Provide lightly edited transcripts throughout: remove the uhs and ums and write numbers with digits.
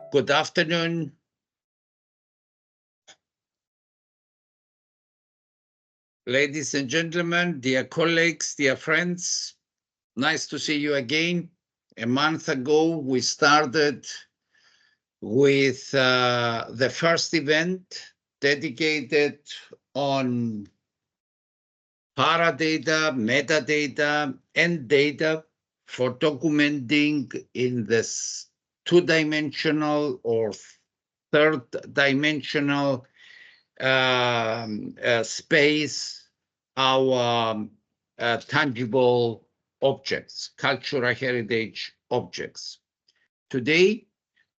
Good afternoon. Ladies and gentlemen, dear colleagues, dear friends, nice to see you again. A month ago, we started with the first event dedicated on Paradata, metadata, and data for documenting in this two-dimensional or third-dimensional space our tangible objects, cultural heritage objects. Today,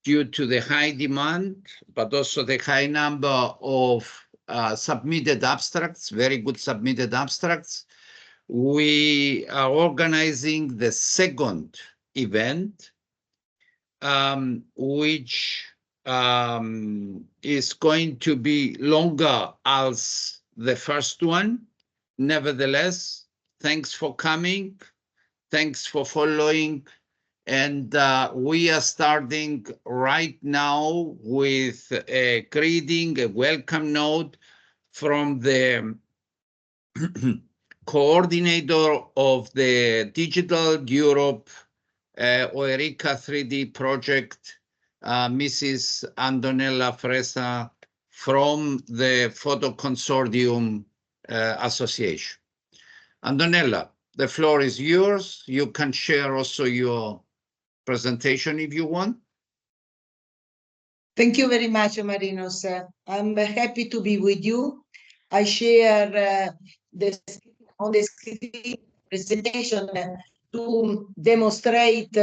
due to the high demand, but also the high number of submitted abstracts, very good submitted abstracts, we are organizing the second event, which is going to be longer as the first one. Nevertheless, thanks for coming, thanks for following, and we are starting right now with a greeting, a welcome note from the coordinator of the Digital Europe Oerica 3D project, Mrs. Antonella Fresa from the Photo Consortium Association. Antonella, the floor is yours. You can share also your presentation if you want. Thank you very much, Marinos. I'm happy to be with you. I share on the screen presentation to demonstrate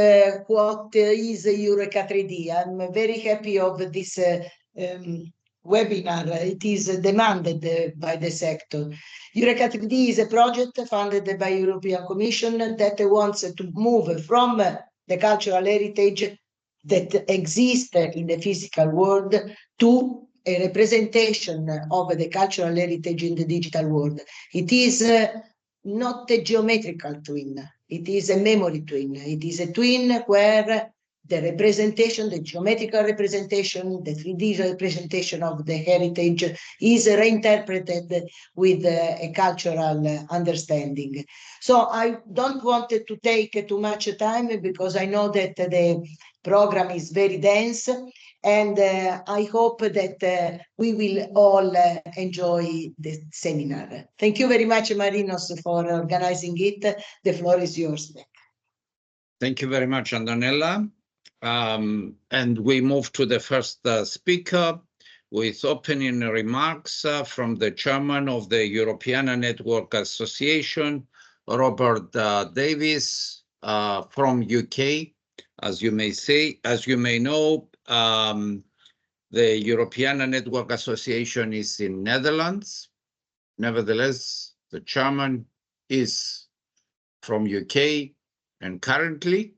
what is Eureka 3D. I'm very happy of this webinar. It is demanded by the sector. Eureka 3D is a project funded by European Commission that wants to move from the cultural heritage that exists in the physical world to a representation of the cultural heritage in the digital world. It is not a geometrical twin. It is a memory twin. It is a twin where the representation, the geometrical representation, the 3D representation of the heritage is reinterpreted with a cultural understanding. So I don't want to take too much time because I know that the program is very dense, and I hope that we will all enjoy the seminar. Thank you very much, Marinos, for organizing it. The floor is yours. Thank you very much, Antonella. And we move to the first speaker with opening remarks from the chairman of the European Network Association, Robert Davis from UK. As you may know, the European Network Association is in Netherlands. Nevertheless, the chairman is from UK and currently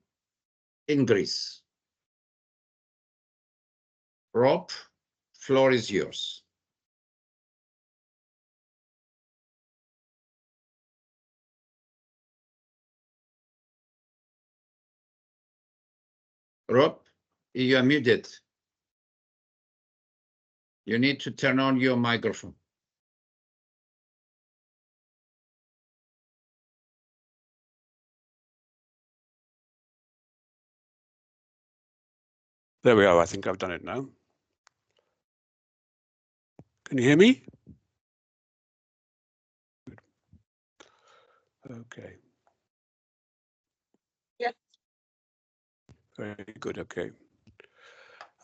in Greece. Rob, floor is yours. Rob, you are muted. You need to turn on your microphone. There we are. I think I've done it now. Can you hear me? Okay. Yes. Very good. Okay.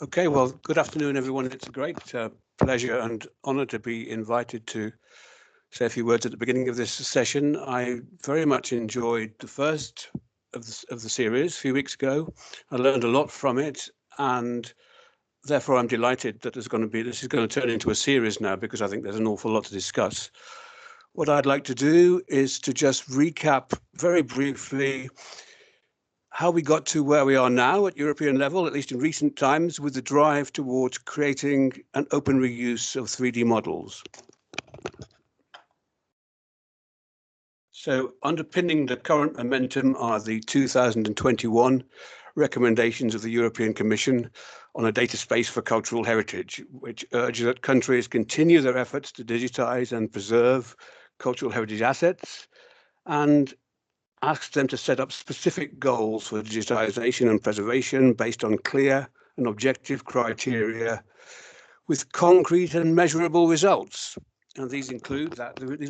Okay. Well, good afternoon, everyone. It's a great pleasure and honor to be invited to say a few words at the beginning of this session. I very much enjoyed the first of the series a few weeks ago. I learned a lot from it, and therefore I'm delighted that this is going to turn into a series now, because I think there's an awful lot to discuss. What I'd like to do is to just recap very briefly how we got to where we are now at European level, at least in recent times, with the drive towards creating an open reuse of 3D models. So underpinning the current momentum are the 2021 recommendations of the European Commission on a data space for cultural heritage, which urge that countries continue their efforts to digitize and preserve cultural heritage assets, and asks them to set up specific goals for digitization and preservation based on clear and objective criteria with concrete and measurable results. And these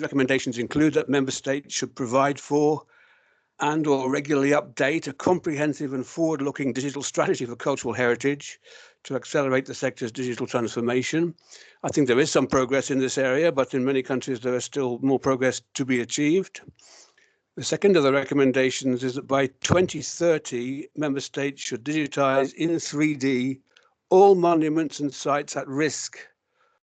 recommendations include that member states should provide for and or regularly update a comprehensive and forward-looking digital strategy for cultural heritage to accelerate the sector's digital transformation. I think there is some progress in this area, but in many countries there is still more progress to be achieved. The second of the recommendations is that by 2030, member states should digitize in 3D all monuments and sites at risk,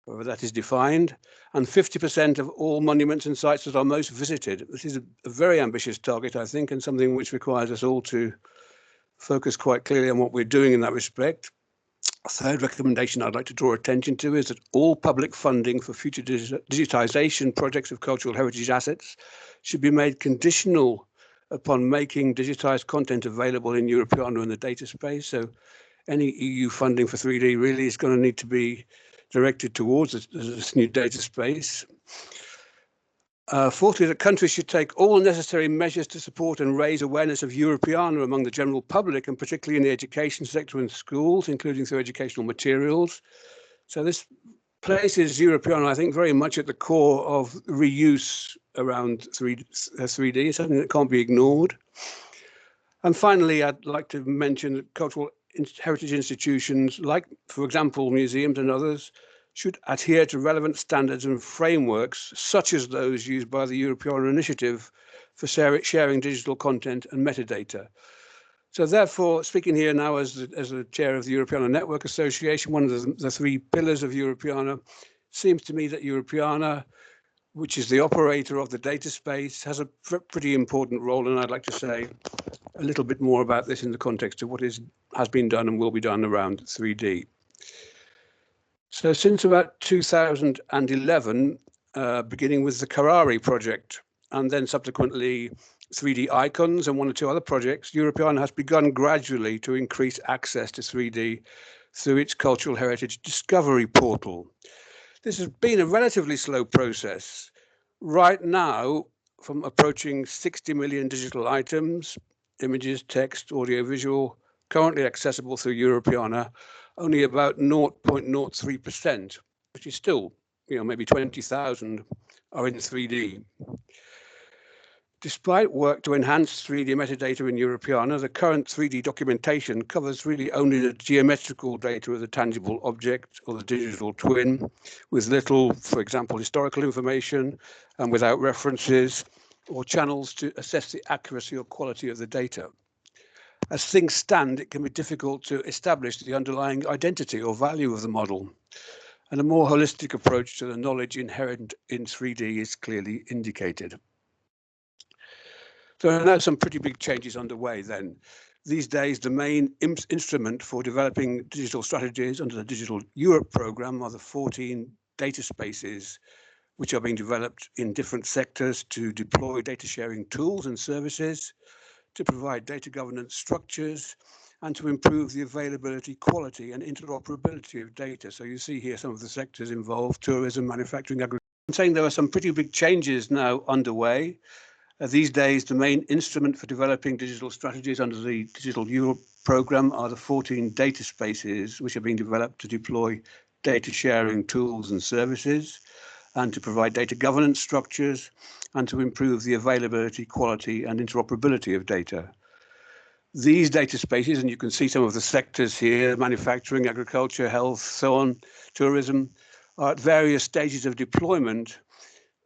however that is defined, and 50% of all monuments and sites that are most visited. This is a very ambitious target, I think, and something which requires us all to focus quite clearly on what we're doing in that respect. A third recommendation I'd like to draw attention to is that all public funding for future digitization projects of cultural heritage assets should be made conditional upon making digitized content available in Europeana in the data space. So any EU funding for 3D really is going to need to be directed towards this new data space. Fourthly, that countries should take all necessary measures to support and raise awareness of Europeana among the general public, and particularly in the education sector and schools, including through educational materials. So this places Europeana, I think, very much at the core of reuse around 3D, something that can't be ignored. And finally, I'd like to mention that cultural heritage institutions, like, for example, museums and others, should adhere to relevant standards and frameworks, such as those used by the Europeana Initiative for sharing digital content and metadata. So therefore, speaking here now as the chair of the Europeana Network Association, one of the three pillars of Europeana, seems to me that Europeana, which is the operator of the data space, has a pretty important role, and I'd like to say a little bit more about this in the context of what has been done and will be done around 3D. So since about 2011, beginning with the Carrari project, and then subsequently 3D icons and one or two other projects, Europeana has begun gradually to increase access to 3D through its Cultural Heritage Discovery Portal. This has been a relatively slow process. Right now, from approaching 60 million digital items, images, text, audio-visual, currently accessible through Europeana, only about 0.03%, which is still, maybe 20,000 are in 3D. Despite work to enhance 3D metadata in Europeana, the current 3D documentation covers really only the geometrical data of the tangible object or the digital twin, with little, for example, historical information, and without references or channels to assess the accuracy or quality of the data. As things stand, it can be difficult to establish the underlying identity or value of the model, and a more holistic approach to the knowledge inherent in 3D is clearly indicated. So there are now some pretty big changes underway then. These days, the main instrument for developing digital strategies under the Digital Europe programme are the 14 data spaces, which are being developed in different sectors to deploy data sharing tools and services, to provide data governance structures, and to improve the availability, quality, and interoperability of data. So you see here some of the sectors involved: tourism, manufacturing, agriculture. I'm saying there are some pretty big changes now underway. These days, the main instrument for developing digital strategies under the Digital Europe programme are the 14 data spaces, which are being developed to deploy data sharing tools and services, and to provide data governance structures, and to improve the availability, quality, and interoperability of data. These data spaces, and you can see some of the sectors here: manufacturing, agriculture, health, so on, tourism, are at various stages of deployment.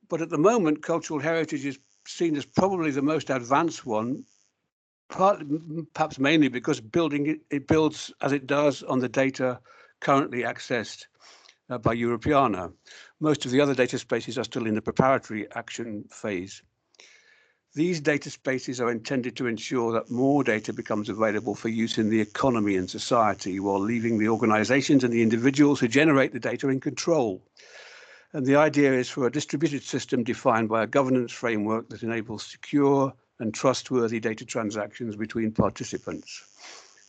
But at the moment, cultural heritage is seen as probably the most advanced one, perhaps mainly because it builds as it does on the data currently accessed by Europeana. Most of the other data spaces are still in the preparatory action phase. These data spaces are intended to ensure that more data becomes available for use in the economy and society, while leaving the organizations and the individuals who generate the data in control. And the idea is for a distributed system defined by a governance framework that enables secure and trustworthy data transactions between participants.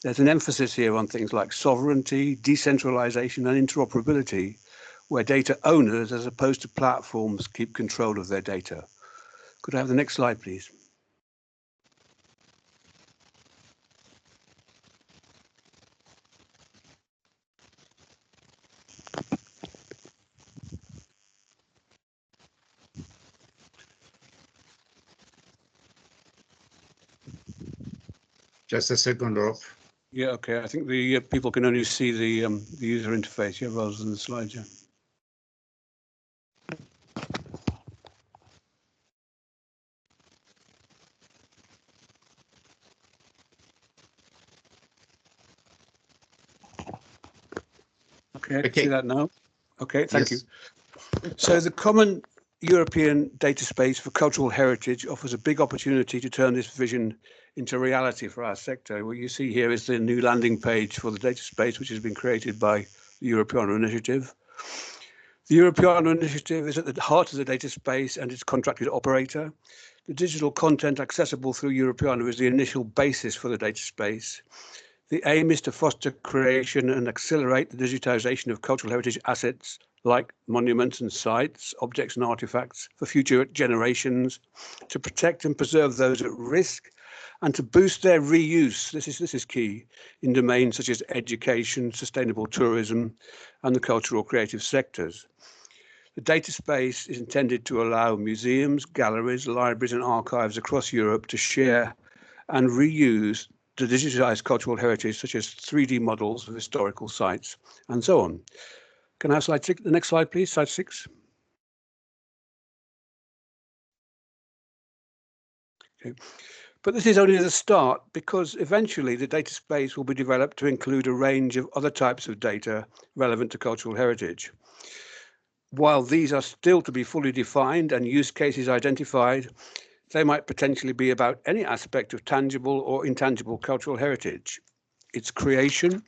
There's an emphasis here on things like sovereignty, decentralization, and interoperability, where data owners, as opposed to platforms, keep control of their data. Could I have the next slide, please? Just a second, Rob. Yeah, okay. I think the people can only see the user interface, yeah, rather than the slides, yeah. Okay, I can see that now. Okay, thank you. So the common European data space for cultural heritage offers a big opportunity to turn this vision into reality for our sector. What you see here is the new landing page for the data space, which has been created by the Europeana Initiative. The Europeana Initiative is at the heart of the data space and its contracted operator. The digital content accessible through Europeana is the initial basis for the data space. The aim is to foster creation and accelerate the digitization of cultural heritage assets like monuments and sites, objects and artifacts for future generations, to protect and preserve those at risk, and to boost their reuse. This is key in domains such as education, sustainable tourism, and the cultural creative sectors. The data space is intended to allow museums, galleries, libraries, and archives across Europe to share and reuse the digitized cultural heritage, such as 3D models of historical sites, and so on. Can I have slide 6? The next slide, please, slide 6. Okay. But this is only the start, because eventually the data space will be developed to include a range of other types of data relevant to cultural heritage. While these are still to be fully defined and use cases identified, they might potentially be about any aspect of tangible or intangible cultural heritage. Its creation,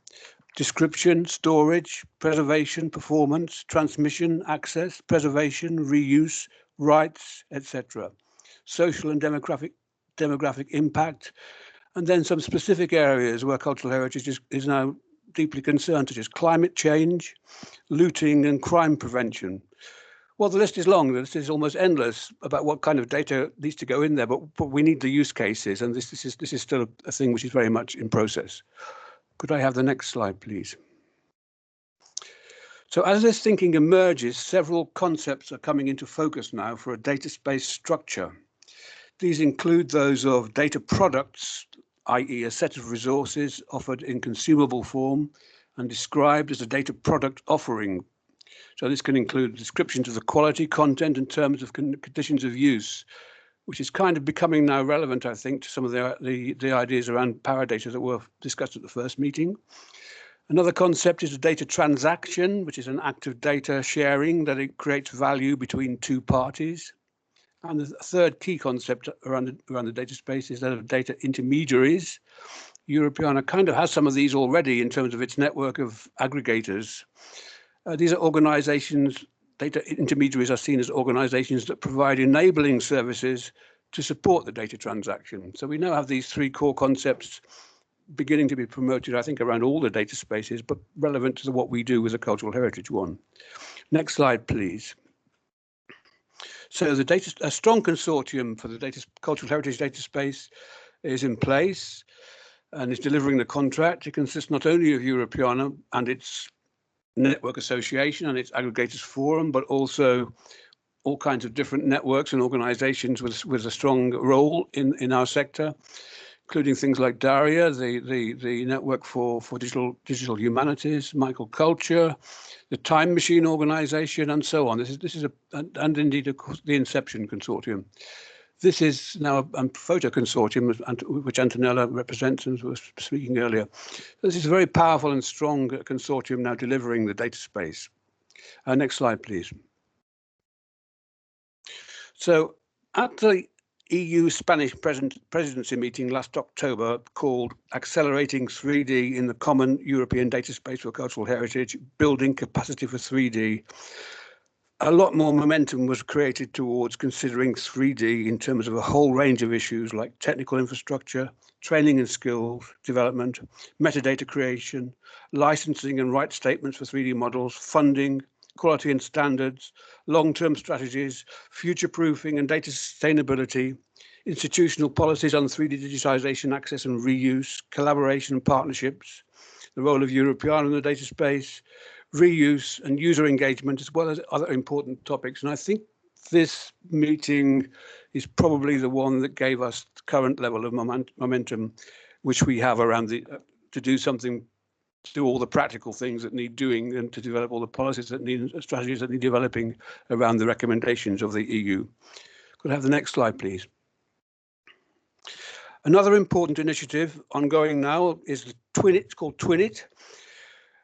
description, storage, preservation, performance, transmission, access, preservation, reuse, rights, etc. Social and demographic impact, and then some specific areas where cultural heritage is now deeply concerned, such as climate change, looting, and crime prevention. Well, the list is long. The list is almost endless about what kind of data needs to go in there, but we need the use cases, and this is still a thing which is very much in process. Could I have the next slide, please? So as this thinking emerges, several concepts are coming into focus now for a data space structure. These include those of data products, i.e. a set of resources offered in consumable form and described as a data product offering. So this can include descriptions of the quality, content, and terms of conditions of use, which is kind of becoming now relevant, I think, to some of the ideas around Paradata that were discussed at the first meeting. Another concept is a data transaction, which is an act of data sharing that it creates value between two parties. And the third key concept around the data space is that of data intermediaries. Europeana kind of has some of these already in terms of its network of aggregators. These are organizations, data intermediaries are seen as organizations that provide enabling services to support the data transaction. So we now have these three core concepts beginning to be promoted, I think, around all the data spaces, but relevant to what we do with the cultural heritage one. Next slide, please. So a strong consortium for the cultural heritage data space is in place and is delivering the contract. It consists not only of Europeana and its network association and its aggregators forum, but also all kinds of different networks and organizations with a strong role in our sector, including things like DARIA, the network for digital humanities, Michael Culture, the Time Machine organization, and so on. This is and indeed of course, the Inception Consortium. This is now a photo consortium, which Antonella represents and was speaking earlier. This is a very powerful and strong consortium now delivering the data space. Next slide, please. So at the EU Spanish presidency meeting last October called Accelerating 3D in the Common European Data Space for Cultural Heritage, Building Capacity for 3D, a lot more momentum was created towards considering 3D in terms of a whole range of issues like technical infrastructure, training and skills development, metadata creation, licensing and right statements for 3D models, funding, quality and standards, long-term strategies, future-proofing and data sustainability, institutional policies on 3D digitization, access and reuse, collaboration and partnerships, the role of Europeana in the data space, reuse and user engagement, as well as other important topics. And I think this meeting is probably the one that gave us the current level of momentum, which we have around to do something, to do all the practical things that need doing and to develop all the policies that need, strategies that need developing around the recommendations of the EU. Could I have the next slide, please? Another important initiative ongoing now is the TwinIt, it's called TwinIt,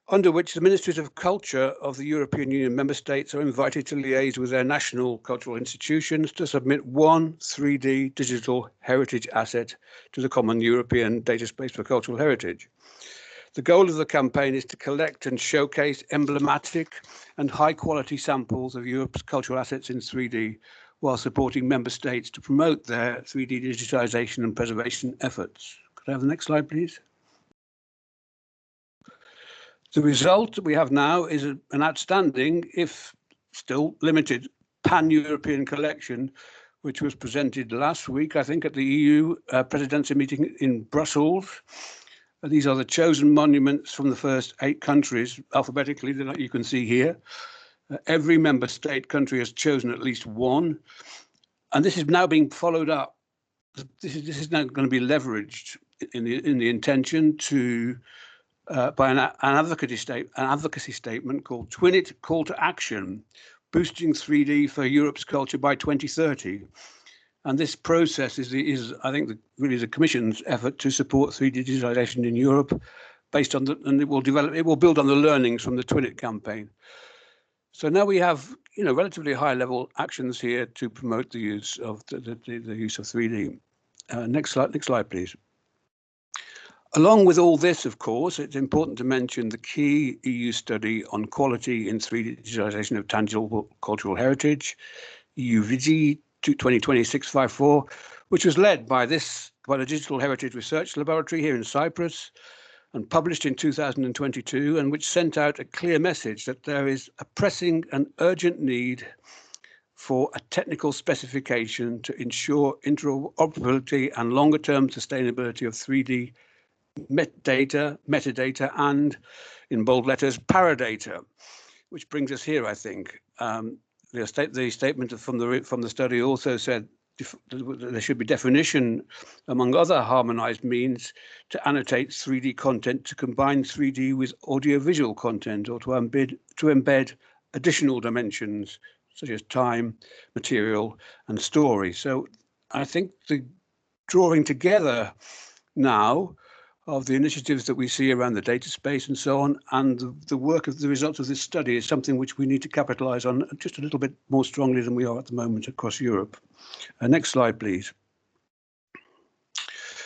under which the Ministries of Culture of the European Union member states are invited to liaise with their national cultural institutions to submit one 3D digital heritage asset to the Common European Data Space for Cultural Heritage. The goal of the campaign is to collect and showcase emblematic and high-quality samples of Europe's cultural assets in 3D, while supporting member states to promote their 3D digitization and preservation efforts. Could I have the next slide, please? The result that we have now is an outstanding, if still limited, pan-European collection, which was presented last week, I think, at the EU presidency meeting in Brussels. These are the chosen monuments from the first 8 countries, alphabetically, that you can see here. Every member state country has chosen at least one, and this is now being followed up. This is now going to be leveraged in the intention to by an advocacy statement called TwinIt Call to Action, boosting 3D for Europe's culture by 2030. And this process is I think, really the Commission's effort to support 3D digitization in Europe, based on and it will build on the learnings from the TwinIt campaign. So now we have, relatively high-level actions here to promote the use of the use of 3D. Next slide, please. Along with all this, of course, it's important to mention the key EU study on quality in 3D digitization of tangible cultural heritage, EU VIGI 2020-654, which was led by the Digital Heritage Research Laboratory here in Cyprus and published in 2022, and which sent out a clear message that there is a pressing and urgent need for a technical specification to ensure interoperability and longer-term sustainability of 3D metadata, and, in bold letters, Paradata, which brings us here, I think. The statement from the study also said there should be definition, among other harmonized means, to annotate 3D content, to combine 3D with audiovisual content, or to embed additional dimensions such as time, material, and story. So I think the drawing together now of the initiatives that we see around the data space and so on, and the work of the results of this study is something which we need to capitalize on just a little bit more strongly than we are at the moment across Europe. Next slide, please.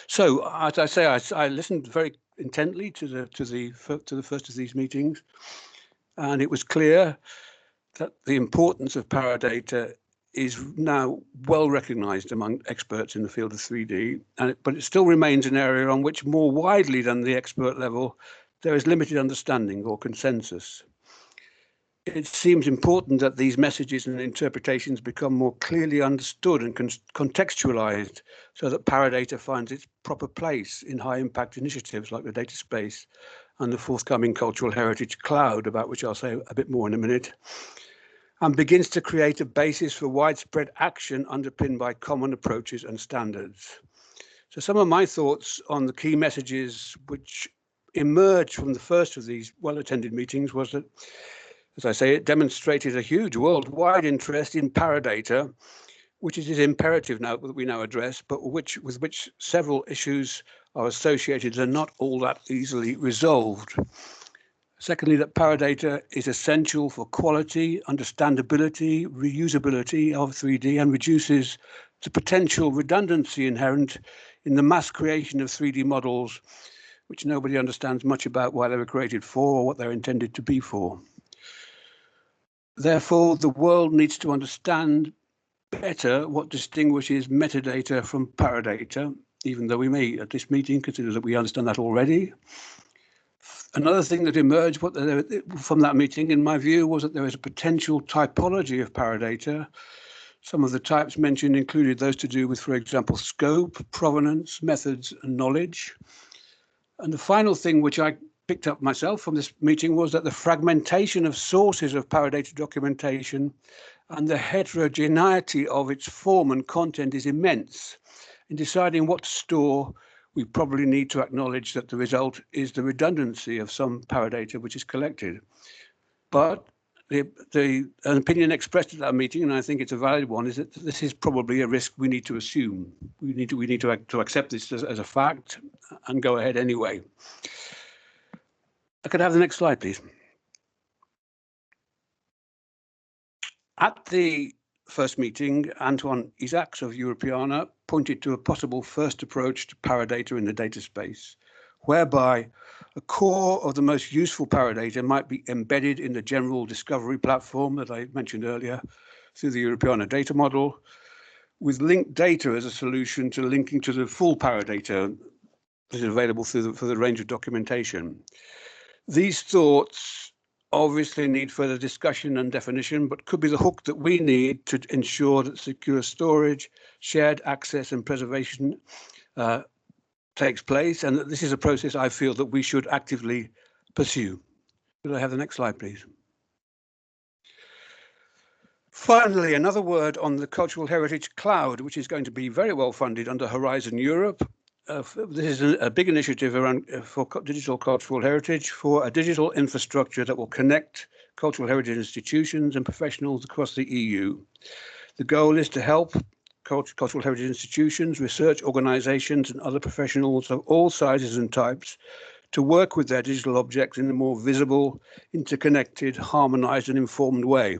So, as I say, I listened very intently to the first of these meetings, and it was clear that the importance of Paradata is now well recognized among experts in the field of 3D, but it still remains an area on which, more widely than the expert level, there is limited understanding or consensus. It seems important that these messages and interpretations become more clearly understood and contextualized, so that Paradata finds its proper place in high-impact initiatives like the data space and the forthcoming Cultural Heritage Cloud, about which I'll say a bit more in a minute, and begins to create a basis for widespread action underpinned by common approaches and standards. So some of my thoughts on the key messages which emerged from the first of these well-attended meetings was that, as I say, it demonstrated a huge worldwide interest in Paradata, which it is imperative now that we now address, but with which several issues are associated and not all that easily resolved. Secondly, that Paradata is essential for quality, understandability, reusability of 3D, and reduces the potential redundancy inherent in the mass creation of 3D models, which nobody understands much about why they were created for or what they're intended to be for. Therefore, the world needs to understand better what distinguishes metadata from Paradata, even though we may at this meeting consider that we understand that already. Another thing that emerged from that meeting, in my view, was that there is a potential typology of Paradata. Some of the types mentioned included those to do with, for example, scope, provenance, methods, and knowledge. And the final thing which I picked up myself from this meeting was that the fragmentation of sources of Paradata documentation and the heterogeneity of its form and content is immense. In deciding what to store, we probably need to acknowledge that the result is the redundancy of some Paradata which is collected. But an opinion expressed at that meeting, and I think it's a valid one, is that this is probably a risk we need to assume. We need to accept this as a fact and go ahead anyway. I could have the next slide, please. At the first meeting, Antoine Isaacs of Europeana pointed to a possible first approach to Paradata in the data space, whereby a core of the most useful Paradata might be embedded in the general discovery platform that I mentioned earlier through the Europeana data model, with linked data as a solution to linking to the full Paradata that is available for the range of documentation. These thoughts obviously need further discussion and definition, but could be the hook that we need to ensure that secure storage, shared access and preservation takes place, and that this is a process I feel that we should actively pursue. Could I have the next slide, please? Finally, another word on the Cultural Heritage Cloud, which is going to be very well funded under Horizon Europe. This is a big initiative around for digital cultural heritage, for a digital infrastructure that will connect cultural heritage institutions and professionals across the EU. The goal is to help cultural heritage institutions, research organizations, and other professionals of all sizes and types to work with their digital objects in a more visible, interconnected, harmonized, and informed way.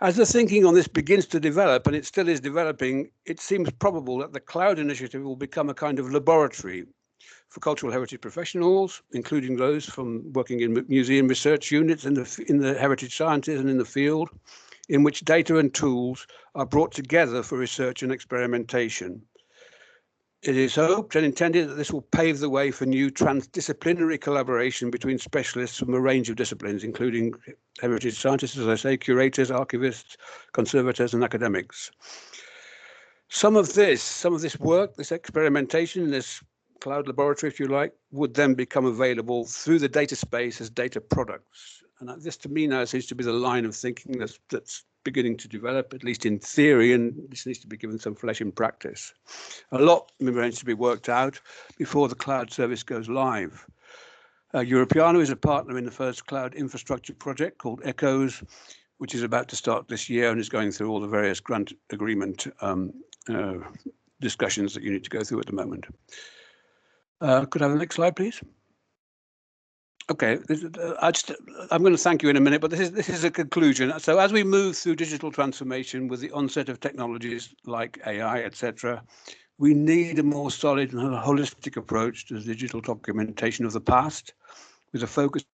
As the thinking on this begins to develop, and it still is developing, it seems probable that the cloud initiative will become a kind of laboratory for cultural heritage professionals, including those from working in museum research units in the heritage sciences and in the field, in which data and tools are brought together for research and experimentation. It is hoped and intended that this will pave the way for new transdisciplinary collaboration between specialists from a range of disciplines, including heritage scientists, as I say, curators, archivists, conservators, and academics. Some of this work, this experimentation, this cloud laboratory, if you like, would then become available through the data space as data products. And this, to me, now seems to be the line of thinking that's beginning to develop, at least in theory, and this needs to be given some flesh in practice. A lot remains to be worked out before the cloud service goes live. Europeana is a partner in the first cloud infrastructure project called ECHOS, which is about to start this year and is going through all the various grant agreement discussions that you need to go through at the moment. Could I have the next slide, please? Okay, I'm going to thank you in a minute, but this is a conclusion. So as we move through digital transformation with the onset of technologies like AI, etc., we need a more solid and holistic approach to the digital documentation of the past, with a focus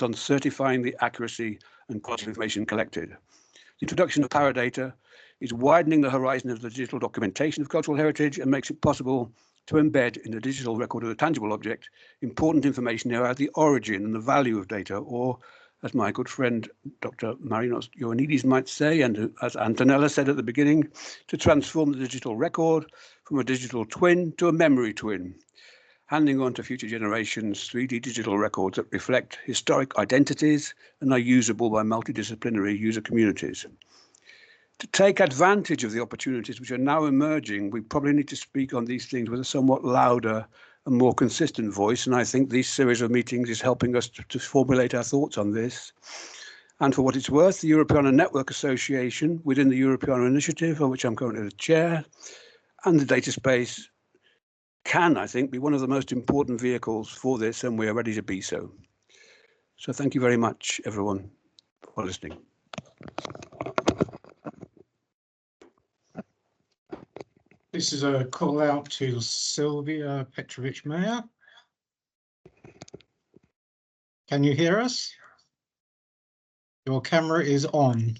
on certifying the accuracy and quality of information collected. The introduction of Paradata is widening the horizon of the digital documentation of cultural heritage and makes it possible to embed in the digital record of a tangible object important information about the origin and the value of data, or as my good friend Dr. Marinos Ioannidis might say, and as Antonella said at the beginning, to transform the digital record from a digital twin to a memory twin, handing on to future generations 3D digital records that reflect historic identities and are usable by multidisciplinary user communities. To take advantage of the opportunities which are now emerging, we probably need to speak on these things with a somewhat louder and more consistent voice, and I think this series of meetings is helping us to formulate our thoughts on this. And for what it's worth, the Europeana Network Association within the Europeana Initiative, of which I'm currently the chair, and the data space can, I think, be one of the most important vehicles for this, and we are ready to be so. So thank you very much, everyone, for listening. This is a call out to Sylvia Petrovich-Meyer. Can you hear us? Your camera is on.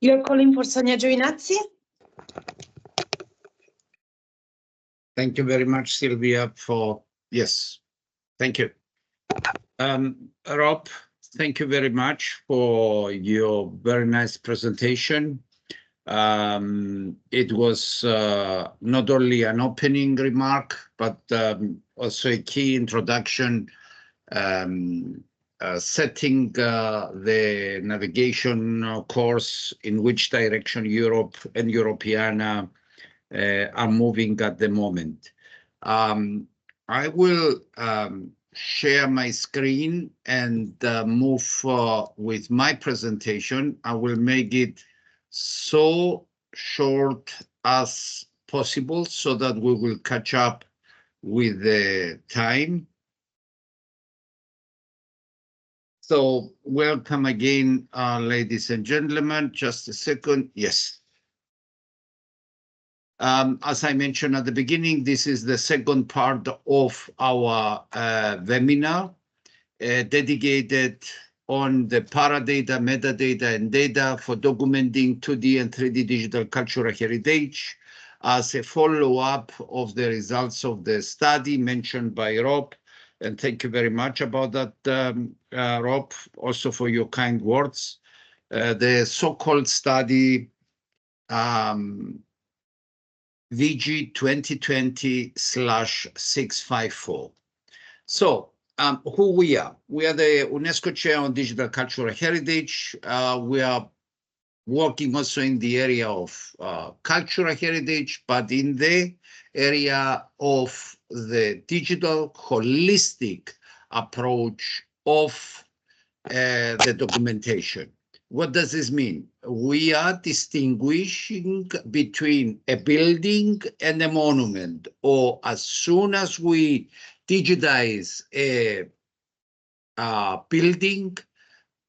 You're calling for Sonia Giovinazzi? Thank you very much, Sylvia, for, yes, thank you. Rob, thank you very much for your very nice presentation. It was not only an opening remark, but also a key introduction, setting the navigation course in which direction Europe and Europeana are moving at the moment. I will share my screen and move with my presentation. I will make it so short as possible so that we will catch up with the time. So welcome again, ladies and gentlemen. Just a second. Yes. As I mentioned at the beginning, this is the second part of our webinar dedicated on the Paradata, Metadata and Data for documenting 2D and 3D digital cultural heritage as a follow-up of the results of the study mentioned by Rob. And thank you very much about that, Rob, also for your kind words. The so-called study VG 2020/654. So who we are? We are the UNESCO Chair on Digital Cultural Heritage. We are working also in the area of cultural heritage, but in the area of the digital holistic approach of the documentation. What does this mean? We are distinguishing between a building and a monument, or as soon as we digitize a building,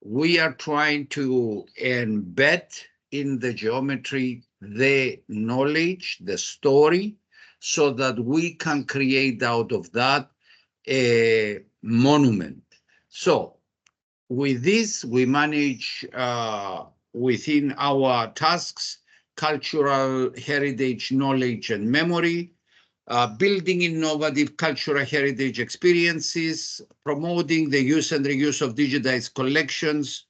we are trying to embed in the geometry the knowledge, the story, so that we can create out of that a monument. So with this, we manage within our tasks, cultural heritage, knowledge, and memory, building innovative cultural heritage experiences, promoting the use and reuse of digitized collections,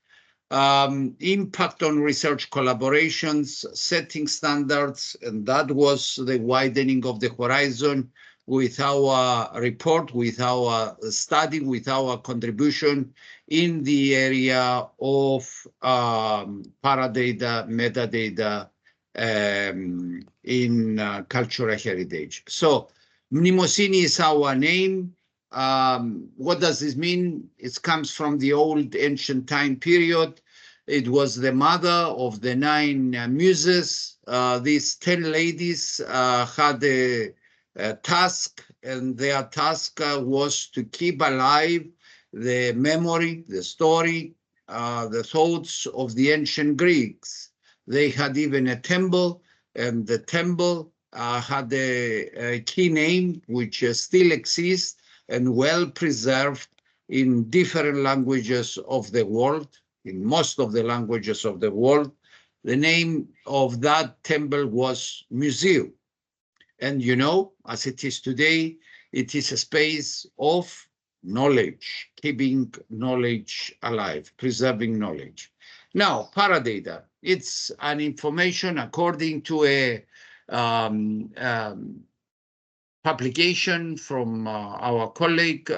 impact on research collaborations, setting standards, and that was the widening of the horizon with our report, with our study, with our contribution in the area of Paradata, metadata in cultural heritage. So Mnemosini is our name. What does this mean? It comes from the old ancient time period. It was the mother of the 9 muses. These 10 ladies had a task, and their task was to keep alive the memory, the story, the thoughts of the ancient Greeks. They had even a temple, and the temple had a key name which still exists and well preserved in different languages of the world, in most of the languages of the world. The name of that temple was museum. And you know, as it is today, it is a space of knowledge, keeping knowledge alive, preserving knowledge. Now, Paradata, it's an information according to a publication from our colleague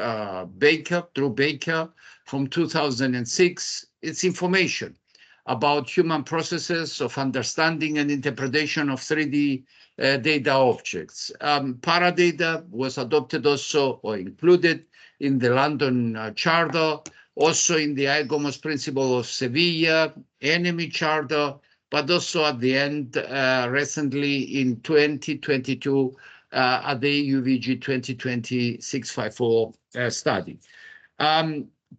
Baker, Drew Baker, from 2006. It's information about human processes of understanding and interpretation of 3D data objects. Paradata was adopted also or included in the London Charter, also in the IGOMOS principle of Sevilla, Enemy Charter, but also at the end, recently in 2022, at the EUVG 2020/654 study.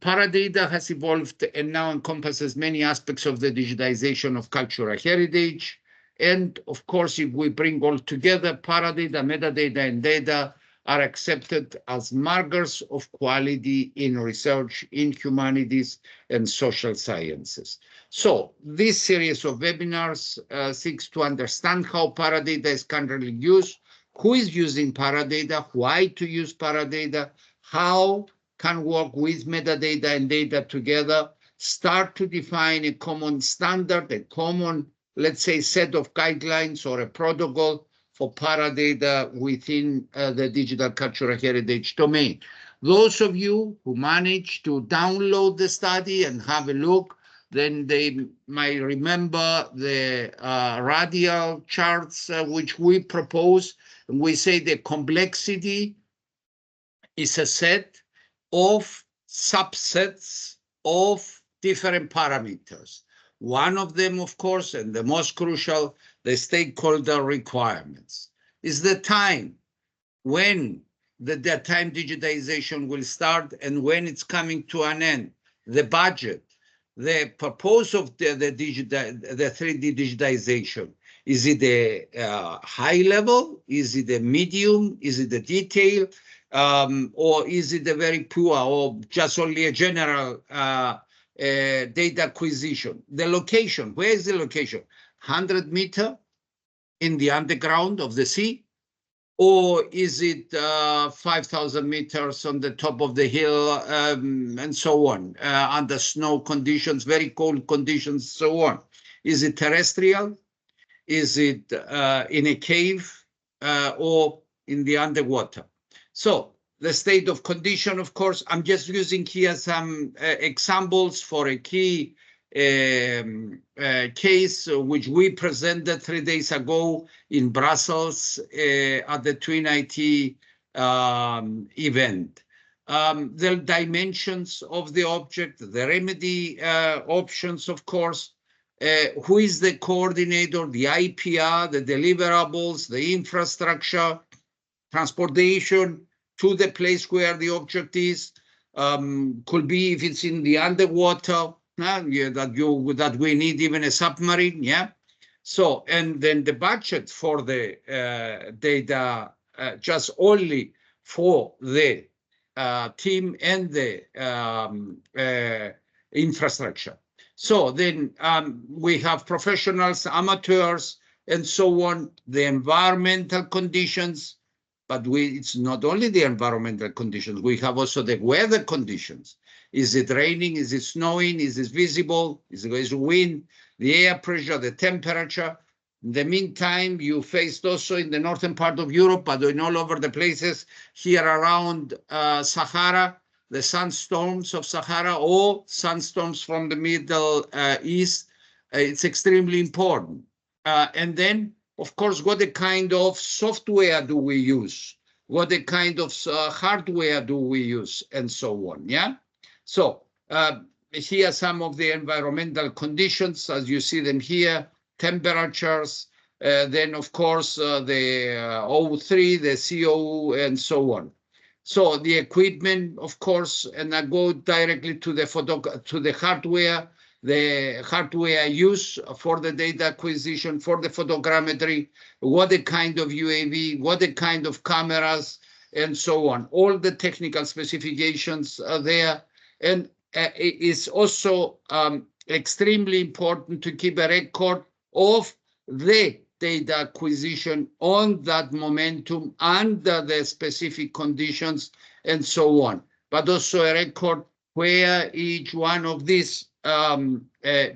Paradata has evolved and now encompasses many aspects of the digitization of cultural heritage. And of course, if we bring all together, Paradata, metadata, and data are accepted as markers of quality in research in humanities and social sciences. So this series of webinars seeks to understand how Paradata is currently used, who is using Paradata, why to use Paradata, how can work with metadata and data together, start to define a common standard, a common, let's say, set of guidelines or a protocol for Paradata within the digital cultural heritage domain. Those of you who manage to download the study and have a look, then they might remember the radial charts which we propose. We say the complexity is a set of subsets of different parameters. One of them, of course, and the most crucial, the stakeholder requirements, is the time when the time digitization will start and when it's coming to an end, the budget, the purpose of the 3D digitization. Is it a high level? Is it a medium? Is it a detail? Or is it a very poor or just only a general data acquisition? The location, where is the location? 100 meters in the underground of the sea? Or is it 5,000 meters on the top of the hill and so on, under snow conditions, very cold conditions, so on? Is it terrestrial? Is it in a cave or in the underwater? So the state of condition, of course, I'm just using here some examples for a key case which we presented 3 days ago in Brussels at the Twin IT event. The dimensions of the object, the remedy options, of course, who is the coordinator, the IPR, the deliverables, the infrastructure, transportation to the place where the object is, could be if it's in the underwater, that we need even a submarine, yeah? So, and then the budget for the data, just only for the team and the infrastructure. So then we have professionals, amateurs, and so on, the environmental conditions, but it's not only the environmental conditions, we have also the weather conditions. Is it raining? Is it snowing? Is it visible? Is it going to wind? The air pressure, the temperature. In the meantime, you faced also in the northern part of Europe, but in all over the places here around Sahara, the sandstorms of Sahara or sandstorms from the Middle East. It's extremely important. And then, of course, what kind of software do we use? What kind of hardware do we use? And so on, yeah? So here are some of the environmental conditions, as you see them here, temperatures, then, of course, the O3, the CO, and so on. So the equipment, of course, and I go directly to the hardware use for the data acquisition, for the photogrammetry, what the kind of UAV, what the kind of cameras, and so on. All the technical specifications are there. And it is also extremely important to keep a record of the data acquisition on that momentum under the specific conditions and so on. But also a record where each one of these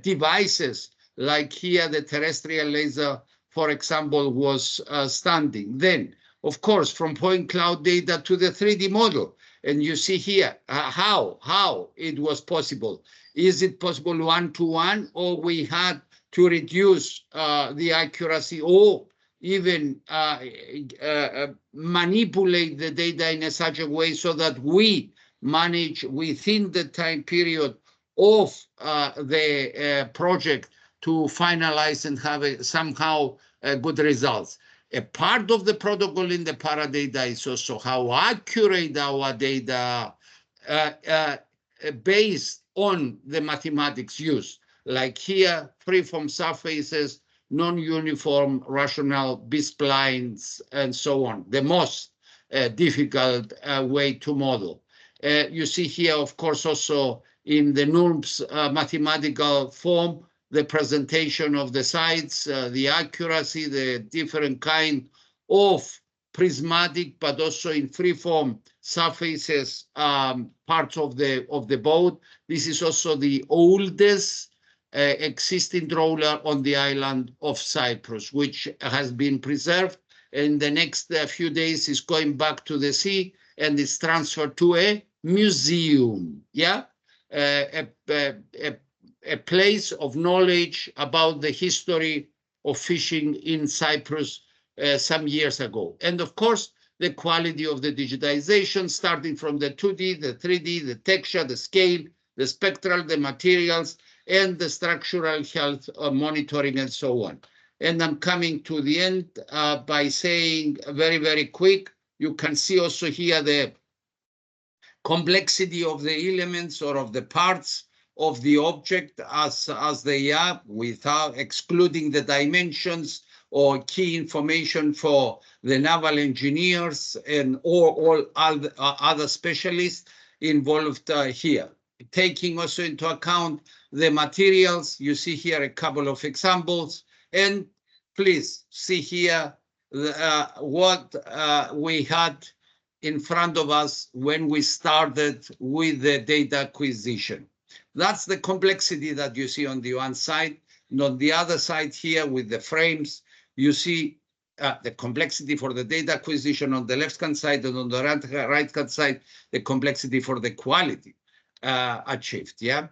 devices, like here the terrestrial laser, for example, was standing. Then, of course, from point cloud data to the 3D model. And you see here how it was possible. Is it possible one-to-one, or we had to reduce the accuracy or even manipulate the data in such a way so that we manage within the time period of the project to finalize and have somehow good results. A part of the protocol in the Paradata is also how accurate our data based on the mathematics used. Like here, freeform surfaces, non-uniform rational B-splines, and so on. The most difficult way to model. You see here, of course, also in the NURBS mathematical form, the presentation of the sites, the accuracy, the different kind of prismatic, but also in freeform surfaces, parts of the boat. This is also the oldest existing trawler on the island of Cyprus, which has been preserved. In the next few days, is going back to the sea and is transferred to a museum. Yeah, a place of knowledge about the history of fishing in Cyprus some years ago. And of course, the quality of the digitization, starting from the 2D, the 3D, the texture, the scale, the spectral, the materials, and the structural health monitoring, and so on. And I'm coming to the end by saying very, very quick, you can see also here the complexity of the elements or of the parts of the object as they are, without excluding the dimensions or key information for the naval engineers and all other specialists involved here. Taking also into account the materials, you see here a couple of examples, and please see here what we had in front of us when we started with the data acquisition. That's the complexity that you see on the one side. And on the other side here with the frames, you see the complexity for the data acquisition on the left-hand side, and on the right-hand side, the complexity for the quality achieved. Yeah.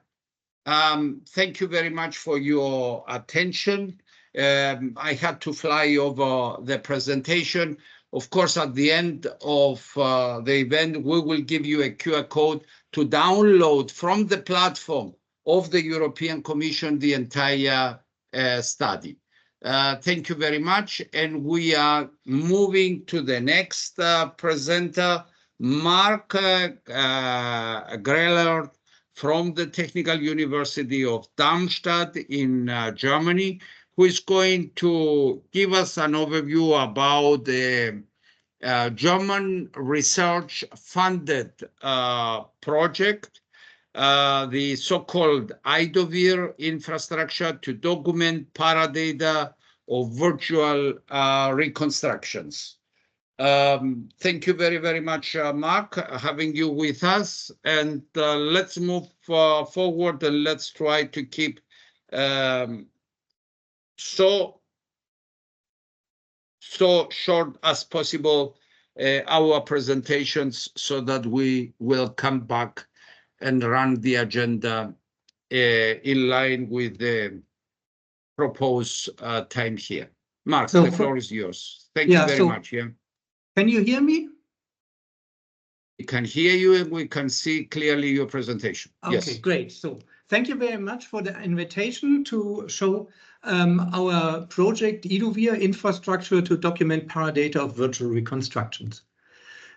Thank you very much for your attention. I had to fly over the presentation. Of course, at the end of the event, we will give you a QR code to download from the platform of the European Commission the entire study. Thank you very much. And we are moving to the next presenter, Mark Greller from the Technical University of Darmstadt in Germany, who is going to give us an overview about the German research-funded project, the so-called IDOVIR infrastructure to document Paradata of virtual reconstructions. Thank you very, very much, Mark, having you with us. And let's move forward, and let's try to keep so short as possible our presentations, so that we will come back and run the agenda in line with the proposed time here. Mark, the floor is yours. Thank you very much. Yeah. Can you hear me? We can hear you, and we can see clearly your presentation. Okay, yes. Great. So thank you very much for the invitation to show our project IDOVIR infrastructure to document Paradata of virtual reconstructions.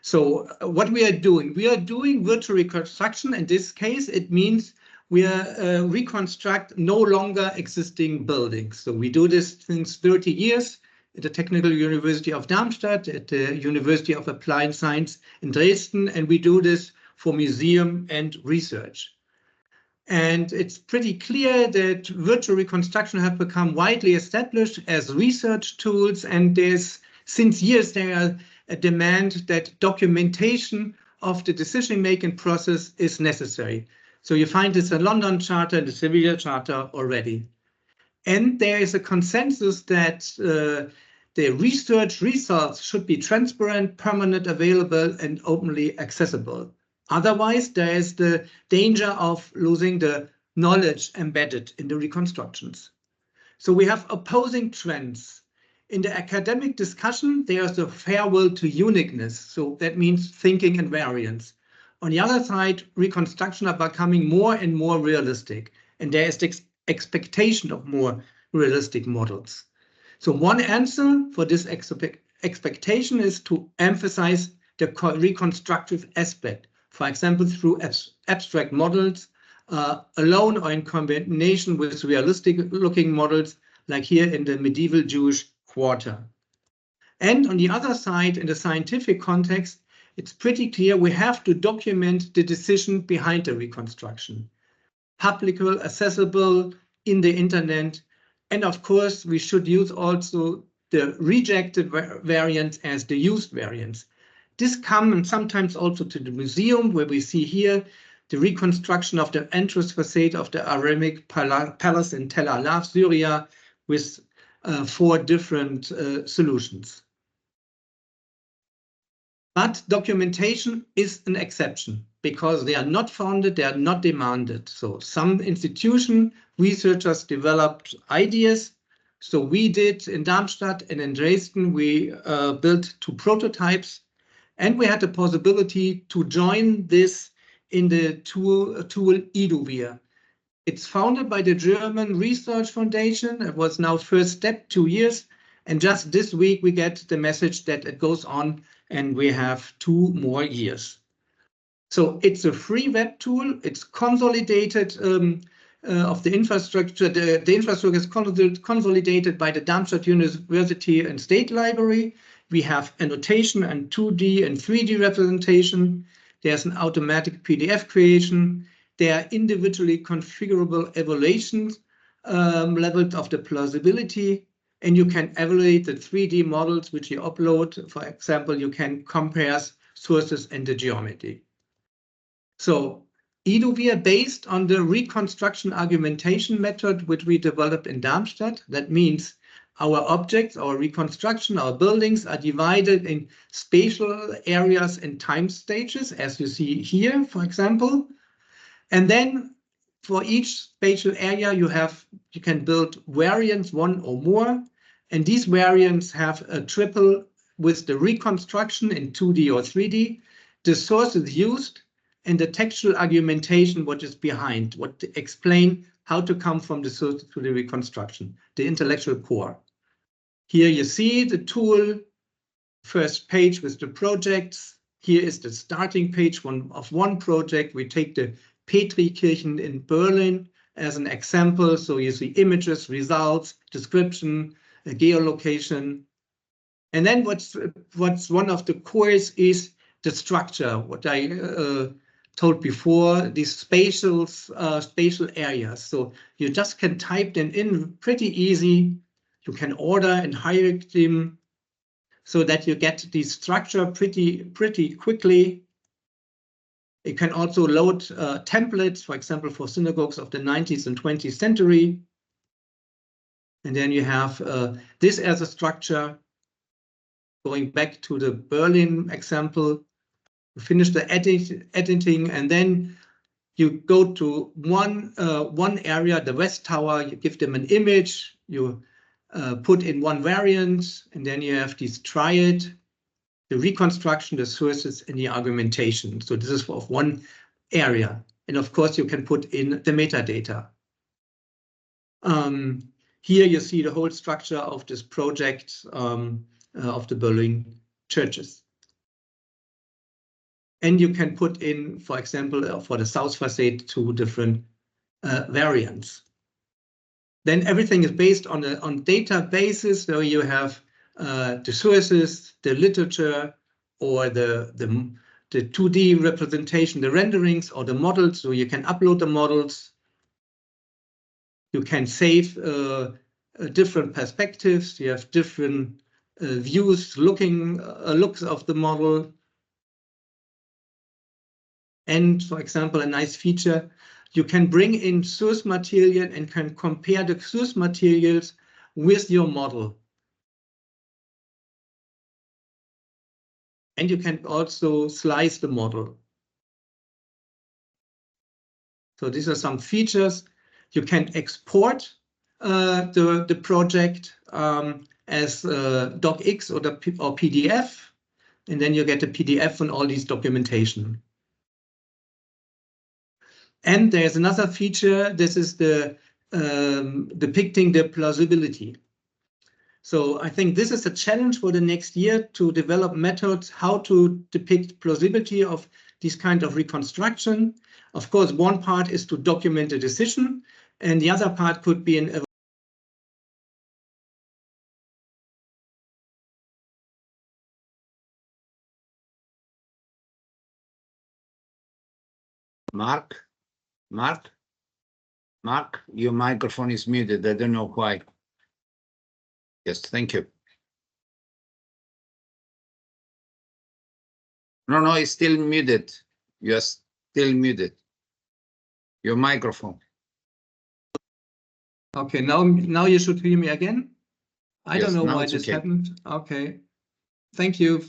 So what we are doing virtual reconstruction. In this case, it means we are reconstruct no longer existing buildings. So we do this since 30 years at the Technical University of Darmstadt, at the University of Applied Science in Dresden, and we do this for museum and research. And it's pretty clear that virtual reconstruction have become widely established as research tools, and since years there are a demand that documentation of the decision-making process is necessary. So you find this in London Charter, the Seville Charter already. And there is a consensus that the research results should be transparent, permanent, available, and openly accessible. Otherwise, there is the danger of losing the knowledge embedded in the reconstructions. So we have opposing trends. In the academic discussion, there's a farewell to uniqueness. So that means thinking in variance. On the other side, reconstruction are becoming more and more realistic, and there is the expectation of more realistic models. So one answer for this expectation is to emphasize the reconstructive aspect, for example, through abstract models, alone or in combination with realistic looking models, like here in the medieval Jewish quarter. And on the other side, in the scientific context, it's pretty clear we have to document the decision behind the reconstruction. Publicly accessible in the internet. And of course, we should use also the rejected variants as the used variants. This comes sometimes also to the museum, where we see here the reconstruction of the entrance facade of the Aramaic palace in Tel Aviv, Syria, with 4 different solutions. But documentation is an exception because they are not founded, they are not demanded. So some institution researchers developed ideas. So we did in Darmstadt and in Dresden, we built 2 prototypes, and we had the possibility to join this in the tool eduvir. It's founded by the German Research Foundation. It was now first step, 2 years. And just this week, we get the message that it goes on and we have 2 more years. So it's a free web tool. It's consolidated of the infrastructure. The infrastructure is consolidated by the Darmstadt University and State Library. We have annotation and 2D and 3D representation. There's an automatic PDF creation. There are individually configurable evaluations levels of the plausibility. And you can evaluate the 3D models which you upload. For example, you can compare sources and the geometry. So eduvir, based on the reconstruction argumentation method which we developed in Darmstadt, that means our objects, our reconstruction, our buildings are divided in spatial areas and time stages, as you see here, for example. And then for each spatial area, you can build variants, 1 or more. And these variants have a triple with the reconstruction in 2D or 3D, the sources used, and the textual argumentation, what is behind, what to explain how to come from the source to the reconstruction, the intellectual core. Here you see the tool, first page with the projects. Here is the starting page of one project. We take the Petrikirchen in Berlin as an example. So you see images, results, description, geolocation. And then what's one of the cores is the structure, what I told before, these spatial areas. So you just can type them in pretty easy. You can order and hierarchy them so that you get the structure pretty quickly. You can also load templates, for example, for synagogues of the 19th and 20th century. And then you have this as a structure. Going back to the Berlin example, you finish the editing, and then you go to one area, the West Tower, you give them an image, you put in one variant, and then you have this triad, the reconstruction, the sources, and the argumentation. So this is of one area. And of course, you can put in the metadata. Here you see the whole structure of this project of the Berlin churches. And you can put in, for example, for the south facade, 2 different variants. Then everything is based on databases, so you have the sources, the literature, or the 2D representation, the renderings, or the models. So you can upload the models. You can save different perspectives. You have different views, looks of the model. And for example, a nice feature, you can bring in source material and can compare the source materials with your model. And you can also slice the model. So these are some features. You can export the project as docx or PDF, and then you get a PDF on all these documentation. And there's another feature. This is the depicting the plausibility. So I think this is a challenge for the next year to develop methods how to depict plausibility of this kind of reconstruction. Of course, one part is to document the decision, and the other part could be an Mark, your microphone is muted. I don't know why. Yes, thank you. No, it's still muted. You're still muted. Your microphone. Okay, now you should hear me again. I don't Yes, know now why it's this okay. happened. Okay, thank you.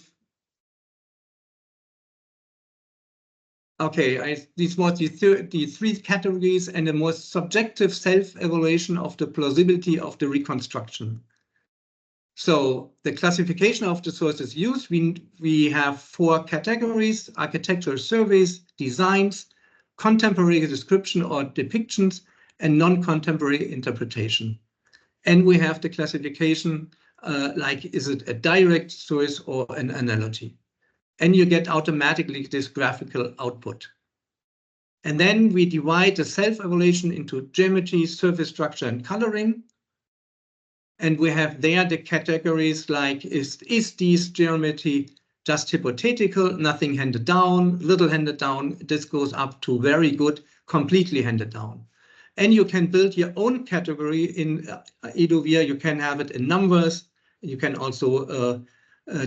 Okay, these were the three categories and a more subjective self-evaluation of the plausibility of the reconstruction. So the classification of the sources used, we have 4 categories: architectural surveys, designs, contemporary description or depictions, and non-contemporary interpretation. And we have the classification like, is it a direct source or an analogy? And you get automatically this graphical output. And then we divide the self-evaluation into geometry, surface structure, and coloring. And we have there the categories like, is this geometry just hypothetical, nothing handed down, little handed down? This goes up to very good, completely handed down. And you can build your own category in eduvir. You can have it in numbers. You can also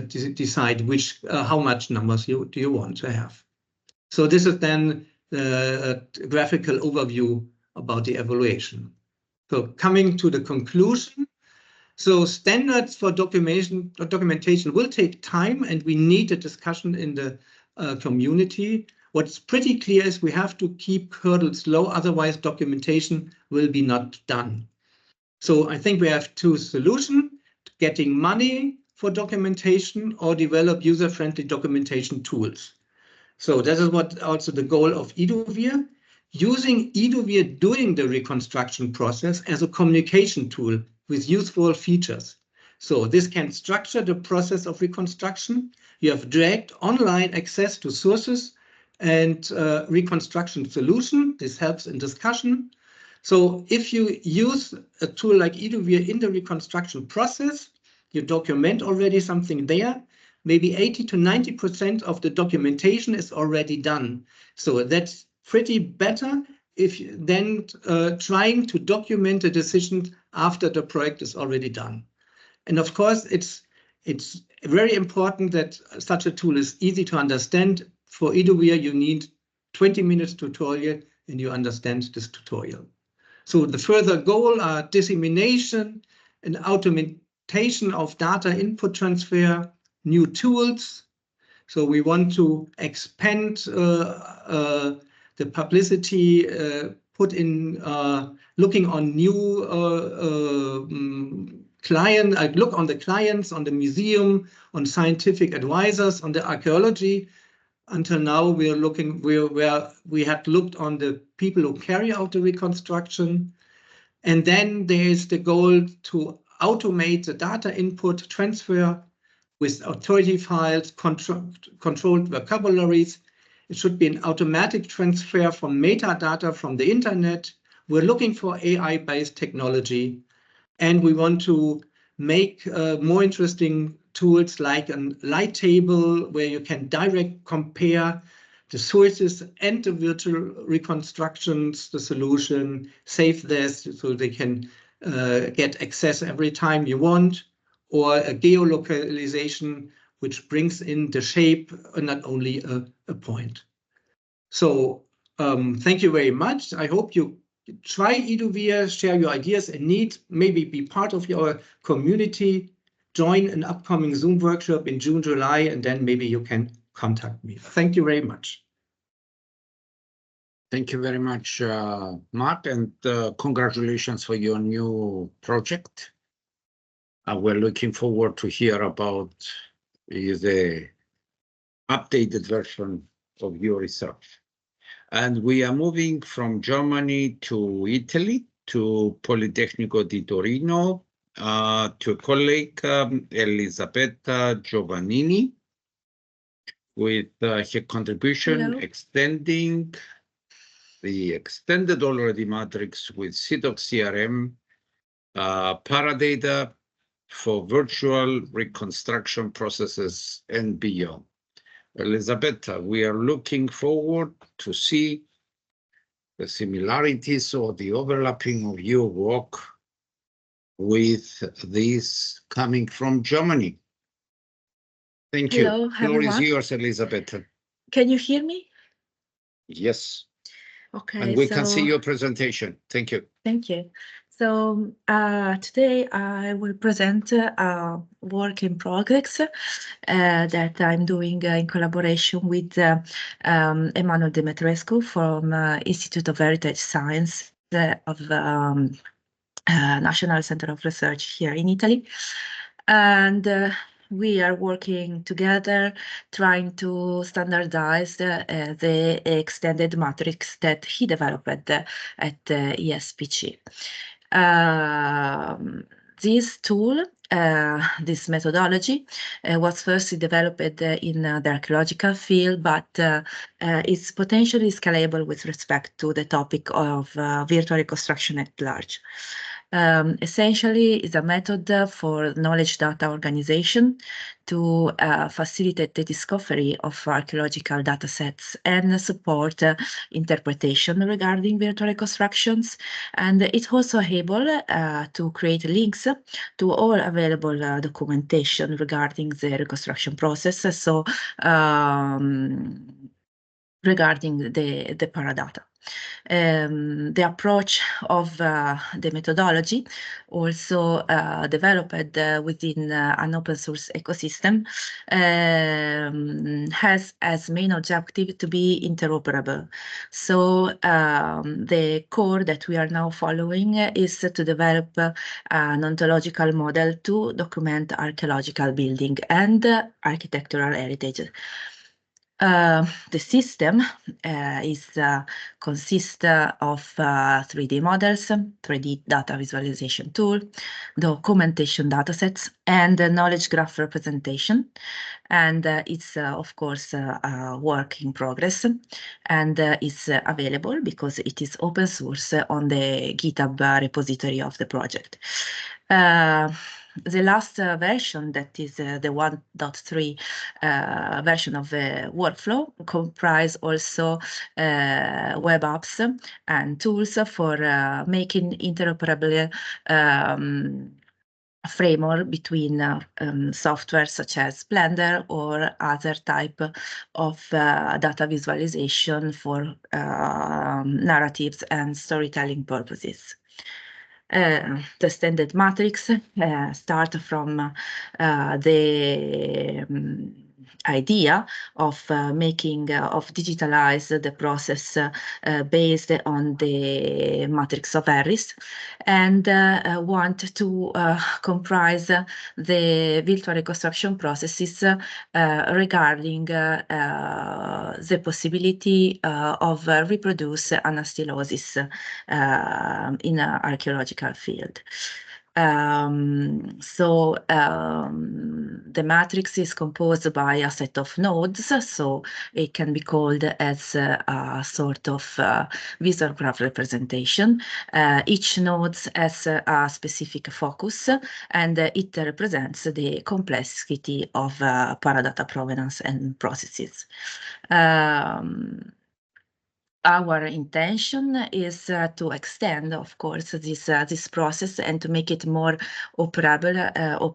decide how much numbers do you want to have. So this is then the graphical overview about the evaluation. So coming to the conclusion. So standards for documentation will take time, and we need a discussion in the community. What's pretty clear is we have to keep hurdles low, otherwise documentation will be not done. So I think we have 2 solutions: getting money for documentation or develop user-friendly documentation tools. So this is what also the goal of eduvir, using eduvir during the reconstruction process as a communication tool with useful features. So this can structure the process of reconstruction. You have direct online access to sources and reconstruction solution. This helps in discussion. So if you use a tool like eduvir in the reconstruction process, you document already something there. Maybe 80 to 90% of the documentation is already done. So that's pretty better if then trying to document the decisions after the project is already done. And of course, it's very important that such a tool is easy to understand. For eduvir, you need 20 minutes tutorial and you understand this tutorial. So the further goal are dissemination and automation of data input transfer, new tools. So we want to expand the publicity, put in looking on new client, look on the clients, on the museum, on scientific advisors, on the archaeology. Until now, we are looking where we had looked on the people who carry out the reconstruction. And then there is the goal to automate the data input transfer with authority files, controlled vocabularies. It should be an automatic transfer from metadata from the internet. We're looking for AI-based technology, and we want to make more interesting tools like a light table where you can direct compare the sources and the virtual reconstructions, the solution, save this so they can get access every time you want, or a geolocalization which brings in the shape and not only a point. So thank you very much. I hope you try eduvir, share your ideas and needs, maybe be part of your community, join an upcoming Zoom workshop in June, July, and then maybe you can contact me. Thank you very much. Thank you very much, Mark, and congratulations for your new project. We're looking forward to hear about the updated version of your research. And we are moving from Germany to Italy, to Politecnico di Torino, to a colleague, Elisabetta Giovannini, with her contribution. Hello. Extending the extended already matrix with CDOC CRM, Paradata for virtual reconstruction processes and beyond. Elisabetta, we are looking forward to see the similarities or the overlapping of your work with this coming from Germany. Thank you. Hello, Floor is everyone. yours, Elizabeth. Can you hear me? Yes, Okay, and we can see so your presentation. Thank you. thank you. So today I will present a work in progress that I'm doing in collaboration with Emmanuel Demetrescu from Institute of Heritage Science of National Center of Research here in Italy. And we are working together trying to standardize the extended matrix that he developed at ESPC. This tool, this methodology, was first developed in the archaeological field, but it's potentially scalable with respect to the topic of virtual reconstruction at large. Essentially, it's a method for knowledge data organization to facilitate the discovery of archaeological data sets and support interpretation regarding virtual reconstructions. And it's also able to create links to all available documentation regarding the reconstruction process. So regarding the Paradata. The approach of the methodology, also developed within an open source ecosystem, has as main objective to be interoperable. So the core that we are now following is to develop an ontological model to document archaeological building and architectural heritage. The system consists of 3D models, 3D data visualization tool, documentation datasets, and knowledge graph representation. And it's, of course, a work in progress, and it's available because it is open source on the GitHub repository of the project. The last version, that is the 1.3 version of the workflow, comprise also web apps and tools for making interoperable framework between software such as Blender or other type of data visualization for narratives and storytelling purposes. The standard matrix start from the idea of digitalize the process based on the matrix of Harris, and want to comprise the virtual reconstruction processes regarding the possibility of reproduce anastylosis in an archaeological field. The matrix is composed by a set of nodes, so it can be called as a sort of visual graph representation. Each node has a specific focus, and it represents the complexity of Paradata provenance and processes. Our intention is to extend, of course, this process and to make it more operable,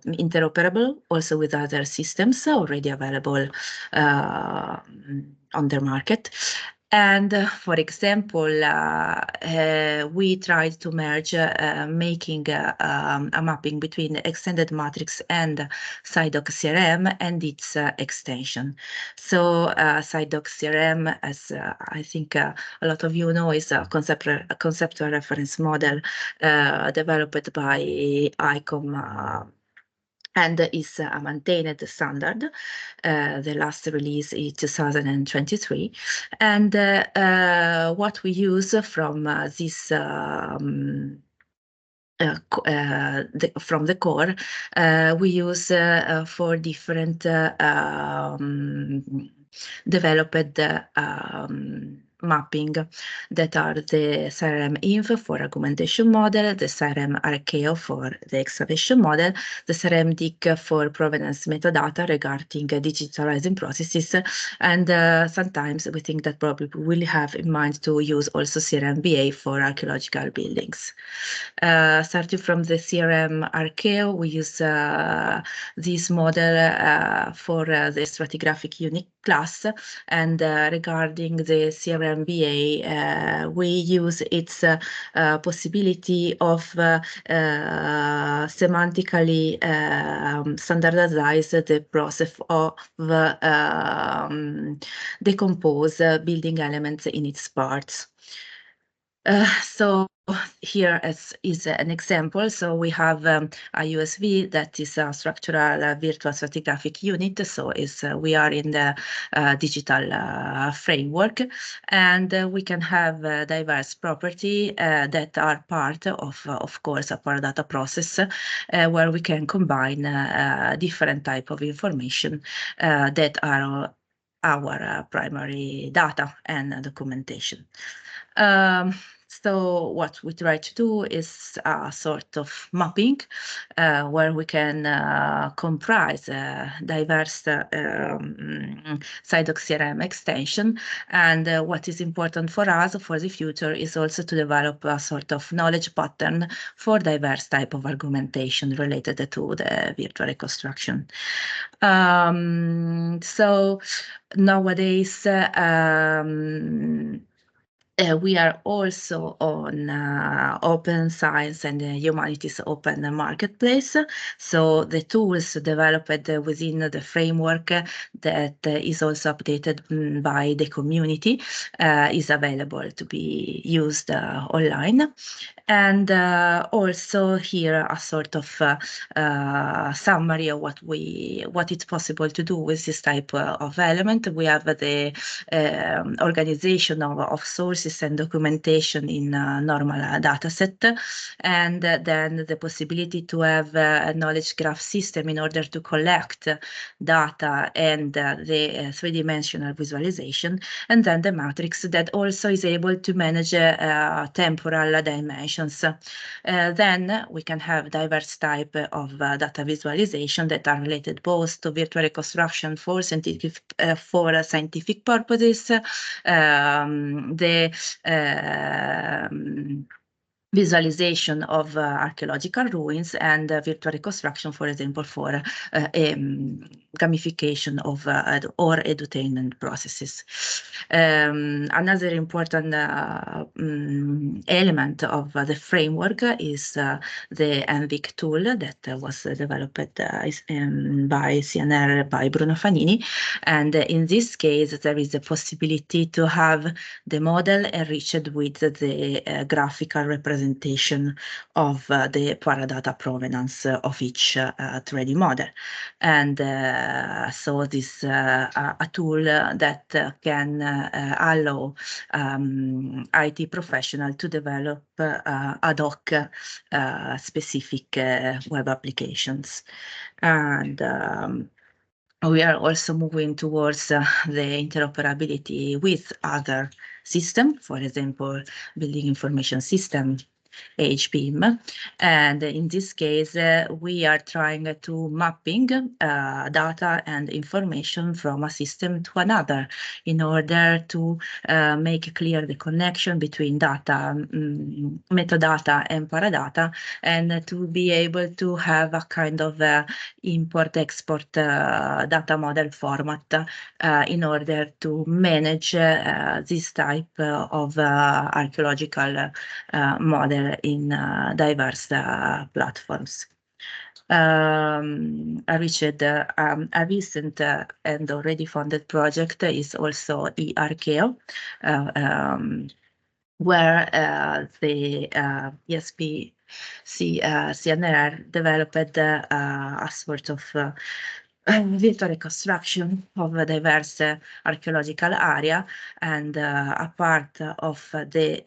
interoperable, also with other systems already available on the market. And for example, we tried to merge making a mapping between extended matrix and SciDoc CRM and its extension. So SciDoc CRM, as I think a lot of you know, is a conceptual reference model developed by ICOM and is a maintained standard. The last release is 2023. And what we use from this from the core, we use 4 different developed mapping that are the CRM Inf for argumentation model, the CRM Archeo for the excavation model, the CRM DIC for provenance metadata regarding digitalizing processes, and sometimes we think that probably we will have in mind to use also CRM BA for archaeological buildings. Starting from the CRM Archeo, we use this model for the stratigraphic unit class, and regarding the CRM BA, we use its possibility of semantically standardize the process of decompose building elements in its parts. So here is an example. So we have a USV that is a structural virtual stratigraphic unit. So we are in the digital framework, and we can have diverse property that are part of course, a Paradata process where we can combine different type of information that are our primary data and documentation. So what we try to do is a sort of mapping where we can comprise diverse SciDoc CRM extension. And what is important for us for the future is also to develop a sort of knowledge pattern for diverse type of argumentation related to the virtual reconstruction. So nowadays, we are also on Open Science and Humanities Open Marketplace. So the tools developed within the framework that is also updated by the community is available to be used online. And also here a sort of summary of what it's possible to do with this type of element. We have the organization of sources and documentation in a normal data set, and then the possibility to have a knowledge graph system in order to collect data and the three-dimensional visualization, and then the matrix that also is able to manage temporal dimensions. Then we can have diverse type of data visualization that are related both to virtual reconstruction for scientific purposes, the visualization of archaeological ruins, and virtual reconstruction, for example, for gamification of or edutainment processes. Another important element of the framework is the NVIC tool that was developed by CNR by Bruno Fanini. And in this case, there is a possibility to have the model enriched with the graphical representation of the Paradata provenance of each 3D model. And so this a tool that can allow IT professional to develop ad hoc specific web applications. And we are also moving towards the interoperability with other systems, for example, building information system, HBIM. And in this case, we are trying to mapping data and information from a system to another in order to make clear the connection between data, metadata and Paradata, and to be able to have a kind of import-export data model format in order to manage this type of archaeological model in diverse platforms. A recent and already funded project is also eArcheo, where the ESP CNR developed a sort of virtual reconstruction of a diverse archaeological area, and a part of the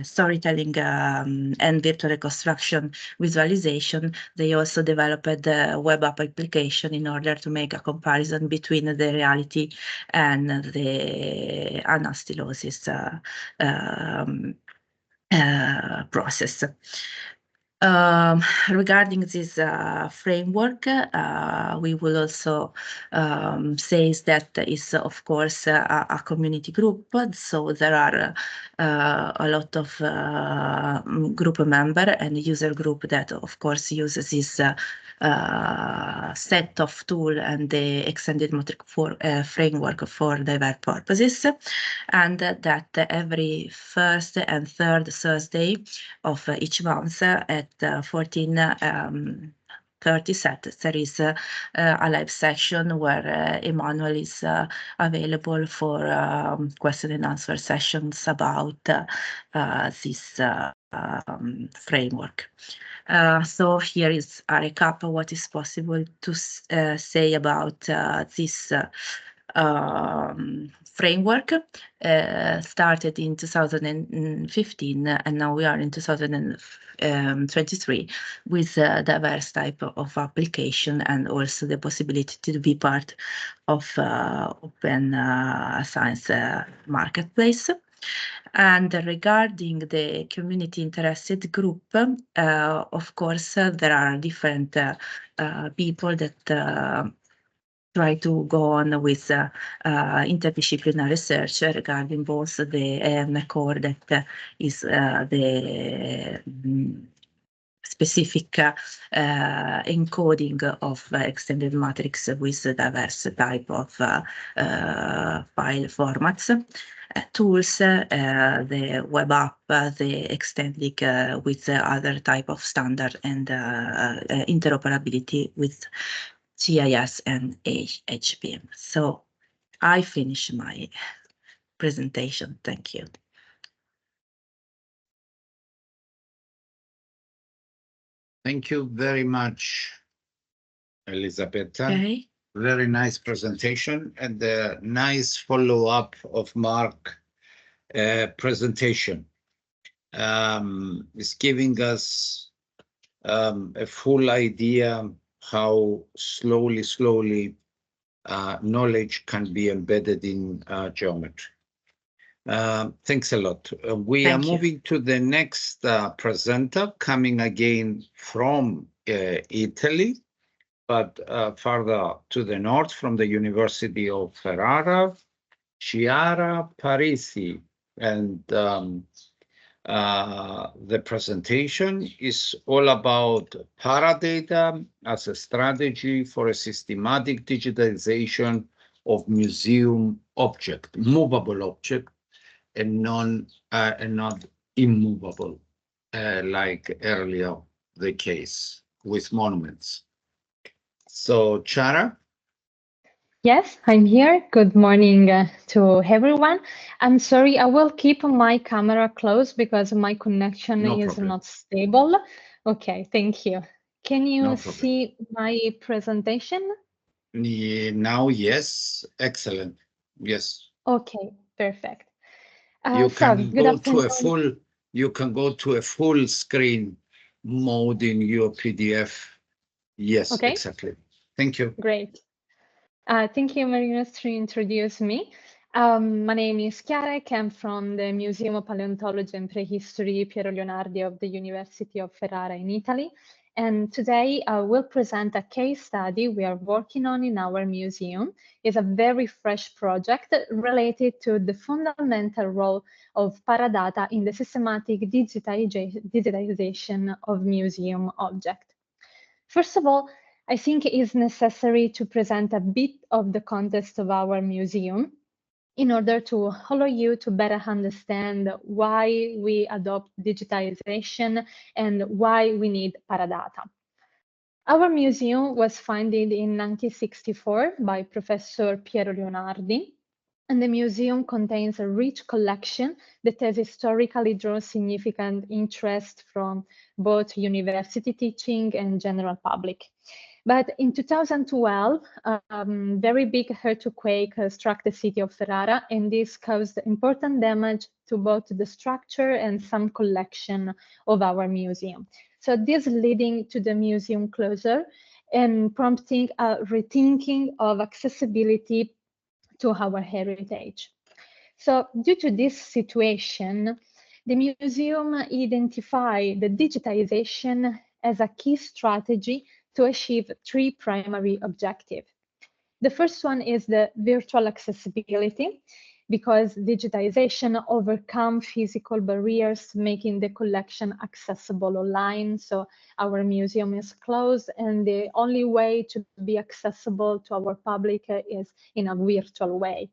storytelling and virtual reconstruction visualization, they also developed a web app application in order to make a comparison between the reality and the anastylosis process. Regarding this framework, we will also say that is, of course, a community group. So there are a lot of group member and user group that, of course, uses this set of tool and the extended metric framework for diverse purposes, and that every first and third Thursday of each month at 14:30 set, there is a live section where Emmanuel is available for question and answer sessions about this framework. So here is a recap of what is possible to say about this framework. Started in 2015, and now we are in 2023 with diverse type of application, and also the possibility to be part of open science marketplace. And regarding the community interested group, of course, there are different people that try to go on with interdisciplinary research regarding both the core that is the specific encoding of extended matrix with diverse type of file formats, tools, the web app, the extending with other type of standard, and interoperability with GIS and HBM. So I finish my presentation. Thank you. Thank you very much, Elisabetta. Okay. Very nice presentation, and a nice follow-up of Mark's presentation. It's giving us a full idea how slowly knowledge can be embedded in geometry. Thanks a lot. We are moving to the next presenter, coming again from Italy, but further to the north, from the University of Ferrara, Chiara Parisi. And the presentation is all about Paradata as a strategy for a systematic digitization of museum object, movable object, and not immovable, like earlier the case with monuments. So, Chiara? Yes, I'm here. Good morning to everyone. I'm sorry, I will keep my camera closed because my connection is not stable. Okay, thank you. Can you see my presentation? Now, yes. Excellent. Yes. Okay, perfect. You can go to a full screen mode in your PDF. Yes, okay. Exactly. Thank you. Great. Thank you, Marinos, to introduce me. My name is Chiara. I come from the Museum of Paleontology and Prehistory Piero Leonardi of the University of Ferrara in Italy. And today I will present a case study we are working on in our museum. It's a very fresh project related to the fundamental role of Paradata in the systematic digitization of museum objects. First of all, I think it is necessary to present a bit of the context of our museum in order to allow you to better understand why we adopt digitization and why we need Paradata. Our museum was founded in 1964 by Professor Piero Leonardi, and the museum contains a rich collection that has historically drawn significant interest from both university teaching and general public. But in 2012, very big earthquake struck the city of Ferrara, and this caused important damage to both the structure and some collection of our museum. So this leading to the museum closure and prompting a rethinking of accessibility to our heritage. So due to this situation, the museum identified the digitization as a key strategy to achieve three primary objectives. The first one is the virtual accessibility, because digitization overcomes physical barriers, making the collection accessible online. So our museum is closed, and the only way to be accessible to our public is in a virtual way.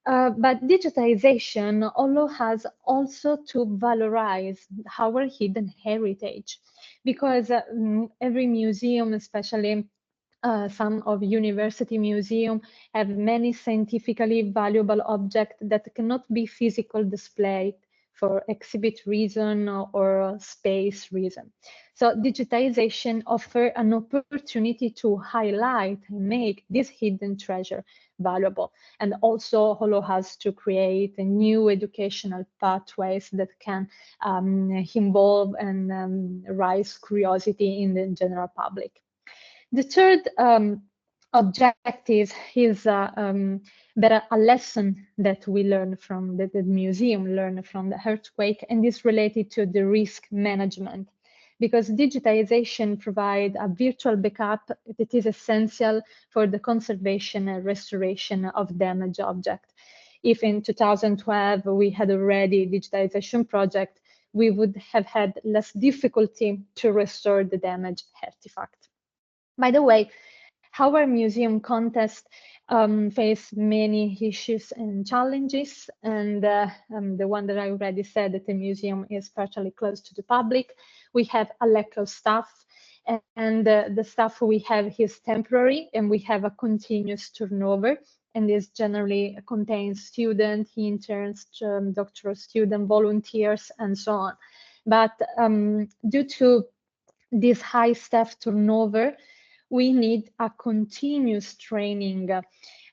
But digitization allows us also to valorize our hidden heritage, because every museum, especially some of university museums, have many scientifically valuable objects that cannot be physically displayed for exhibit reason or space reason. So digitization offers an opportunity to highlight and make this hidden treasure valuable, and also allow us to create new educational pathways that can involve and raise curiosity in the general public. The third objective is better a lesson that we learn from the museum, learn from the earthquake, and is related to the risk management, because digitization provides a virtual backup that is essential for the conservation and restoration of damaged objects. If in 2012 we had already digitization project, we would have had less difficulty to restore the damaged artifact. By the way, our museum contest faced many issues and challenges, and the one that I already said, that the museum is partially closed to the public. We have a lack of staff, and the staff we have is temporary, and we have a continuous turnover, and this generally contains students, interns, doctoral students, volunteers, and so on. But due to this high staff turnover, we need a continuous training.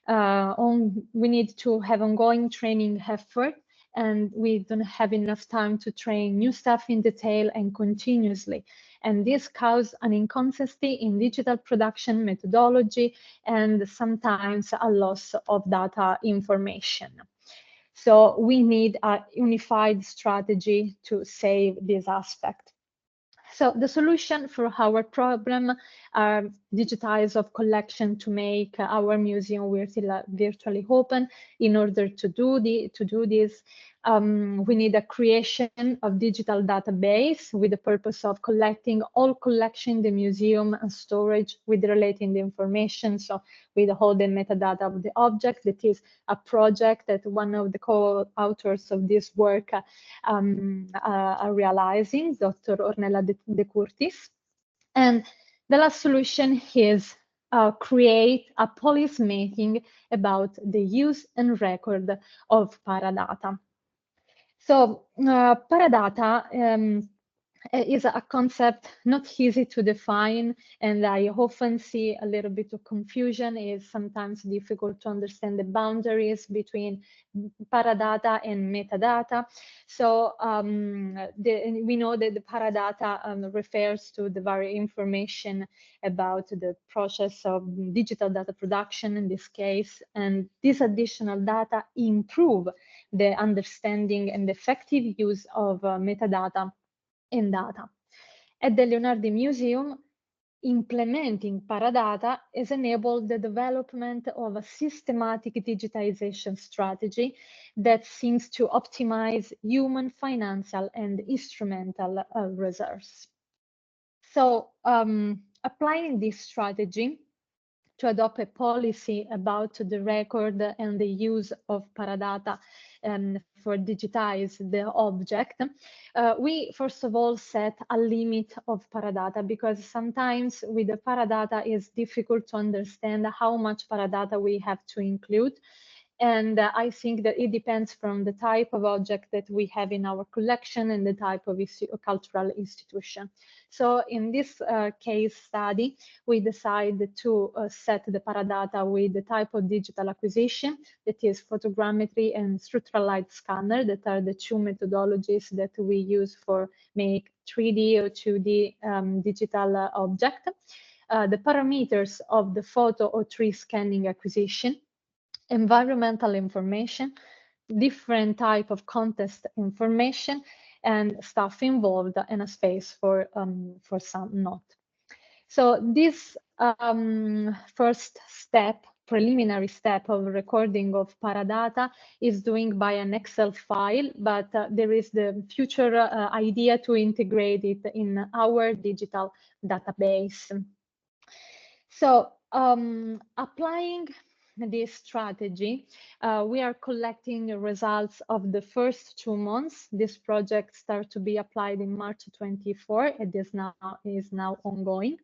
We need to have ongoing training effort, and we don't have enough time to train new staff in detail and continuously. And this causes an inconsistency in digital production methodology and sometimes a loss of data information. So we need a unified strategy to save this aspect. So the solution for our problem are digitize of collection to make our museum virtually open. In order to do this, we need a creation of digital database with the purpose of collecting all collection in the museum and storage with relating the information. So with all the metadata of the object. That is a project that one of the co-authors of this work are realizing, Dr. Ornella De Curtis. And the last solution is create a policy making about the use and record of Paradata. So Paradata is a concept not easy to define, and I often see a little bit of confusion. It's sometimes difficult to understand the boundaries between Paradata and metadata. So we know that the Paradata refers to the very information about the process of digital data production in this case, and this additional data improve the understanding and effective use of metadata and data. At the Leonardi Museum, implementing Paradata has enabled the development of a systematic digitization strategy that seems to optimize human, financial, and instrumental resources. So applying this strategy to adopt a policy about the record and the use of Paradata for digitize the object, we first of all set a limit of Paradata, because sometimes with the Paradata it's difficult to understand how much Paradata we have to include. And I think that it depends from the type of object that we have in our collection and the type of cultural institution. So in this case study, we decided to set the Paradata with the type of digital acquisition, that is photogrammetry and structural light scanner, that are the two methodologies that we use for make 3D or 2D digital object. The parameters of the photo or tree scanning acquisition, environmental information, different type of context information, and stuff involved, and a space for some note. So this first step, preliminary step of recording of Paradata is doing by an Excel file, but there is the future idea to integrate it in our digital database. So applying this strategy, we are collecting the results of the first 2 months. This project started to be applied in March 24. It is now ongoing.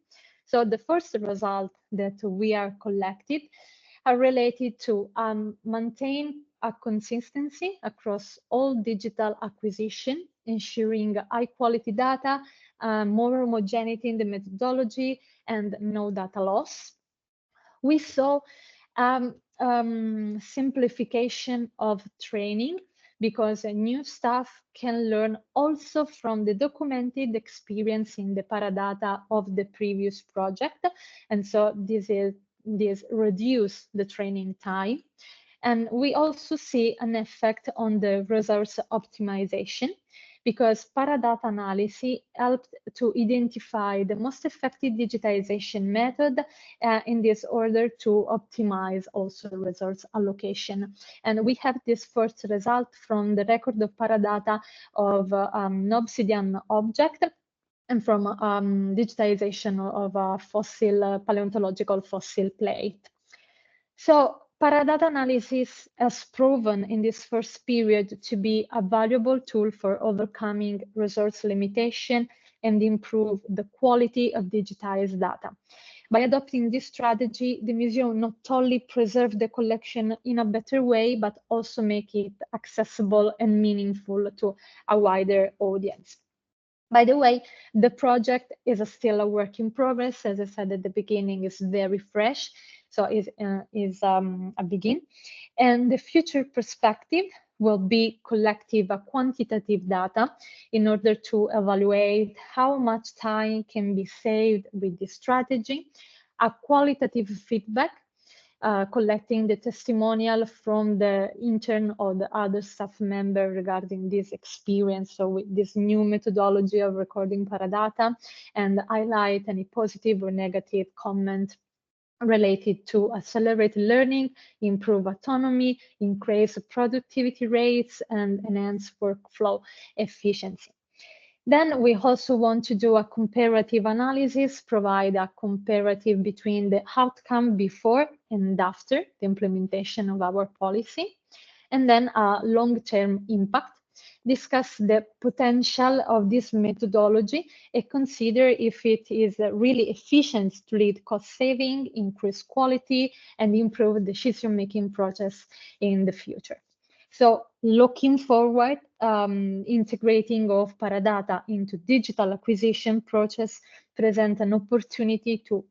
So the first result that we are collected are related to maintain a consistency across all digital acquisition, ensuring high quality data, more homogeneity in the methodology, and no data loss. We saw simplification of training, because new staff can learn also from the documented experience in the Paradata of the previous project. And so this reduce the training time. And we also see an effect on the resource optimization, because Paradata analysis helped to identify the most effective digitization method in this order to optimize also resource allocation. And we have this first result from the record of Paradata of an obsidian object, and from digitization of a fossil, paleontological fossil plate. So Paradata analysis has proven in this first period to be a valuable tool for overcoming resource limitation and improve the quality of digitized data. By adopting this strategy, the museum not only preserve the collection in a better way, but also make it accessible and meaningful to a wider audience. By the way, the project is still a work in progress. As I said at the beginning, it's very fresh, so is a begin. And the future perspective will be collective quantitative data in order to evaluate how much time can be saved with this strategy, a qualitative feedback, collecting the testimonial from the intern or the other staff member regarding this experience, so with this new methodology of recording Paradata, and highlight any positive or negative comment related to accelerate learning, improve autonomy, increase productivity rates, and enhance workflow efficiency. Then we also want to do a comparative analysis, provide a comparative between the outcome before and after the implementation of our policy, and then a long-term impact, discuss the potential of this methodology and consider if it is really efficient to lead cost saving, increase quality, and improve the decision-making process in the future. So looking forward, integrating of Paradata into digital acquisition process present an opportunity to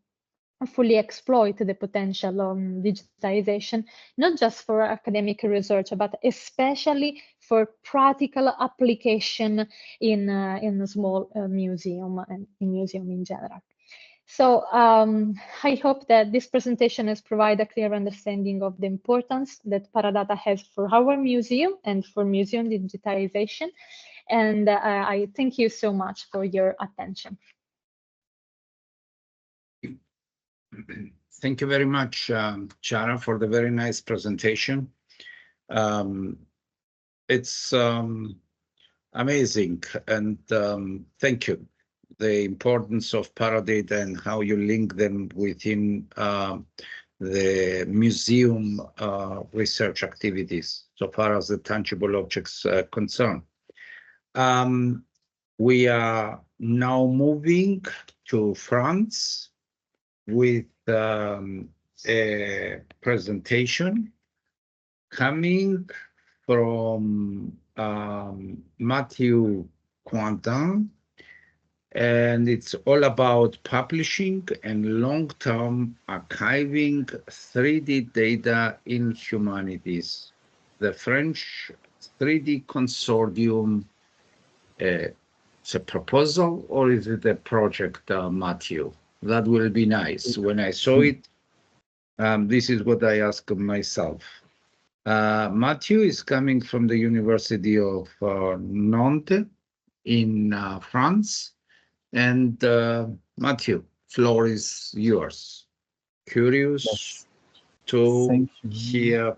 fully exploit the potential of digitization, not just for academic research, but especially for practical application in a small museum and in museum in general. So I hope that this presentation has provided a clear understanding of the importance that Paradata has for our museum and for museum digitization. And I thank you so much for your attention. Thank you very much, Chiara, for the very nice presentation. It's amazing, and thank you. The importance of Paradata and how you link them within the museum research activities, so far as the tangible objects are concerned. We are now moving to France with a presentation coming from Matthew Quentin, and it's all about publishing and long-term archiving 3D data in humanities. The French 3D Consortium, it's a proposal or is it a project, Matthew? That will be nice. When I saw it, this is what I asked myself. Matthew is coming from the University of Nantes in France. And Matthew, floor is yours. Curious to hear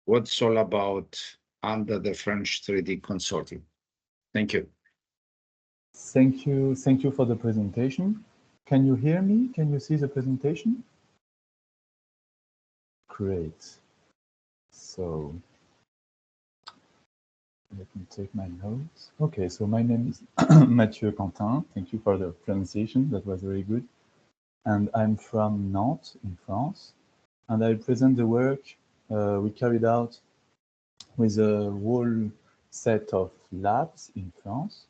what's all about under the French 3D Consortium. Thank you. Thank you for the presentation. Can you hear me? Can you see the presentation? Great. So let me take my notes. Okay, so my name is Mathieu Quentin. Thank you for the pronunciation. That was very good. And I'm from Nantes in France. And I present the work we carried out with a whole set of labs in France.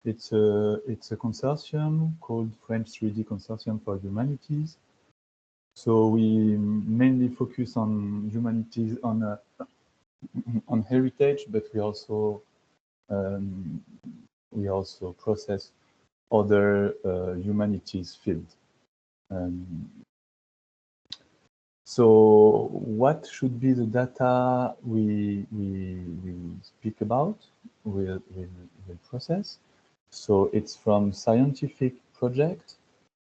It's a consortium called French 3D Consortium for Humanities. So we mainly focus on humanities, on heritage, but we also process other humanities fields. So what should be the data we speak about, we'll process? So it's from scientific project.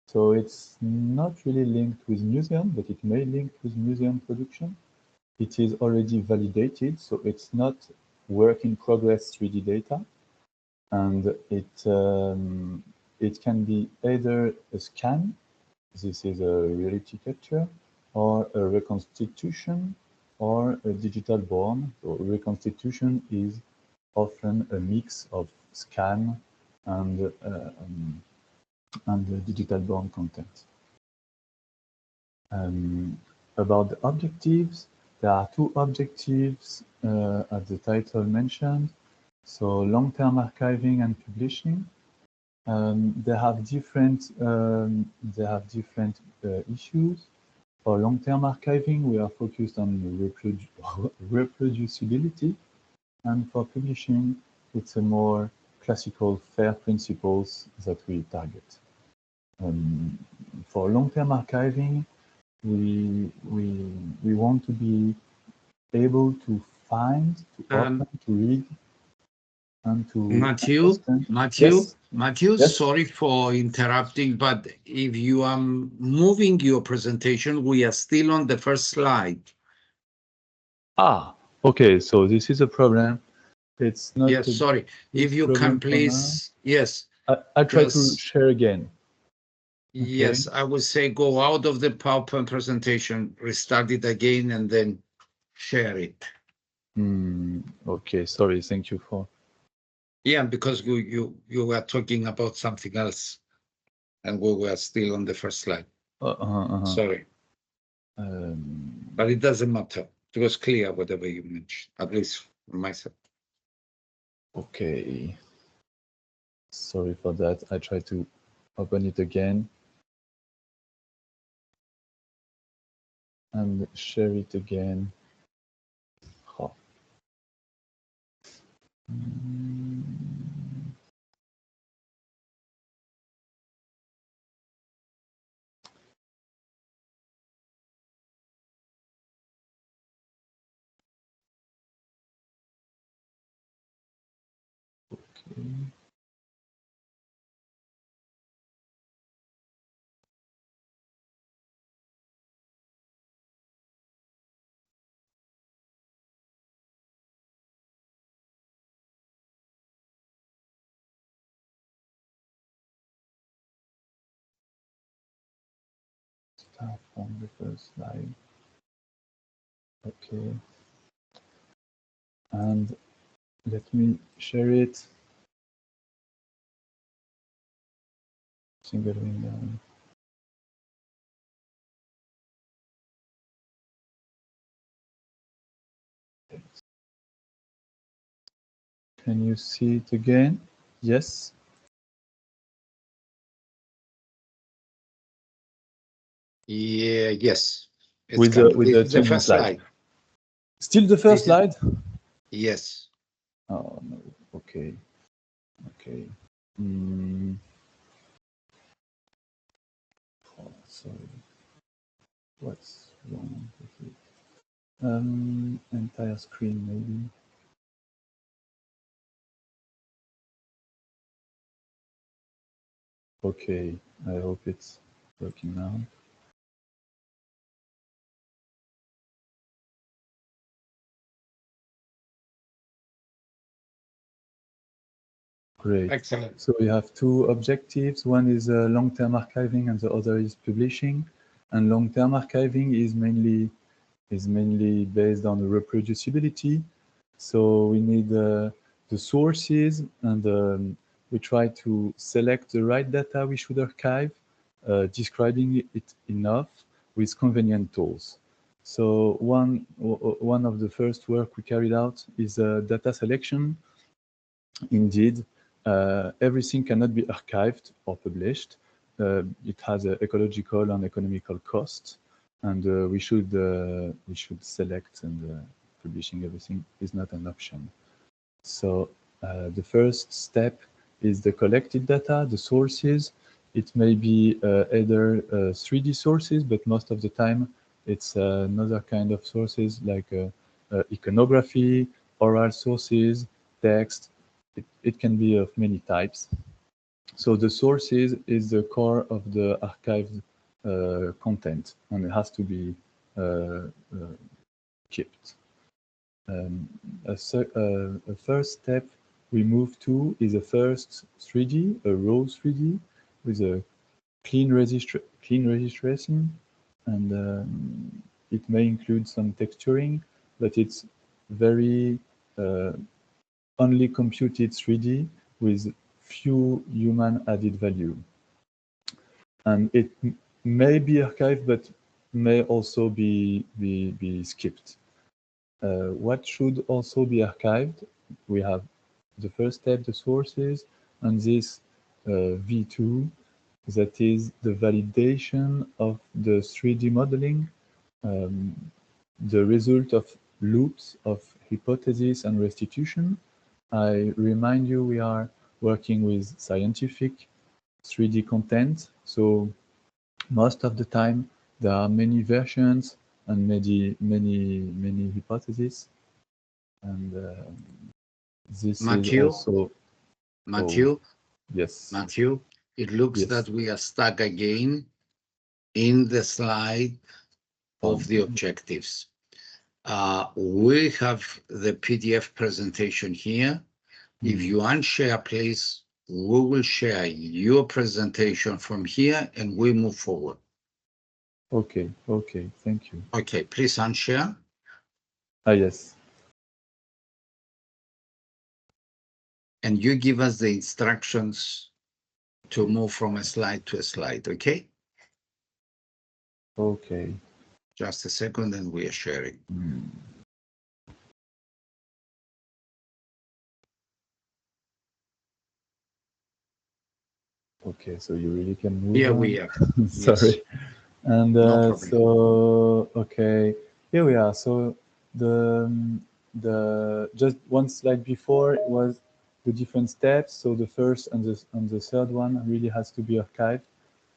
So it's not really linked with museum, but it may link with museum production. It is already validated, so it's not work in progress 3D data. And it can be either a scan, this is a reality capture, or a reconstitution, or a digital born. So reconstitution is often a mix of scan and the digital born content. About the objectives, there are two objectives as the title mentioned. So long-term archiving and publishing. They have different issues. For long-term archiving, we are focused on reproducibility, and for publishing, it's a more classical FAIR principles that we target. For long-term archiving, we want to be able to find, to open, to read, and to Matthew, Yes? sorry for interrupting, but if you are moving your presentation, we are still on the first slide. Okay, so this is a problem. It's not. Yes, sorry. If you can please, yes. I try to share again. Yes, I would say go out of the PowerPoint presentation, restart it again, and then share it. Okay, sorry. Thank you for. Yeah, because you were talking about something else, and we were still on the first slide. Sorry. But it doesn't matter. It was clear whatever you mentioned, at least for myself. Okay. Sorry for that. I try to open it again and share it again. Oh. Okay. Start from the first slide. Okay. And let me share it. Single window. Can you see it again? Yes. Yeah, yes. It's With coming. the The changing first slide. slide. Still the first This is- slide? Yes. Oh no. Okay. Okay. Oh, sorry. What's wrong with it? Entire screen maybe. Okay. I hope it's working now. Great. Excellent. So we have two objectives. One is long-term archiving and the other is publishing. And long-term archiving is mainly based on reproducibility. So we need the sources and we try to select the right data we should archive, describing it enough with convenient tools. So one of the first work we carried out is data selection. Indeed, everything cannot be archived or published. It has an ecological and economical cost, and we should select, and publishing everything is not an option. So the first step is the collected data, the sources. It may be either 3D sources, but most of the time it's another kind of sources like iconography, oral sources, text. It can be of many types. So the sources is the core of the archived content, and it has to be kept. A first step we move to is a first 3D, a raw 3D with a clean registration, and it may include some texturing, but it's very only computed 3D with few human added value. And it may be archived, but may also be skipped. What should also be archived? We have the first step, the sources, and this V2, that is the validation of the 3D modeling, the result of loops of hypothesis and restitution. I remind you we are working with scientific 3D content, so most of the time there are many versions and many hypotheses, and this Matthew, is also Matthew, yes. Matthew, it looks Yes. that we are stuck again in the slide of the objectives. We have the PDF presentation here. If you unshare, please, we will share your presentation from here and we move forward. Okay, okay, thank you. Okay, please unshare. Yes. And you give us the instructions to move from a slide to a slide, okay? Okay. Just a second and we are sharing. Okay, so you really can move Here on. we are. Sorry. Yes. And No problem. so, okay, here we are. So the just one slide before was the different steps. So the first and the third one really has to be archived.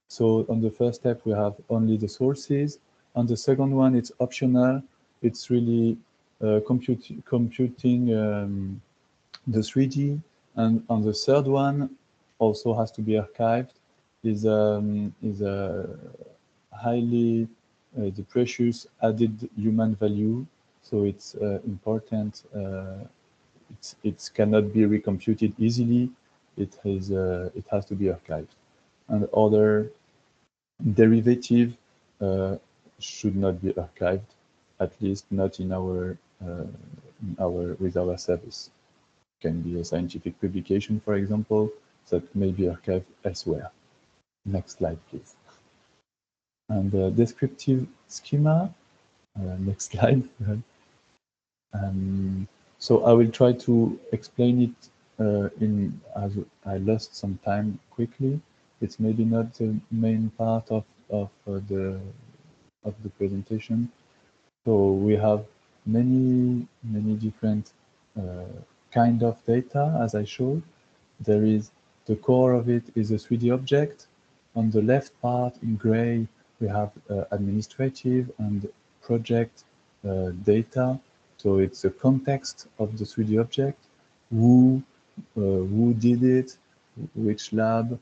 So on the first step, we have only the sources. On the second one, it's optional. It's really computing the 3D. And on the third one, also has to be archived, is a highly the precious added human value. So it's important. It cannot be recomputed easily. It has to be archived. And other derivative should not be archived, at least not in our with our service. Can be a scientific publication, for example, that may be archived elsewhere. Next slide, please. And the descriptive schema. Next slide. So I will try to explain it as I lost some time quickly. It's maybe not the main part of the presentation. So we have many different kind of data, as I showed. There is the core of it is a 3D object. On the left part in gray, we have administrative and project data. So it's the context of the 3D object, who did it, which lab,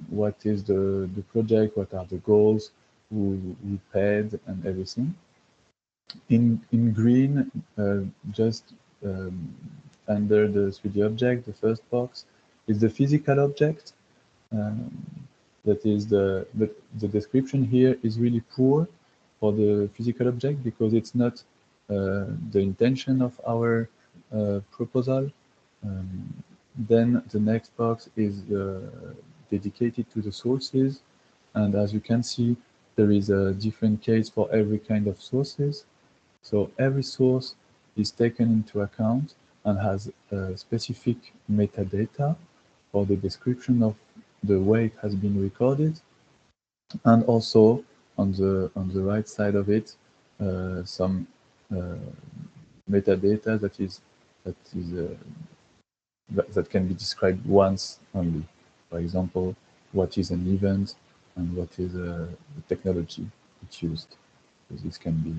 what is the project, what are the goals, who paid, and everything. In green, just under the 3D object, the first box is the physical object. That is but the description here is really poor for the physical object because it's not the intention of our proposal. Then the next box is dedicated to the sources, and as you can see, there is a different case for every kind of sources. So every source is taken into account and has specific metadata for the description of the way it has been recorded, and also on the right side of it, some metadata that can be described once only. For example, what is an event and what is the technology it's used. So this can be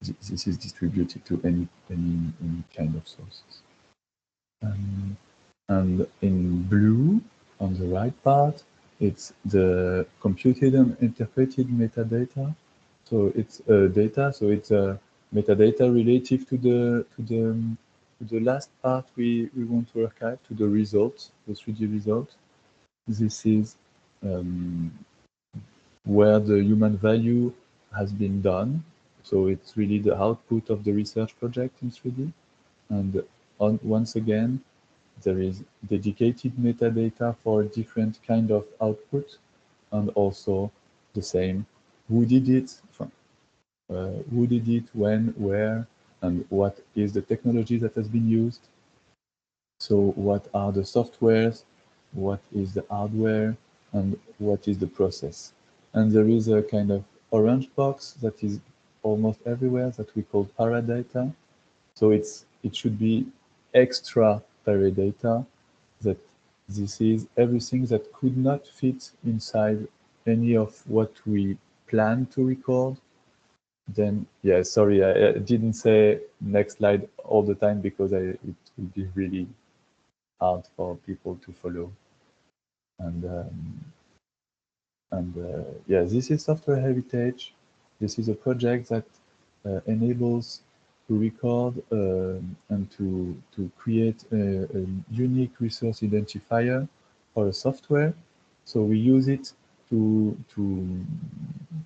this is distributed to any kind of sources. And in blue, on the right part, it's the computed and interpreted metadata. So it's data. So it's metadata relative to the last part we want to archive, to the result, the 3D result. This is where the human value has been done. So it's really the output of the research project in 3D. And once again, there is dedicated metadata for different kind of output, and also the same, who did it, when, where, and what is the technology that has been used. So what are the softwares, what is the hardware, and what is the process. And there is a kind of orange box that is almost everywhere that we call Paradata. So it should be extra Paradata, that this is everything that could not fit inside any of what we plan to record. Then, yeah, sorry, I didn't say next slide all the time because it would be really hard for people to follow. And yeah, this is software heritage. This is a project that enables to record and to create a unique resource identifier for a software. So we use it to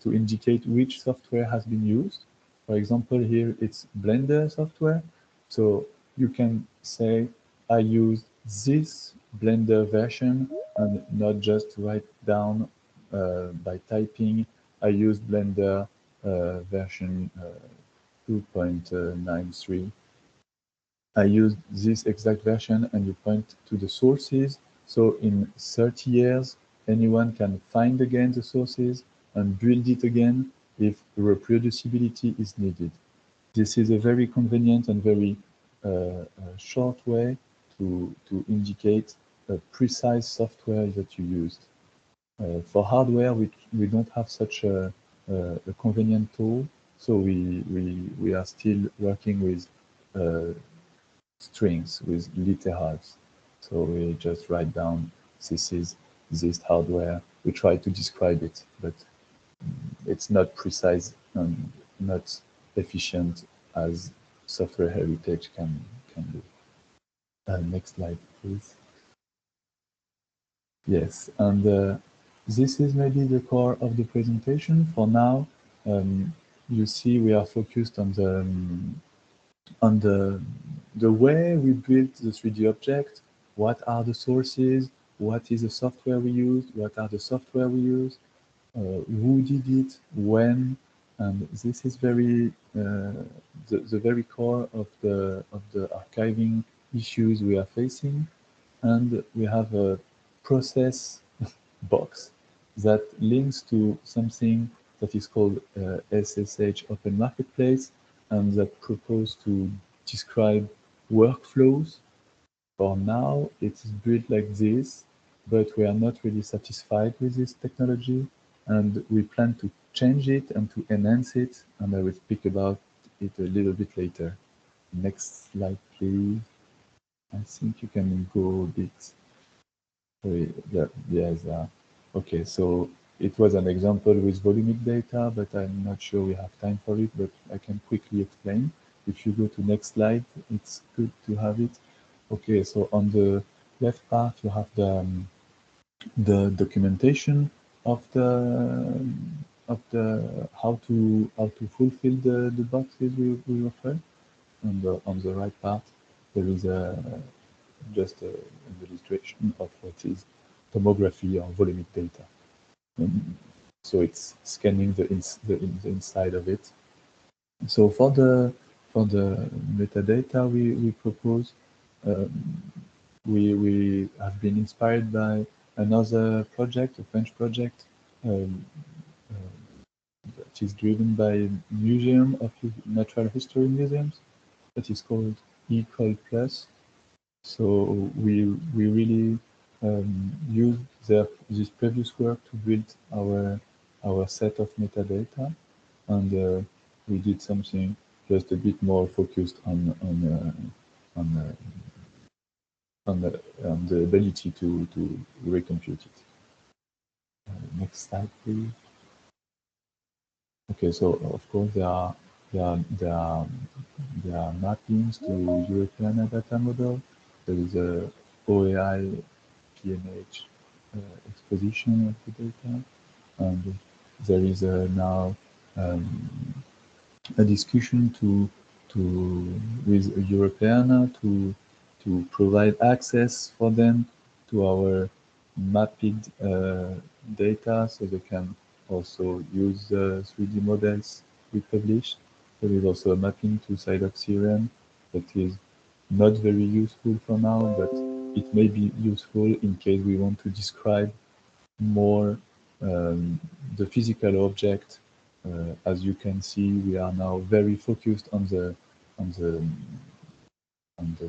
indicate which software has been used. For example, here it's Blender software. So you can say, I used this Blender version, and not just write down by typing, I used Blender version 2.93. I used this exact version, and you point to the sources. So in 30 years, anyone can find again the sources and build it again if reproducibility is needed. This is a very convenient and very short way to indicate a precise software that you used. For hardware, we don't have such a convenient tool, so we are still working with strings, with literals. So we just write down, this is this hardware. We try to describe it, but it's not precise and not efficient as software heritage can do. Next slide, please. Yes, and this is maybe the core of the presentation. For now, you see we are focused on the way we built the 3D object. What are the sources? What is the software we used? What are the software we use? Who did it? When? And this is very the very core of the archiving issues we are facing. And we have a process box that links to something that is called SSH Open Marketplace, and that propose to describe workflows. For now, it's built like this, but we are not really satisfied with this technology, and we plan to change it and to enhance it, and I will speak about it a little bit later. Next slide, please. I think you can go a bit. Yes. Okay, so it was an example with volumic data, but I'm not sure we have time for it, but I can quickly explain. If you go to next slide, it's good to have it. Okay, so on the left part, you have the documentation of the how to fulfill the boxes we offer. And on the right part, there is just an illustration of what is tomography or volumic data. So it's scanning the inside of it. So for the metadata we propose, we have been inspired by another project, a French project, that is driven by Museum of Natural History Museums, that is called eCol Plus. So we really use this previous work to build our set of metadata, and we did something just a bit more focused on the ability to recompute it. Next slide, please. Okay, so of course there are mappings to European data model. There is a OAI PNH exposition of the data, and there is now a discussion with Europeana to provide access for them to our mapped data, so they can also use the 3D models we published. There is also a mapping to Siloxyren that is not very useful for now, but it may be useful in case we want to describe more the physical object. As you can see, we are now very focused on the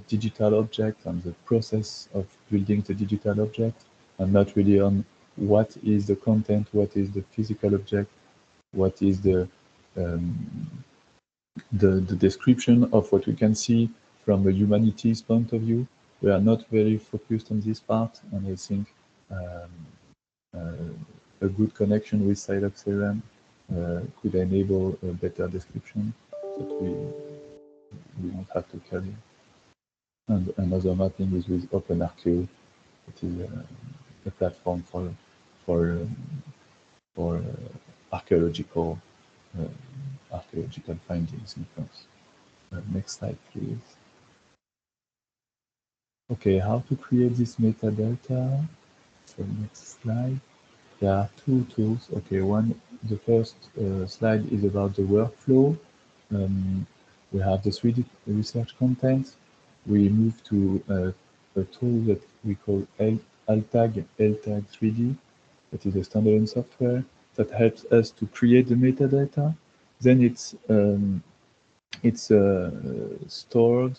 digital object, on the process of building the digital object, and not really on what is the content, what is the physical object, what is the description of what we can see from a humanities point of view. We are not very focused on this part, and I think a good connection with Siloxyren could enable a better description that we won't have to carry. And another mapping is with OpenArcheo. It is a platform for archaeological findings in France. Next slide, please. Okay, how to create this metadata? So next slide. There are two tools. Okay, the first slide is about the workflow. We have the 3D research content. We move to a tool that we call LTAG 3D. That is a standalone software that helps us to create the metadata. Then it's stored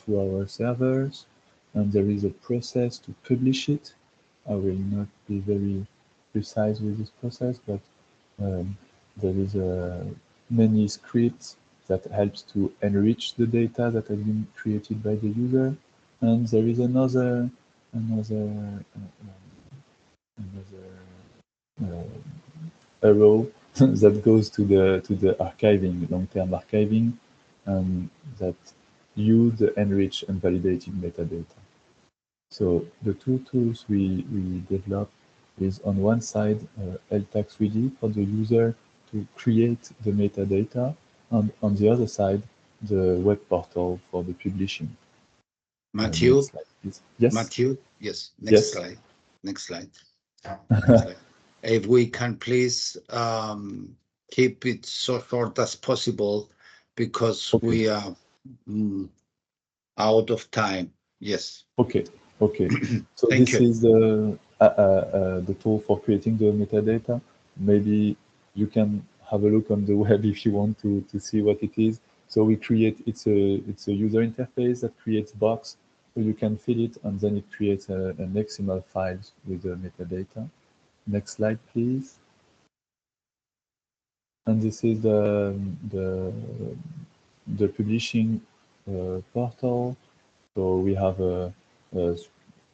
to our servers, and there is a process to publish it. I will not be very precise with this process, but there is many scripts that helps to enrich the data that has been created by the user, and there is another arrow that goes to the archiving, long-term archiving, that use enrich and validated metadata. So the two tools we developed is on one side LTAG 3D for the user to create the metadata, and on the other side the web portal for the publishing. Matthew? Next slide, please. Yes? Matthew? Yes. Yes. Slide. Next slide. Next slide. If we can please keep it so short as possible because Okay. we are out of time. Yes. Okay. Okay. So Thank this you. is the tool for creating the metadata. Maybe you can have a look on the web if you want to see what it is. So we create, it's a user interface that creates box, so you can fill it, and then it creates an XML file with the metadata. Next slide, please. And this is the publishing portal. So we have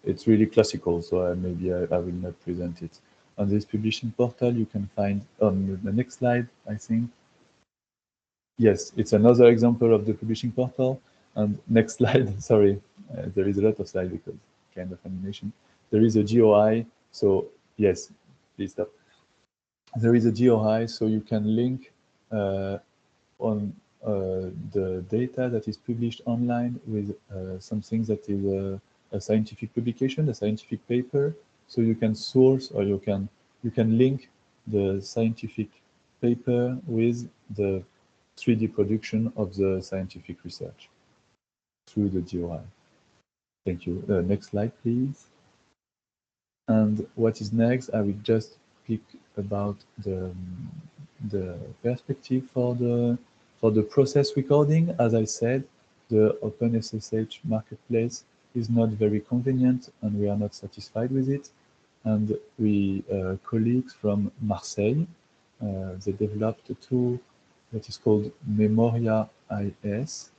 it's really classical, so maybe I will not present it. On this publishing portal, you can find on the next slide, I think. Yes, it's another example of the publishing portal. And next slide, sorry, there is a lot of slides because kind of animation. There is a GOI, so yes, please stop. There is a GOI, so you can link on the data that is published online with something that is a scientific publication, a scientific paper. So you can source, or you can link the scientific paper with the 3D production of the scientific research through the GOI. Thank you. Next slide, please. And what is next? I will just speak about the perspective for the process recording. As I said, the OpenSSH marketplace is not very convenient, and we are not satisfied with it. And we colleagues from Marseille, they developed a tool that is called Memoria IS,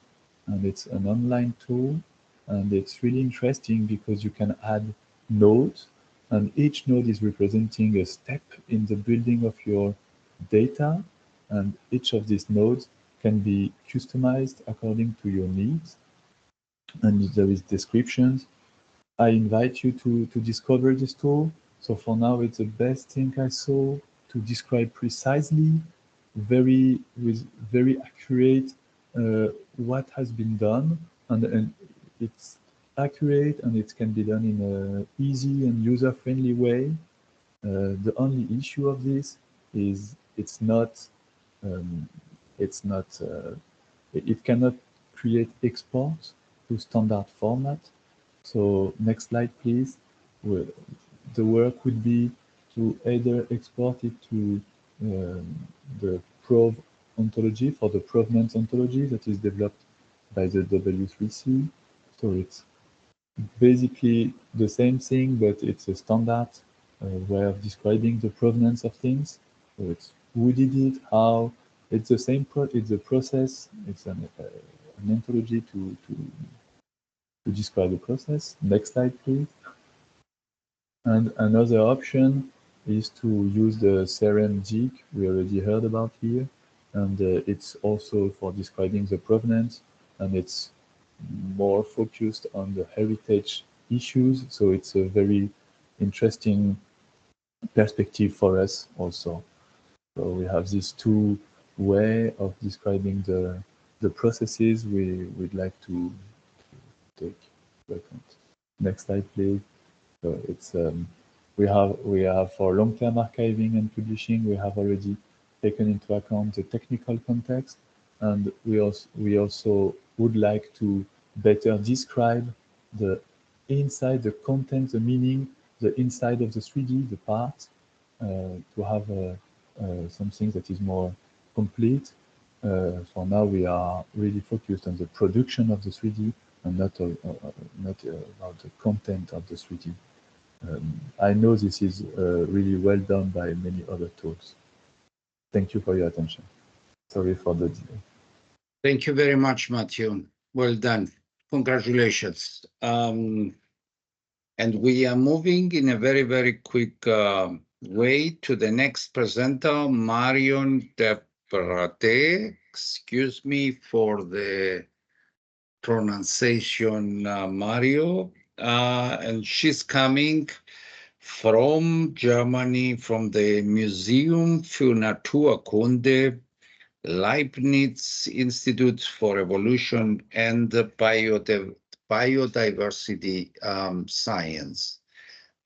and it's an online tool, and it's really interesting because you can add nodes, and each node is representing a step in the building of your data, and each of these nodes can be customized according to your needs, and there is descriptions. I invite you to discover this tool. So for now, it's the best thing I saw to describe precisely, with very accurate what has been done, and it's accurate, and it can be done in an easy and user-friendly way. The only issue of this is it cannot create exports to standard format. So next slide, please. The work would be to either export it to the Prov ontology, for the provenance ontology that is developed by the W3C. So it's basically the same thing, but it's a standard way of describing the provenance of things. So it's who did it, how. It's the same. It's a process. It's an ontology to describe the process. Next slide, please. And another option is to use the CRM jig we already heard about here, and it's also for describing the provenance, and it's more focused on the heritage issues. So it's a very interesting perspective for us also. So we have these two way of describing the processes we'd like to take into account. Next slide, please. So it's we have for long-term archiving and publishing, we have already taken into account the technical context, and we also would like to better describe the inside, the content, the meaning, the inside of the 3D, the parts, to have something that is more complete. For now, we are really focused on the production of the 3D and not about the content of the 3D. I know this is really well done by many other tools. Thank you for your attention. Sorry for the delay. Thank you very much, Matthew. Well done. Congratulations. And we are moving in a very, very quick way to the next presenter, Marion Deprate. Excuse me for the pronunciation, Mario. And she's coming from Germany, from the Museum für Naturkunde, Leibniz Institute for Evolution and Biodiversity Science.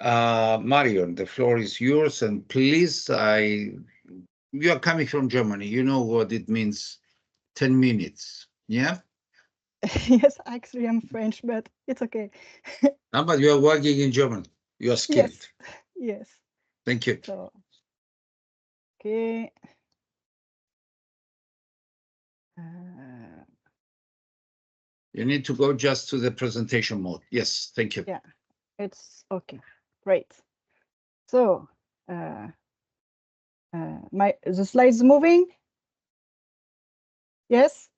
Marion, the floor is yours, and please, I You are coming from Germany. You know what it means, 10 minutes. Yeah? Yes, actually, I'm French, but it's okay. No, but you are working in German. You are skilled. Yes, yes. Thank you. So, okay. You need to go just to the presentation mode. Yes, thank you. Yeah, it's okay. Great. So, the slides moving? Yes?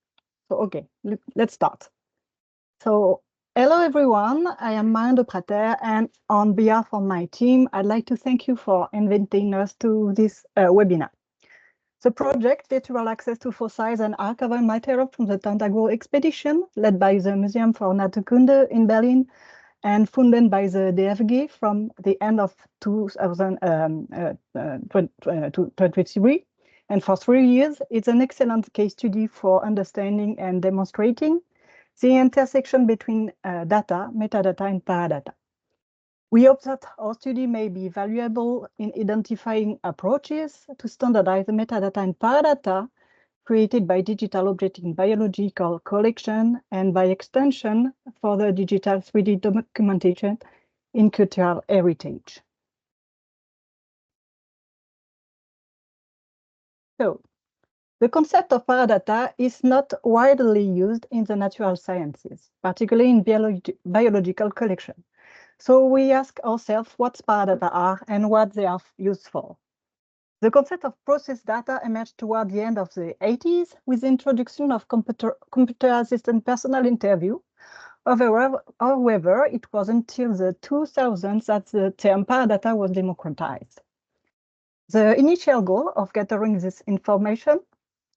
So, okay, let's start. So, hello everyone, I am Marion de Prater, and on behalf of my team, I'd like to thank you for inviting us to this webinar. The project, Virtual Access to Fossils and Archival Material from the Tantagro expedition, led by the Museum for Naturkunde in Berlin, and funded by the DFG from the end of 2023. And for 3 years, it's an excellent case study for understanding and demonstrating the intersection between data, metadata, and paradata. We hope that our study may be valuable in identifying approaches to standardize the metadata and paradata created by digital objects in biological collection and by extension for the digital 3D documentation in cultural heritage. So, the concept of paradata is not widely used in the natural sciences, particularly in biological collection. So we ask ourselves what paradata are and what they are used for. The concept of process data emerged toward the end of the 80s with the introduction of computer-assisted personal interview. However, it was until the 2000s that the term paradata was democratized. The initial goal of gathering this information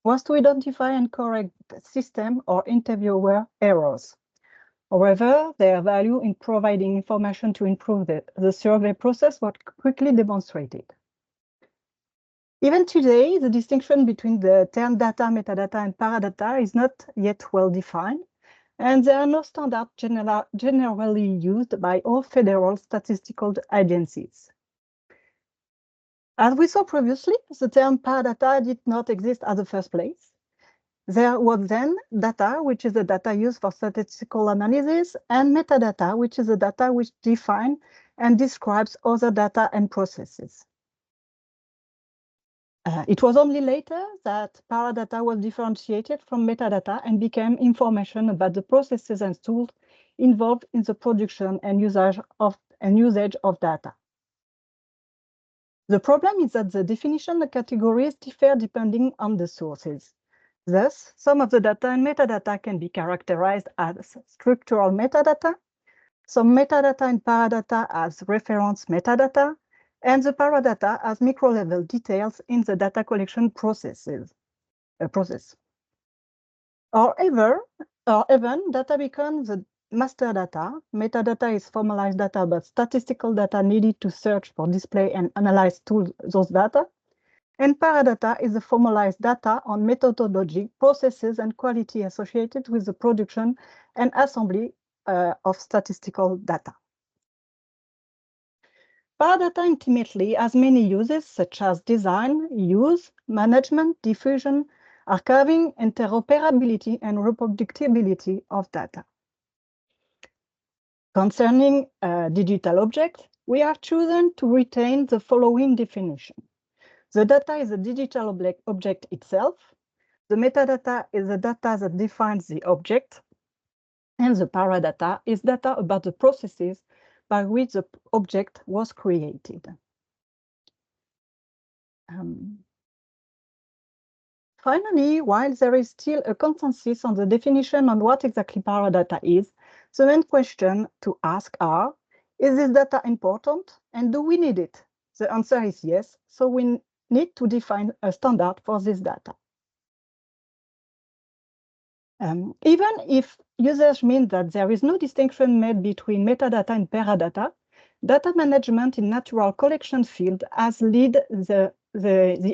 was to identify and correct system or interviewer errors. However, their value in providing information to improve the survey process was quickly demonstrated. Even today, the distinction between the term data, metadata, and paradata is not yet well defined, and there are no standards generally used by all federal statistical agencies. As we saw previously, the term paradata did not exist at the first place. There was then data, which is the data used for statistical analysis, and metadata, which is the data which defines and describes other data and processes. It was only later that paradata was differentiated from metadata and became information about the processes and tools involved in the production and usage of data. The problem is that the definition of categories differ depending on the sources. Thus, some of the data and metadata can be characterized as structural metadata, some metadata and paradata as reference metadata, and the paradata as micro-level details in the data collection process. Or even data becomes the master data. Metadata is formalized data about statistical data needed to search for, display, and analyze those data. And paradata is the formalized data on methodology, processes, and quality associated with the production and assembly of statistical data. Paradata intimately has many uses such as design, use, management, diffusion, archiving, interoperability, and reproducibility of data. Concerning digital objects, we have chosen to retain the following definition. The data is a digital object itself. The metadata is the data that defines the object. And the paradata is data about the processes by which the object was created. Finally, while there is still a consensus on the definition on what exactly paradata is, the main question to ask are, is this data important and do we need it? The answer is yes, so we need to define a standard for this data. Even if users mean that there is no distinction made between metadata and paradata, data management in natural collection field has led the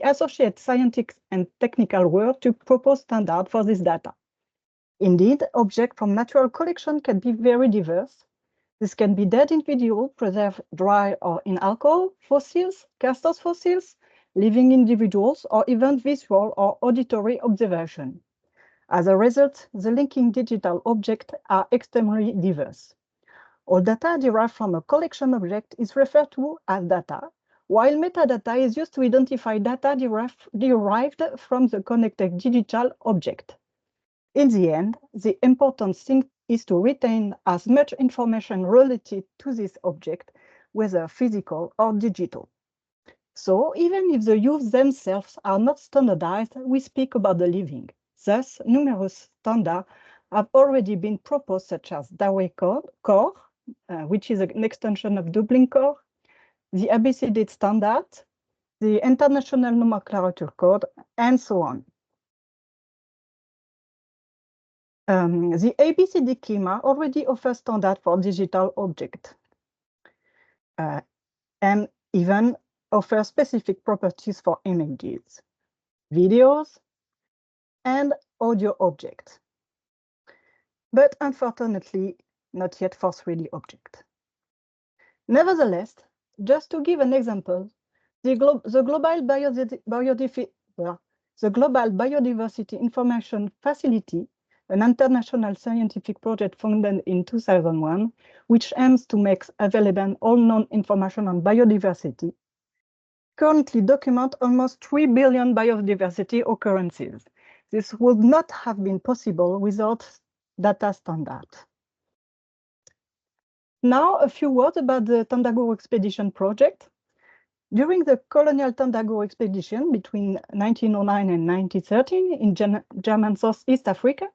associated scientific and technical world to propose standards for this data. Indeed, objects from natural collection can be very diverse. This can be dead individual, preserved dry or in alcohol, fossils, cast fossils, living individuals, or even visual or auditory observation. As a result, the linking digital objects are extremely diverse. All data derived from a collection object is referred to as data, while metadata is used to identify data derived from the connected digital object. In the end, the important thing is to retain as much information related to this object, whether physical or digital. So even if the use themselves are not standardized, we speak about the living. Thus, numerous standards have already been proposed, such as Dewey Core, which is an extension of Dublin Core, the ABCD standard, the International Nomenclature Code, and so on. The ABCD schema already offers standard for digital objects and even offers specific properties for images, videos, and audio objects. But unfortunately, not yet for 3D objects. Nevertheless, just to give an example, the Global Biodiversity Information Facility, an international scientific project founded in 2001, which aims to make available all known information on biodiversity, currently document almost 3 billion biodiversity occurrences. This would not have been possible without data standard. Now, a few words about the Tandaguru Expedition project. During the colonial Tandaguru expedition between 1909 and 1913 in German Southeast Africa,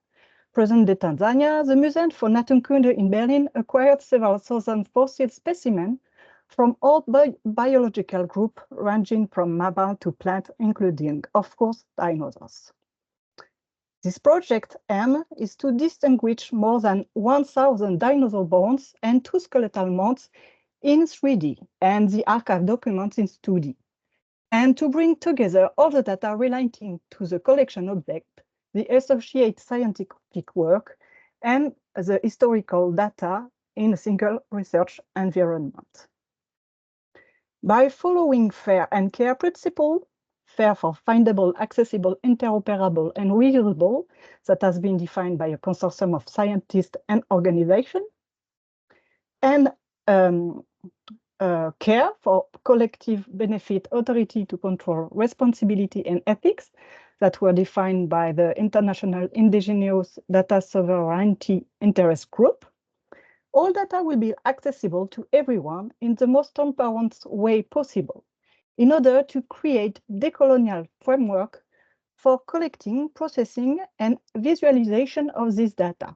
present-day Tanzania, the Museum for Naturkunde in Berlin acquired several thousand fossil specimens from all biological groups ranging from mammal to plant, including, of course, dinosaurs. This project aim is to distinguish more than 1,000 dinosaur bones and 2 skeletal mounts in 3D and the archive documents in 2D, and to bring together all the data relating to the collection object, the associated scientific work, and the historical data in a single research environment. By following FAIR and CARE principle, FAIR for findable, accessible, interoperable, and reusable, that has been defined by a consortium of scientists and organizations, and CARE for collective benefit, authority to control, responsibility, and ethics that were defined by the International Indigenous Data Sovereignty Interest Group. All data will be accessible to everyone in the most transparent way possible in order to create decolonial framework for collecting, processing, and visualization of this data.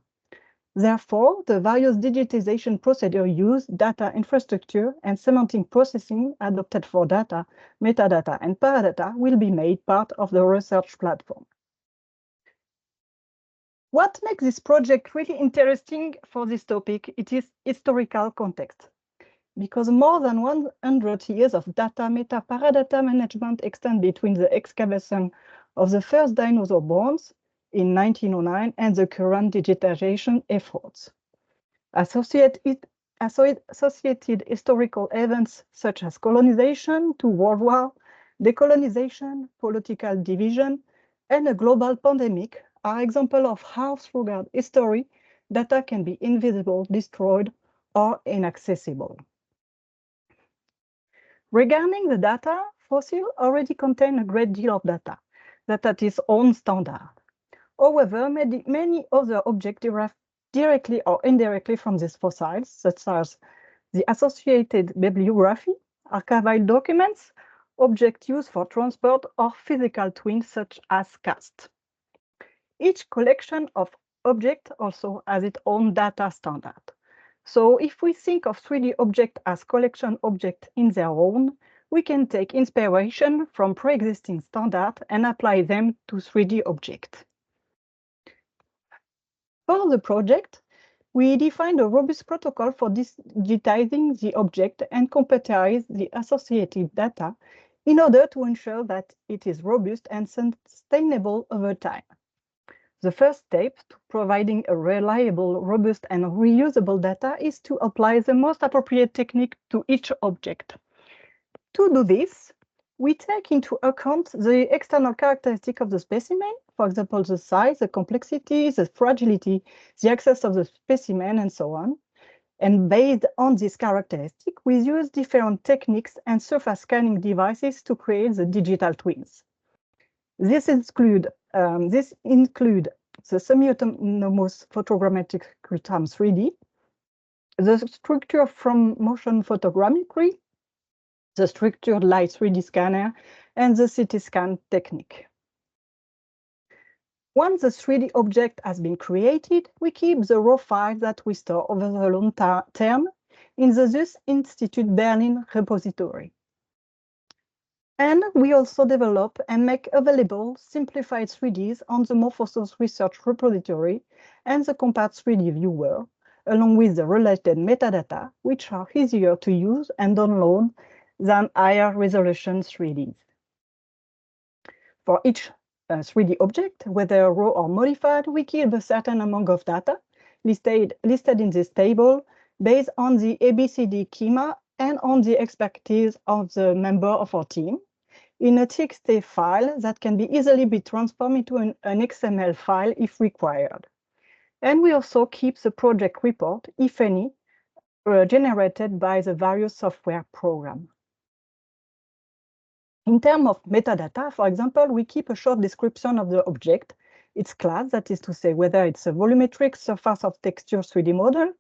Therefore, the various digitization procedures use data infrastructure and semantic processing adopted for data, metadata, and paradata will be made part of the research platform. What makes this project really interesting for this topic, it is historical context. Because more than 100 years of data, meta, paradata management extend between the excavation of the first dinosaur bones in 1909 and the current digitization efforts. Associated historical events such as colonization to world war, decolonization, political division, and a global pandemic are examples of how throughout history, data can be invisible, destroyed, or inaccessible. Regarding the data, fossils already contain a great deal of data that at its own standard. However, many other objects derive directly or indirectly from these fossils, such as the associated bibliography, archival documents, objects used for transport, or physical twins such as CEST. Each collection of objects also has its own data standard. So if we think of 3D objects as collection objects in their own, we can take inspiration from pre-existing standards and apply them to 3D objects. For the project, we defined a robust protocol for digitizing the object and computerize the associated data in order to ensure that it is robust and sustainable over time. The first step to providing a reliable, robust, and reusable data is to apply the most appropriate technique to each object. To do this, we take into account the external characteristic of the specimen, for example, the size, the complexity, the fragility, the access of the specimen, and so on. And based on this characteristic, we use different techniques and surface scanning devices to create the digital twins. This include the semi-autonomous photogrammetric real-time 3D, the structure from motion photogrammetry, the structured light 3D scanner, and the CT scan technique. Once the 3D object has been created, we keep the raw file that we store over the long term in the ZEUS Institute Berlin repository. And we also develop and make available simplified 3Ds on the Morphosource Research repository and the Compact 3D viewer, along with the related metadata, which are easier to use and download than higher resolution 3Ds. For each 3D object, whether raw or modified, we keep a certain amount of data listed in this table based on the ABCD schema and on the expertise of the member of our team in a TXT file that can be easily be transformed into an XML file if required. And we also keep the project report, if any, generated by the various software programs. In terms of metadata, for example, we keep a short description of the object, its class, that is to say whether it's a volumetric surface of texture 3D model,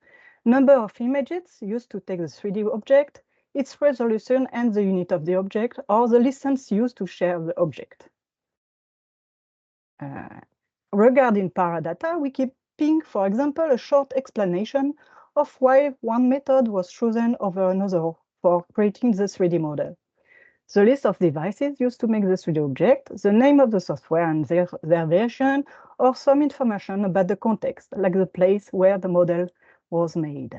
number of images used to take the 3D object, its resolution and the unit of the object, or the license used to share the object. Regarding Paradata, we keep, for example, a short explanation of why one method was chosen over another for creating the 3D model. The list of devices used to make the 3D object, the name of the software and their version, or some information about the context, like the place where the model was made.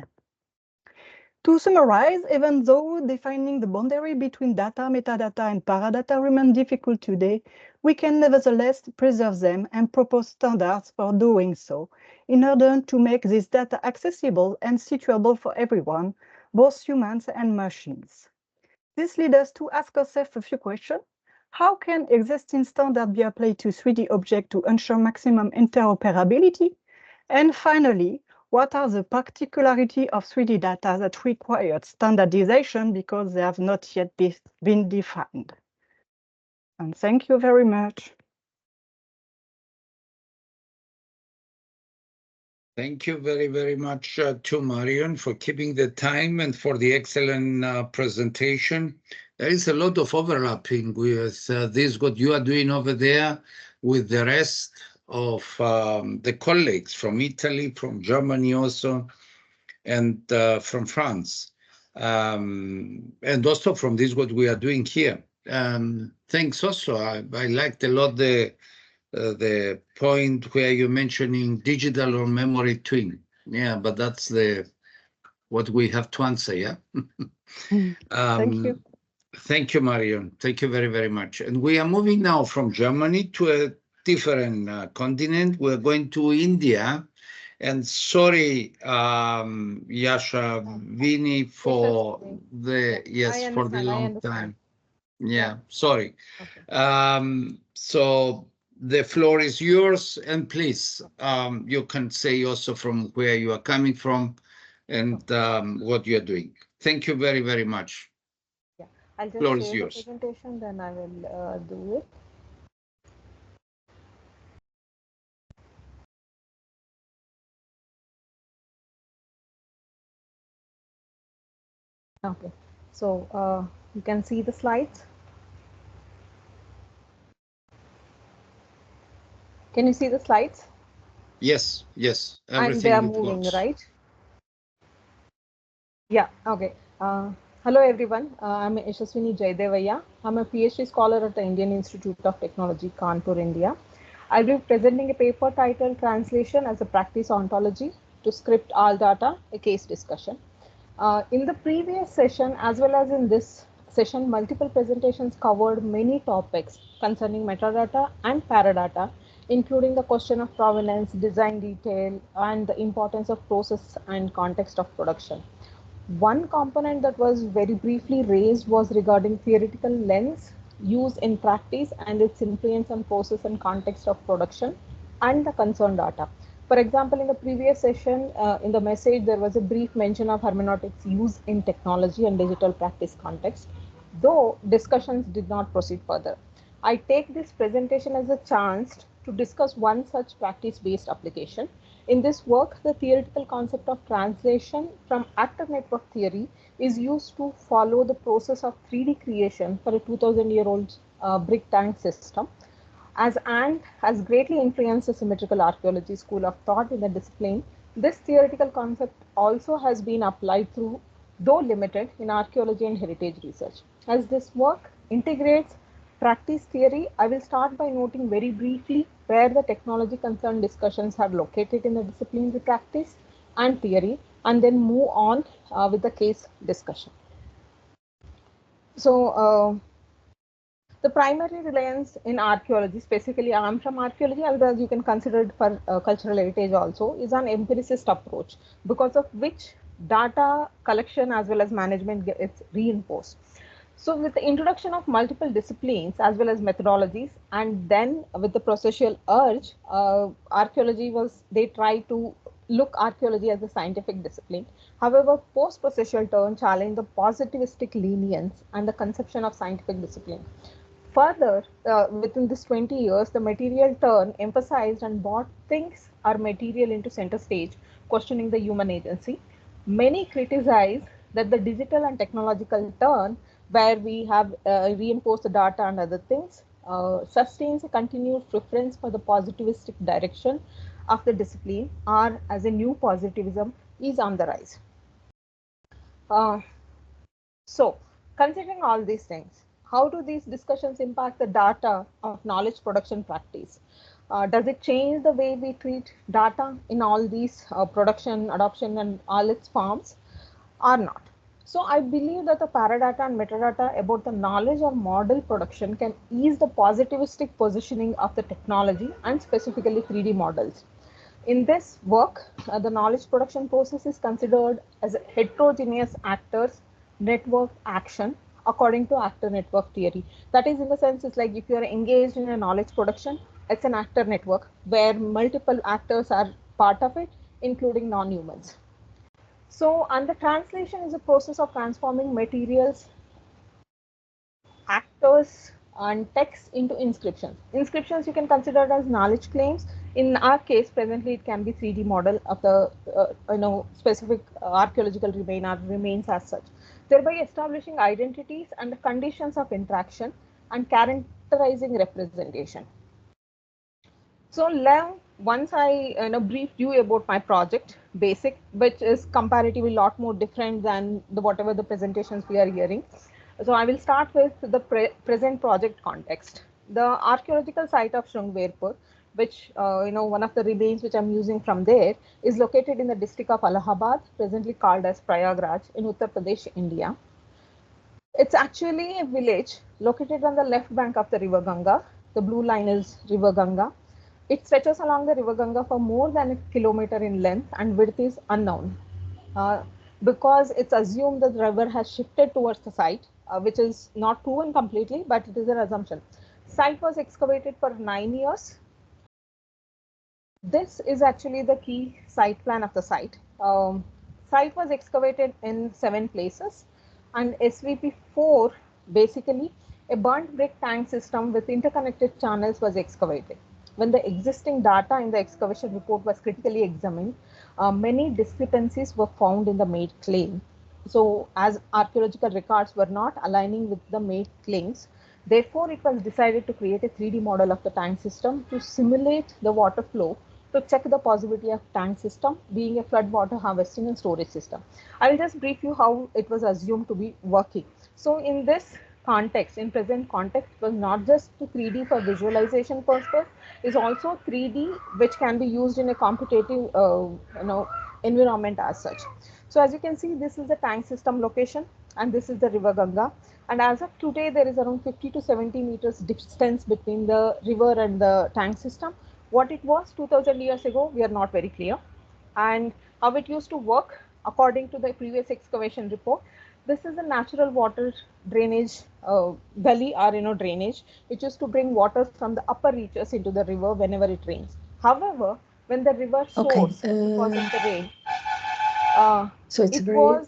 To summarize, even though defining the boundary between data, metadata, and Paradata remain difficult today, we can nevertheless preserve them and propose standards for doing so, in order to make this data accessible and situable for everyone, both humans and machines. This leads us to ask ourselves a few questions. How can existing standards be applied to 3D objects to ensure maximum interoperability? And finally, what are the particularities of 3D data that require standardization because they have not yet been defined? And thank you very much. Thank you very, very much to Marion for keeping the time and for the excellent presentation. There is a lot of overlapping with this, what you are doing over there with the rest of the colleagues from Italy, from Germany also, and from France. And also from this, what we are doing here. Thanks also. I liked a lot the point where you're mentioning digital or memory twin. Yeah, but that's what we have to answer, yeah? Thank you. Thank you, Marion. Thank you very, very much. And we are moving now from Germany to a different continent. We're going to India. And sorry, Yasha, Vini, for the long time. Yeah, sorry. Okay. So the floor is yours, and please, you can say also from where you are coming from and what you are doing. Thank you very, very much. Yeah, I'll just floor is share the yours. presentation, then I will do it. Okay, so you can see the slides. Can you see the slides? Yes, yes. And they are moving, right? Yeah, okay. Hello, everyone. I'm Yashaswini Jaidevaya. I'm a PhD scholar at the Indian Institute of Technology, Kanpur, India. I'll be presenting a paper titled Translation as a Practice Ontology to Script All Data, a case discussion. In the previous session, as well as in this session, multiple presentations covered many topics concerning metadata and paradata, including the question of provenance, design detail, and the importance of process and context of production. One component that was very briefly raised was regarding theoretical lens use in practice, and its influence on process and context of production and the concerned data. For example, in the previous session, in the message, there was a brief mention of hermeneutics use in technology and digital practice context, though discussions did not proceed further. I take this presentation as a chance to discuss one such practice-based application. In this work, the theoretical concept of translation from actor network theory is used to follow the process of 3D creation for a 2000-year-old brick tank system, and has greatly influenced the symmetrical archaeology school of thought in the discipline. This theoretical concept also has been applied through, though limited, in archaeology and heritage research. As this work integrates practice theory, I will start by noting very briefly where the technology concerned discussions are located in the disciplinary practice and theory, and then move on with the case discussion. So, the primary reliance in archaeology, specifically I'm from archaeology, as you can consider it for cultural heritage also, is an empiricist approach, because of which data collection as well as management gets reinforced. So with the introduction of multiple disciplines as well as methodologies, and then with the processual urge, they tried to look archaeology as a scientific discipline. However, post-processual turn challenged the positivistic lenience and the conception of scientific discipline. Further, within this 20 years, the material turn emphasized and brought things are material into center stage, questioning the human agency. Many criticize that the digital and technological turn, where we have reinforced the data and other things, sustains a continued preference for the positivistic direction of the discipline, or as a new positivism is on the rise. So, considering all these things, how do these discussions impact the data of knowledge production practice? Does it change the way we treat data in all these production, adoption, and all its forms, or not? So I believe that the paradata and metadata about the knowledge or model production can ease the positivistic positioning of the technology and specifically 3D models. In this work, the knowledge production process is considered as a heterogeneous actors network action according to actor network theory. That is, in the sense, it's like if you are engaged in a knowledge production, it's an actor network where multiple actors are part of it, including non-humans. So, and the translation is a process of transforming materials, actors, and text into inscriptions. Inscriptions you can consider as knowledge claims. In our case, presently it can be 3D model of the specific archaeological remains as such, thereby establishing identities and the conditions of interaction and characterizing representation. So now, once I briefed you about my project basic, which is comparatively a lot more different than whatever the presentations we are hearing. So I will start with the present project context. The archaeological site of Shrungverpur, which one of the remains which I'm using from there, is located in the district of Allahabad, presently called as Prayagraj in Uttar Pradesh, India. It's actually a village located on the left bank of the river Ganga. The blue line is river Ganga. It stretches along the river Ganga for more than a kilometer in length, and width is unknown. Because it's assumed that the river has shifted towards the site, which is not proven completely, but it is an assumption. Site was excavated for 9 years. This is actually the key site plan of the site. Site was excavated in 7 places, and SVP4, basically a burnt brick tank system with interconnected channels, was excavated. When the existing data in the excavation report was critically examined, many discrepancies were found in the made claim. So as archaeological records were not aligning with the made claims, therefore it was decided to create a 3D model of the tank system to simulate the water flow to check the possibility of tank system being a flood water harvesting and storage system. I will just brief you how it was assumed to be working. So in this context, in present context, it was not just the 3D for visualization purpose, is also 3D which can be used in a competitive environment as such. So as you can see, this is the tank system location and this is the river Ganga. And as of today, there is around 50 to 70 meters distance between the river and the tank system. What it was 2000 years ago, we are not very clear. And how it used to work, according to the previous excavation report, this is a natural water drainage gully or drainage, which is to bring water from the upper reaches into the river whenever it rains. However, when the river soars because of the rain, so it's it very was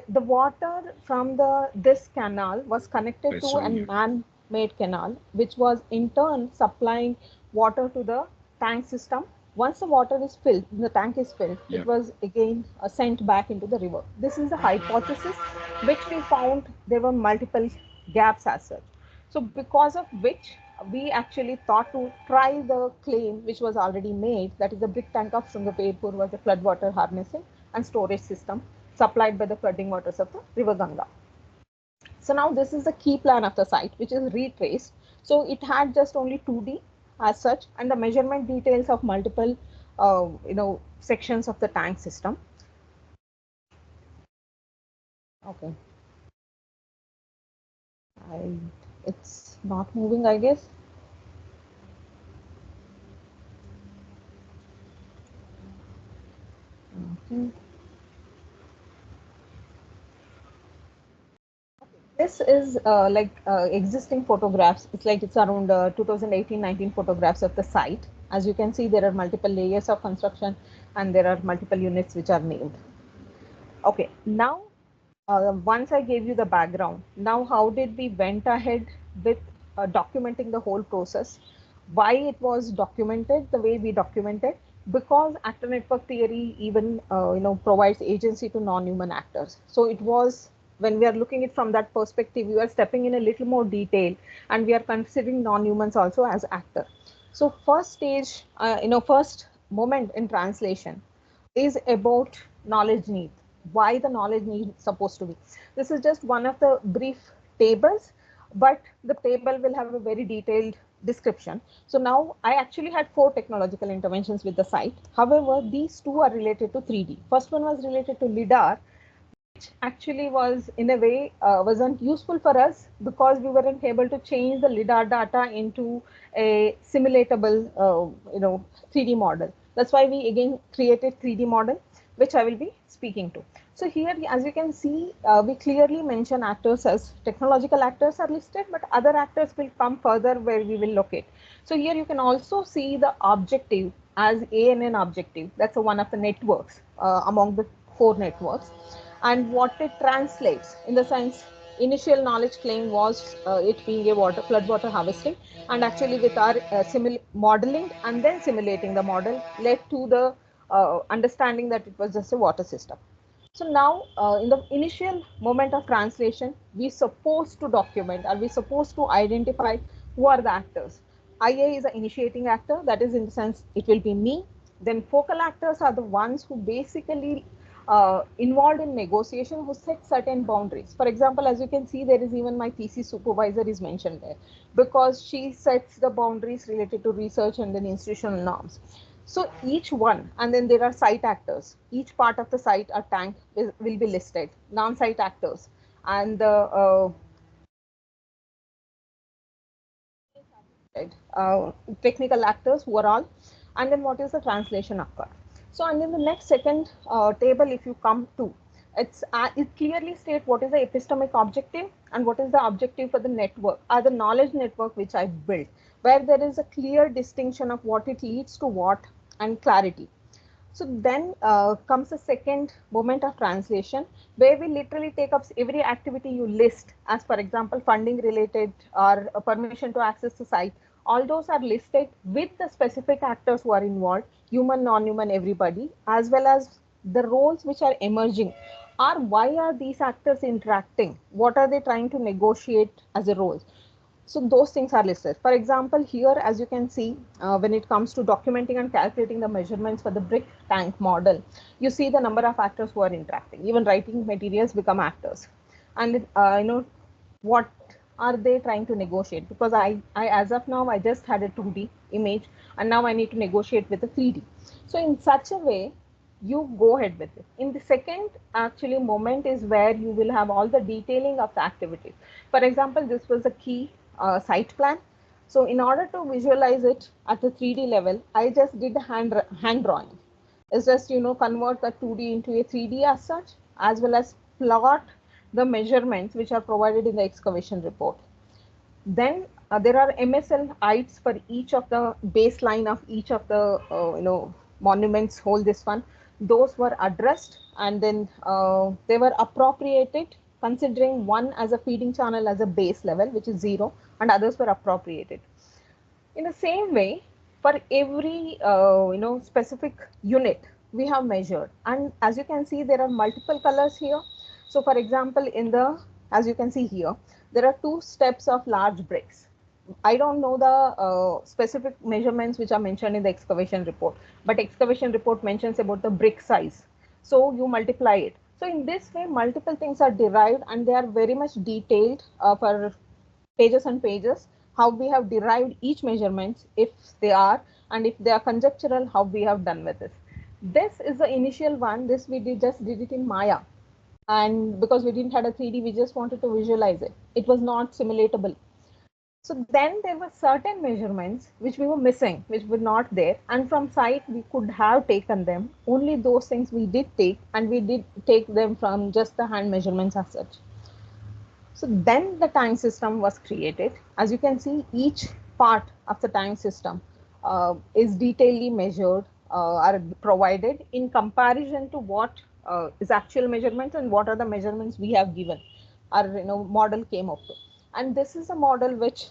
the water from this canal was connected to a man-made canal, which was in turn supplying water to the tank system. Once the water is filled, the tank is filled, it was again sent back into the river. This is the hypothesis which we found there were multiple gaps as such. So because of which we actually thought to try the claim which was already made, that is the brick tank of Sungapurpur was a floodwater harnessing and storage system supplied by the flooding waters of the river Ganga. So now this is the key plan of the site, which is retraced. So it had just only 2D as such, and the measurement details of multiple sections of the tank system. Okay. It's not moving, I guess. Okay. This is existing photographs. It's like it's around 2018-19 photographs of the site. As you can see, there are multiple layers of construction and there are multiple units which are named. Okay, now once I gave you the background, now how did we went ahead with documenting the whole process? Why it was documented the way we documented? Because actor network theory even provides agency to non-human actors. So it was, when we are looking it from that perspective, we are stepping in a little more detail and we are considering non-humans also as actor. So first stage, first moment in translation is about knowledge need. Why the knowledge need is supposed to be. This is just one of the brief tables, but the table will have a very detailed description. So now I actually had 4 technological interventions with the site. However, these 2 are related to 3D. First one was related to LIDAR, which actually was in a way wasn't useful for us because we weren't able to change the LIDAR data into a simulatable 3D model. That's why we again created 3D model, which I will be speaking to. So here, as you can see, we clearly mention actors as technological actors are listed, but other actors will come further where we will locate. So here you can also see the objective as ANN objective. That's one of the networks among the 4 networks. And what it translates in the sense, initial knowledge claim was it being a flood water harvesting, and actually with our modeling and then simulating the model led to the understanding that it was just a water system. So now in the initial moment of translation, we supposed to document, or we supposed to identify who are the actors. IA is the initiating actor, that is in the sense it will be me. Then focal actors are the ones who basically involved in negotiation, who set certain boundaries. For example, as you can see, there is even my thesis supervisor is mentioned there because she sets the boundaries related to research and then institutional norms. So each one, and then there are site actors. Each part of the site or tank will be listed, non-site actors, and the technical actors who are all, and then what is the translation occur. So, and in the next second table, if you come to, it clearly states what is the epistemic objective and what is the objective for the network, or the knowledge network which I built, where there is a clear distinction of what it leads to what and clarity. So then comes the second moment of translation, where we literally take up every activity you list, as for example, funding related or permission to access the site. All those are listed with the specific actors who are involved, human, non-human, everybody, as well as the roles which are emerging. Or why are these actors interacting? What are they trying to negotiate as a role? So those things are listed. For example, here, as you can see, when it comes to documenting and calculating the measurements for the brick tank model, you see the number of actors who are interacting. Even writing materials become actors. And what are they trying to negotiate? Because I as of now, I just had a 2D image, and now I need to negotiate with a 3D. So in such a way, you go ahead with it. In the second actually moment is where you will have all the detailing of the activities. For example, this was a key site plan. So in order to visualize it at the 3D level, I just did hand drawing. It's just, convert the 2D into a 3D as such. as well as plot the measurements which are provided in the excavation report. Then there are MSL heights for each of the baseline of each of the monuments. Hold this one. Those were addressed, and then they were appropriated, considering one as a feeding channel as a base level, which is 0, and others were appropriated. In the same way, for every specific unit we have measured, and as you can see, there are multiple colors here. So for example, as you can see here, there are 2 steps of large bricks. I don't know the specific measurements which are mentioned in the excavation report, but excavation report mentions about the brick size. So you multiply it. So in this way, multiple things are derived, and they are very much detailed for pages and pages, how we have derived each measurements, if they are, and if they are conjectural, how we have done with this. This is the initial one. This we just did it in Maya, and because we didn't have a 3D, we just wanted to visualize it. It was not simulatable. So then there were certain measurements which we were missing, which were not there, and from site we could have taken them. Only those things we did take, and we did take them from just the hand measurements as such. So then the time system was created. As you can see, each part of the time system is detailedly measured, are provided in comparison to what is actual measurements and what are the measurements we have given. Our model came up to, and this is a model which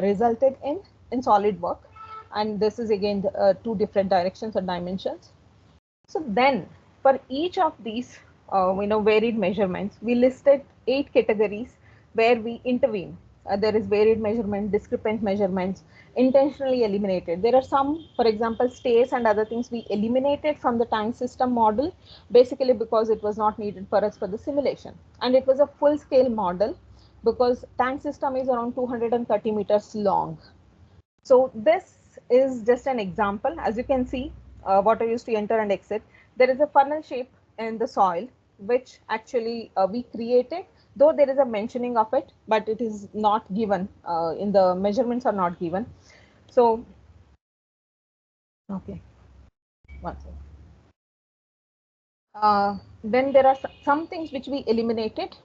resulted in SolidWorks, and this is again 2 different directions or dimensions. So then for each of these varied measurements, we listed 8 categories where we intervene. There is varied measurement, discrepant measurements, intentionally eliminated. There are some, for example, stays and other things we eliminated from the time system model, basically because it was not needed for us for the simulation. And it was a full scale model because tank system is around 230 meters long. So this is just an example. As you can see, water used to enter and exit. There is a funnel shape in the soil, which actually we created, though there is a mentioning of it, but it is not given in the measurements are not given. So, okay, one second. Then there are some things which we eliminated.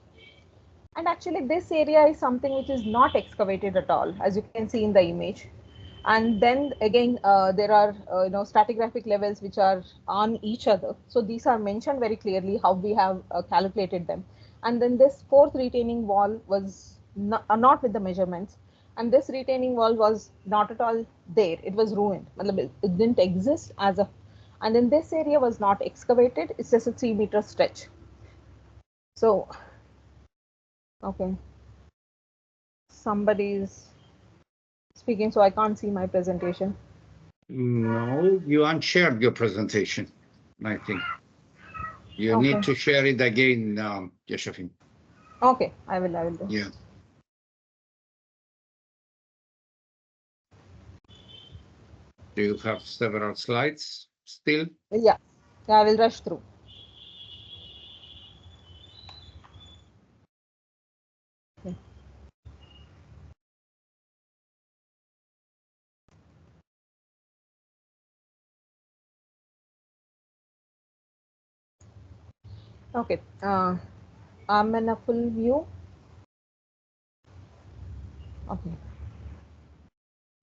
And actually this area is something which is not excavated at all, as you can see in the image. And then again, there are stratigraphic levels which are on each other. So these are mentioned very clearly how we have calculated them. And then this 4th retaining wall was not with the measurements. And this retaining wall was not at all there. It was ruined. It didn't exist as a. And then this area was not excavated. It's just a 3-meter stretch. So, okay. Somebody's speaking, so I can't see my presentation. No, you unshared your presentation, I think. You need to share it again, Yashafin. Okay, I will do. Yeah. Do you have several slides still? Yeah, I will rush through. Okay. Okay, I'm in a full view. Okay.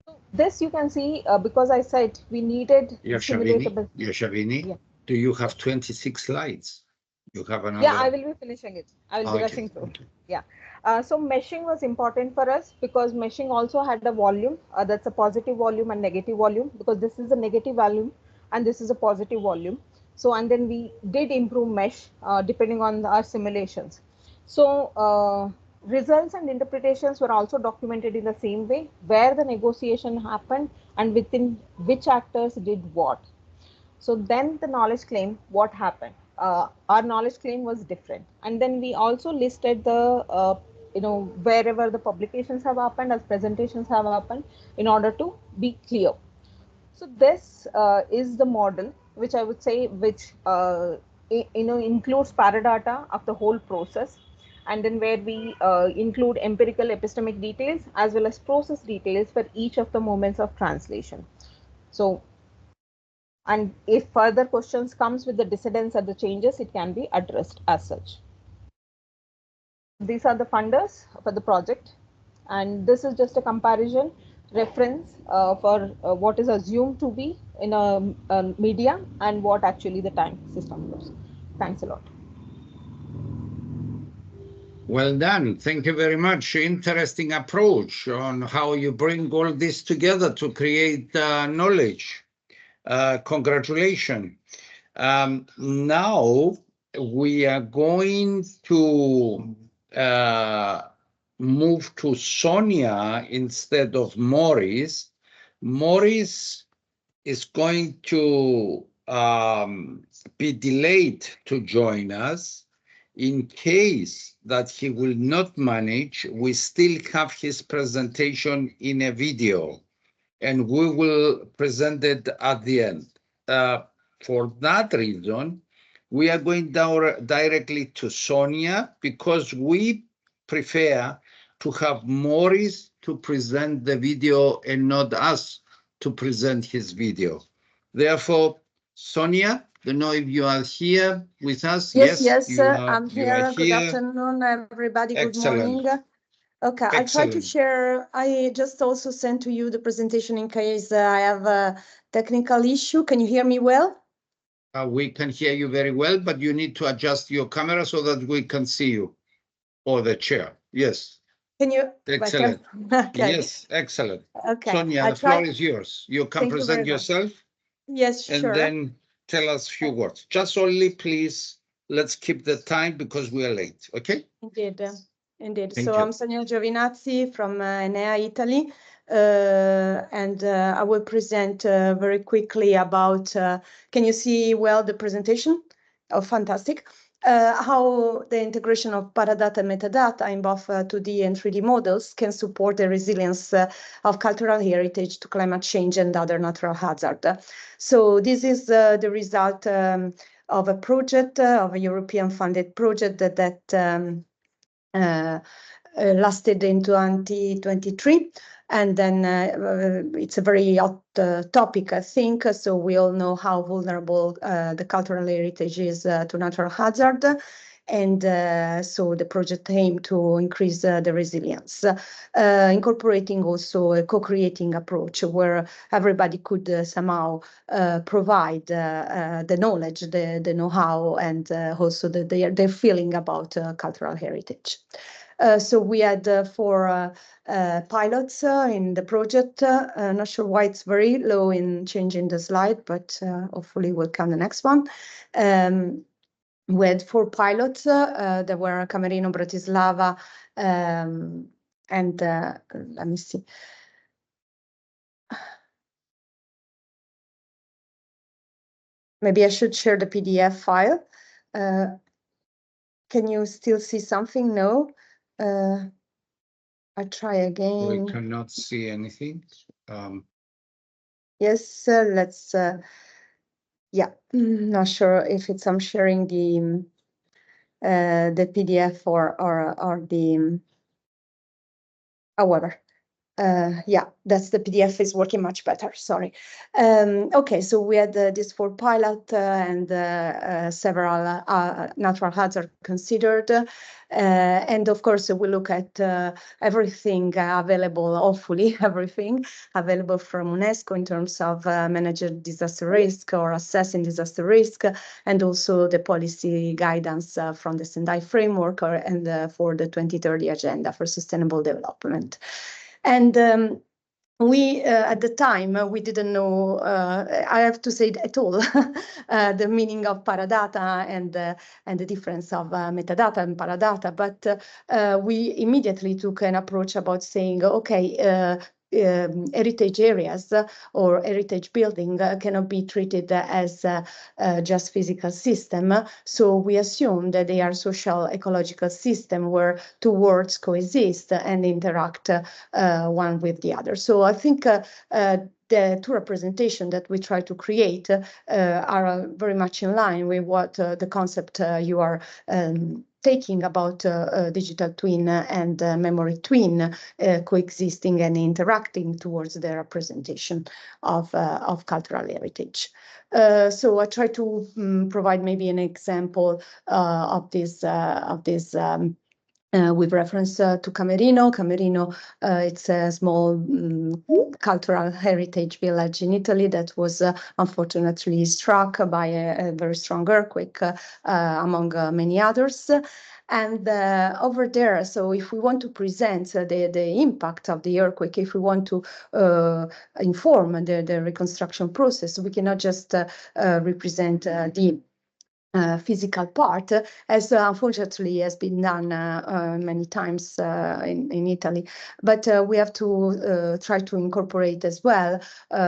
So this you can see because I said we needed simulatable. Yashavini, yeah. Do you have 26 slides? You have another? Yeah, I will be finishing it. I will be rushing through. Okay. Yeah. So meshing was important for us because meshing also had a volume. That's a positive volume and negative volume, because this is a negative volume and this is a positive volume. So, and then we did improve mesh depending on our simulations. So results and interpretations were also documented in the same way, where the negotiation happened and within which actors did what. So then the knowledge claim, what happened? Our knowledge claim was different. And then we also listed the, wherever the publications have happened, as presentations have happened, in order to be clear. So this is the model, which I would say, which, includes Paradata of the whole process. And then where we include empirical epistemic details as well as process details for each of the moments of translation. So And if further questions comes with the dissidents or the changes, it can be addressed as such. These are the funders for the project, and this is just a comparison reference for what is assumed to be in a media and what actually the time system was. Thanks a lot. Well done. Thank you very much. Interesting approach on how you bring all this together to create knowledge. Congratulations. Now we are going to move to Sonia instead of Maurice. Maurice is going to be delayed to join us. In case that he will not manage, we still have his presentation in a video, and we will present it at the end. For that reason, we are going down directly to Sonia, because we prefer to have Maurice to present the video and not us to present his video. Therefore, Sonia, I don't know if you are here with us. Yes, you are, I'm here. Good afternoon, everybody. Excellent. Good morning. Okay, I try to share. I just also sent to you the presentation in case I have a technical issue. Can you hear me well? We can hear you very well, but you need to adjust your camera so that we can see you, or the chair. Yes. Can you? Excellent. Okay. Yes, excellent. Okay. Sonia, the floor is yours. You can present yourself. Yes, sure. And then tell us a few words. Just only, please, let's keep the time because we are late. Okay? Indeed. Thank So you. I'm Sonia Giovinazzi from Enea, Italy, and I will present very quickly about, can you see well the presentation? Oh, fantastic. How the integration of Paradata and Metadata in both 2D and 3D models can support the resilience of cultural heritage to climate change and other natural hazards. So this is the result of a project, of a European funded project that lasted in 2023. And then it's a very hot topic, I think. So we all know how vulnerable the cultural heritage is to natural hazard. And so the project aimed to increase the resilience, incorporating also a co-creating approach where everybody could somehow provide the knowledge, the know-how, and also their feeling about cultural heritage. So we had 4 pilots in the project. Not sure why it's very low in changing the slide, but hopefully will come the next one. We had 4 pilots. There were Camerino, Bratislava, and let me see. Maybe I should share the PDF file. Can you still see something? No. I try again. We cannot see anything. Yes, let's. Yeah, not sure if it's I'm sharing the PDF or the. However, yeah, that's the PDF is working much better. Sorry. Okay, so we had this 4 pilot and several natural hazards considered. And of course, we look at everything available, hopefully everything available from UNESCO in terms of managing disaster risk or assessing disaster risk, and also the policy guidance from the Sendai framework and for the 2030 Agenda for Sustainable Development. And we, at the time, we didn't know, I have to say at all, the meaning of Paradata and the difference of metadata and Paradata. But we immediately took an approach about saying, okay, heritage areas or heritage building cannot be treated as just physical system. So we assume that they are social ecological system where 2 worlds coexist and interact one with the other. So I think the 2 representation that we try to create are very much in line with what the concept you are taking about digital twin and memory twin coexisting and interacting towards the representation of cultural heritage. So I try to provide maybe an example of this with reference to Camerino. Camerino, it's a small cultural heritage village in Italy that was unfortunately struck by a very strong earthquake, among many others. And over there, so if we want to present the impact of the earthquake, if we want to inform the reconstruction process, we cannot just represent the physical part, as unfortunately has been done many times in Italy. But we have to try to incorporate as well.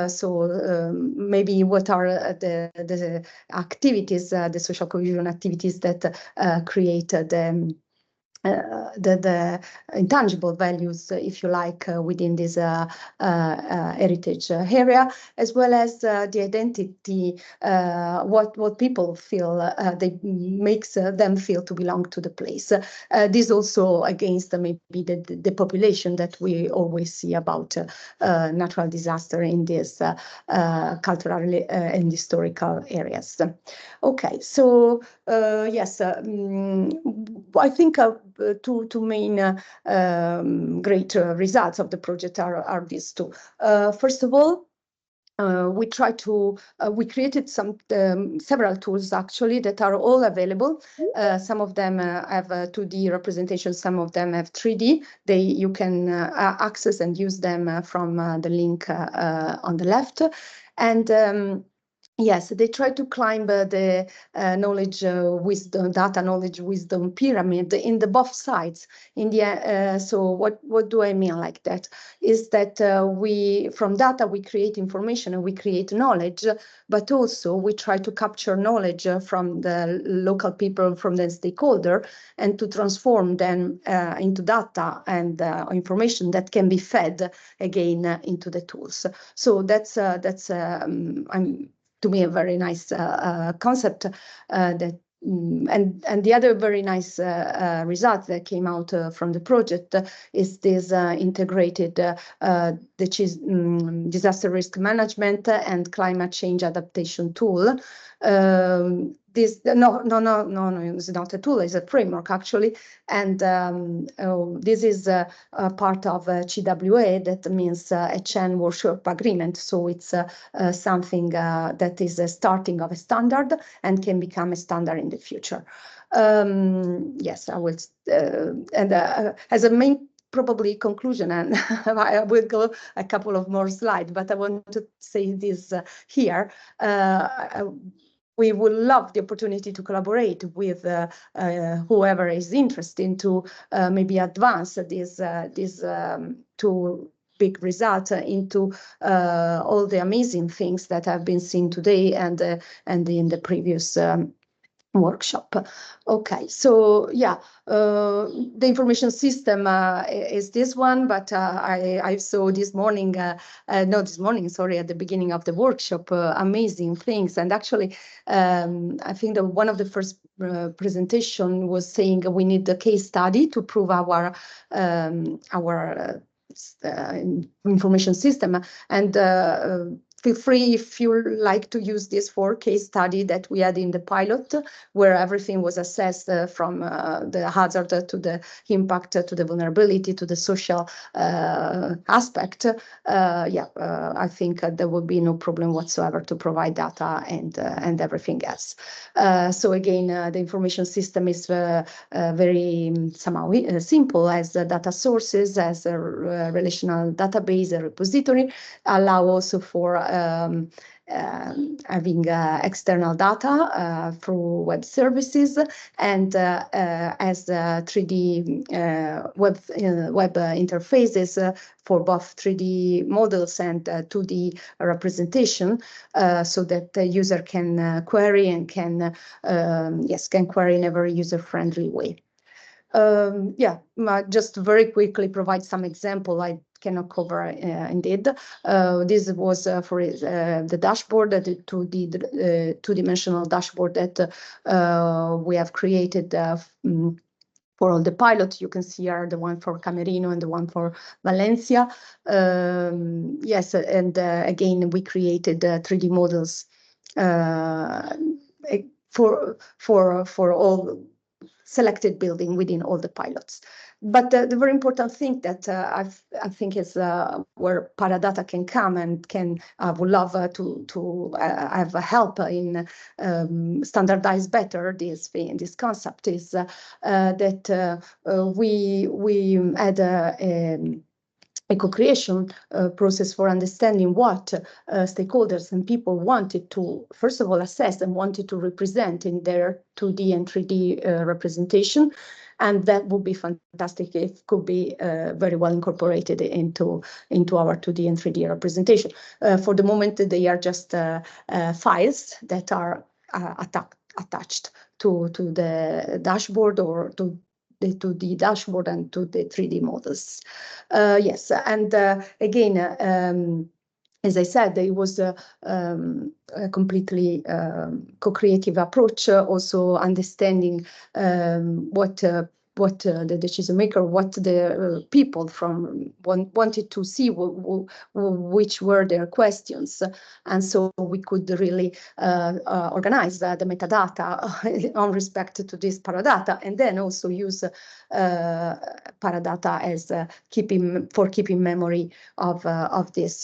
So maybe what are the activities, the social cohesion activities that create the intangible values, if you like, within this heritage area, as well as the identity, what people feel they makes them feel to belong to the place. This also against maybe the population that we always see about natural disaster in these cultural and historical areas. Okay, so yes, I think two main great results of the project are these two. First of all, we created several tools actually that are all available. Some of them have 2D representation, some of them have 3D. You can access and use them from the link on the left. And yes, they try to climb the knowledge, wisdom, data, knowledge, wisdom pyramid in the both sides. In the so what do I mean like that? Is that from data we create information and we create knowledge, but also we try to capture knowledge from the local people, from the stakeholder, and to transform them into data and information that can be fed again into the tools. So that's to me a very nice concept that and the other very nice result that came out from the project is this integrated disaster risk management and climate change adaptation tool. This no, it's not a tool, it's a framework actually, and this is part of CWA, that means a chain workshop agreement. So it's something that is a starting of a standard and can become a standard in the future. Yes, I will, and as a main probably conclusion, and I will go a couple of more slides, but I want to say this here. We would love the opportunity to collaborate with whoever is interested to maybe advance these two big results into all the amazing things that have been seen today and in the previous workshop. Okay, so yeah, the information system is this one, but I saw this morning, sorry, at the beginning of the workshop, amazing things. And actually, I think that one of the first presentation was saying we need a case study to prove our information system. And feel free if you like to use this for case study that we had in the pilot, where everything was assessed from the hazard to the impact to the vulnerability to the social aspect. I think there will be no problem whatsoever to provide data and everything else. So again, the information system is very somehow simple, as data sources, as a relational database, a repository, allow also for having external data through web services, and as 3D web interfaces for both 3D models and 2D representation, so that the user can query and can query in a very user-friendly way. Just very quickly provide some example. I cannot cover indeed. This was for the dashboard, the two-dimensional dashboard that we have created for all the pilots. You can see here the one for Camerino and the one for Valencia. Yes, and again, we created 3D models for all selected building within all the pilots. But the very important thing that I think is where Paradata can come and would love to have a help in standardize better this concept is that we had a co-creation process for understanding what stakeholders and people wanted to, first of all, assess and wanted to represent in their 2D and 3D representation. And that would be fantastic if it could be very well incorporated into our 2D and 3D representation. For the moment, they are just files that are attached to the dashboard or to the dashboard and to the 3D models. Yes, and again, as I said, it was a completely co-creative approach, also understanding what the decision maker, what the people from wanted to see, which were their questions. And so we could really organize the metadata on respect to this Paradata, and then also use Paradata as keeping memory of these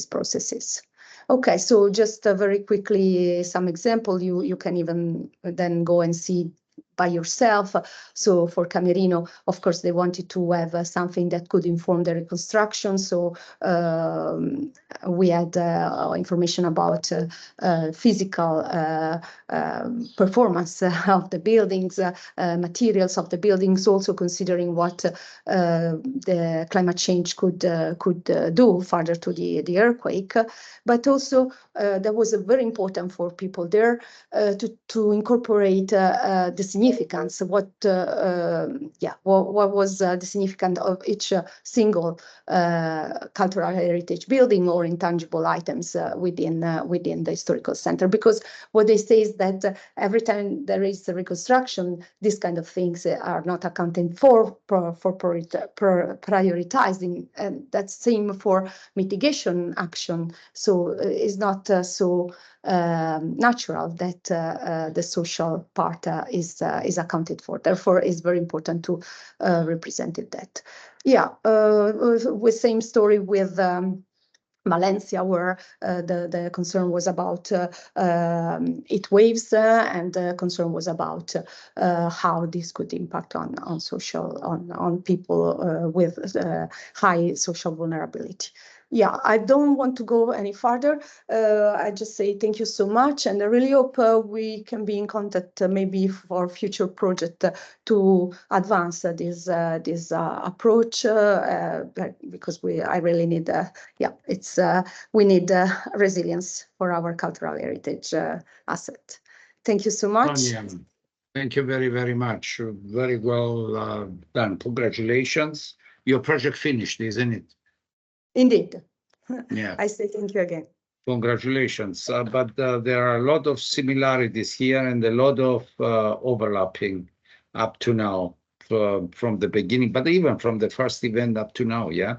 processes. Okay, so just very quickly, some example, you can even then go and see by yourself. So for Camerino, of course, they wanted to have something that could inform the reconstruction. So we had information about physical performance of the buildings, materials of the buildings, also considering what the climate change could do further to the earthquake. But also that was very important for people there to incorporate the significance, what was the significance of each single cultural heritage building or intangible items within the historical center. Because what they say is that every time there is a reconstruction, these kind of things are not accounted for prioritizing, and that's same for mitigation action. So it's not so natural that the social part is accounted for. Therefore, it's very important to represent it that. Yeah, with same story with Valencia, where the concern was about heat waves, and the concern was about how this could impact on people with high social vulnerability. Yeah, I don't want to go any further. I just say thank you so much, and I really hope we can be in contact maybe for future project to advance this approach, because I really need we need resilience for our cultural heritage asset. Thank you so much. Sonia, thank you very, very much. Very well done. Congratulations. Your project finished, isn't it? Indeed. Yeah. I say thank you again. Congratulations. But there are a lot of similarities here and a lot of overlapping up to now from the beginning, but even from the first event up to now. Yeah.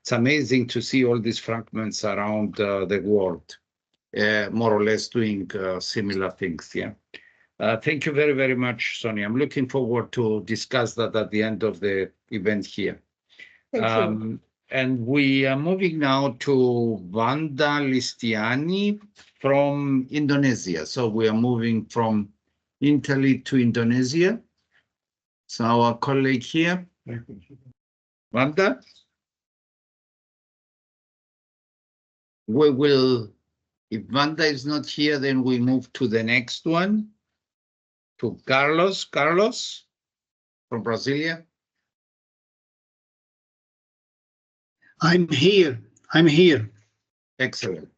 It's amazing to see all these fragments around the world, more or less doing similar things. Yeah. Thank you very, very much, Sonia. I'm looking forward to discuss that at the end of the event here. Thank you. And we are moving now to Wanda Listiani from Indonesia. So we are moving from Italy to Indonesia. So our colleague here, Wanda. We will, if Wanda is not here, then we move to the next one, to Carlos. Carlos from Brasilia. I'm here. I'm here. Excellent.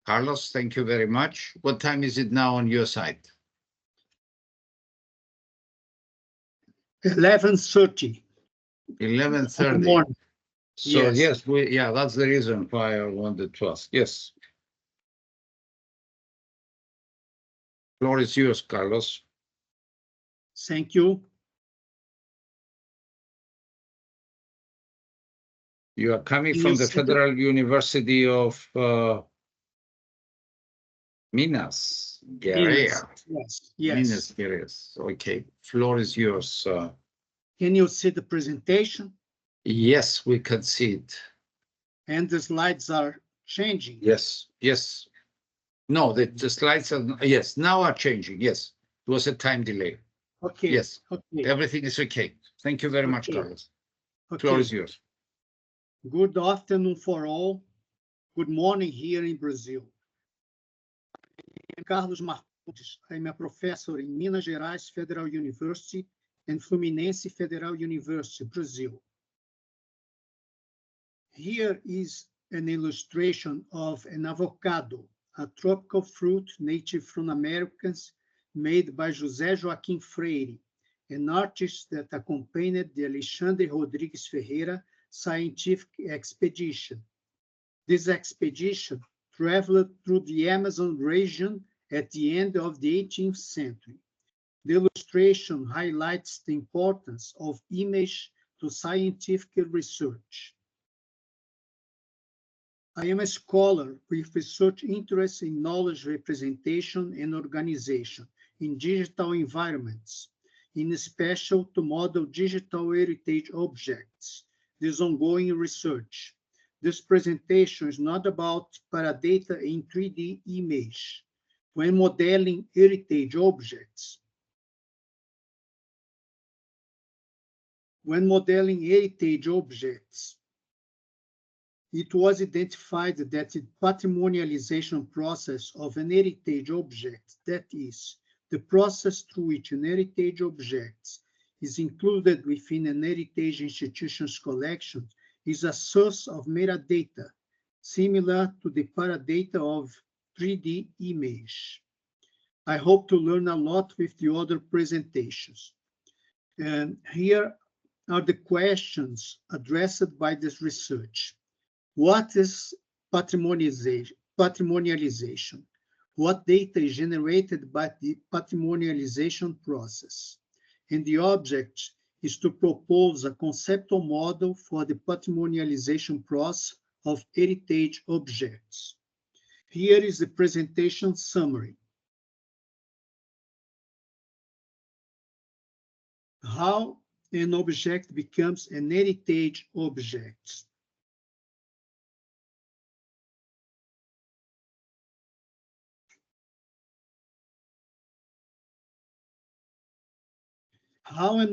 Carlos, thank you very much. What time is it now on your side? 11:30. 11:30. So Yes. yes, that's the reason why I wanted to ask. Yes. Floor is yours, Carlos. Thank you. You are coming Can from you the see the- Federal University of Minas Gerais. Yes, Minas yes. Gerais. Okay, floor is yours. Can you see the presentation? Yes, we can see it. And the slides are changing. Yes, yes. No, the slides are, yes, now are changing. Yes, it was a time delay. Okay. Yes, Okay. everything is okay. Thank you very much, Okay. Carlos. Floor Okay. is yours. Good afternoon for all. Good morning here in Brazil. I'm Carlos Marcondes. I'm a professor in Minas Gerais Federal University and Fluminense Federal University, Brazil. Here is an illustration of an avocado, a tropical fruit native from Americas, made by José Joaquim Freire, an artist that accompanied the Alexandre Rodrigues Ferreira scientific expedition. This expedition traveled through the Amazon region at the end of the 18th century. The illustration highlights the importance of image to scientific research. I am a scholar with research interests in knowledge representation and organization in digital environments, in special to model digital heritage objects, this ongoing research. This presentation is not about Paradata in 3D image. When modeling heritage objects, it was identified that the patrimonialization process of an heritage object, that is, the process through which an heritage object is included within an heritage institution's collection, is a source of metadata, similar to the paradata of 3D image. I hope to learn a lot with the other presentations. And here are the questions addressed by this research. What is patrimonialization? What data is generated by the patrimonialization process? And the object is to propose a conceptual model for the patrimonialization process of heritage objects. Here is the presentation summary. How an object becomes an heritage object. How an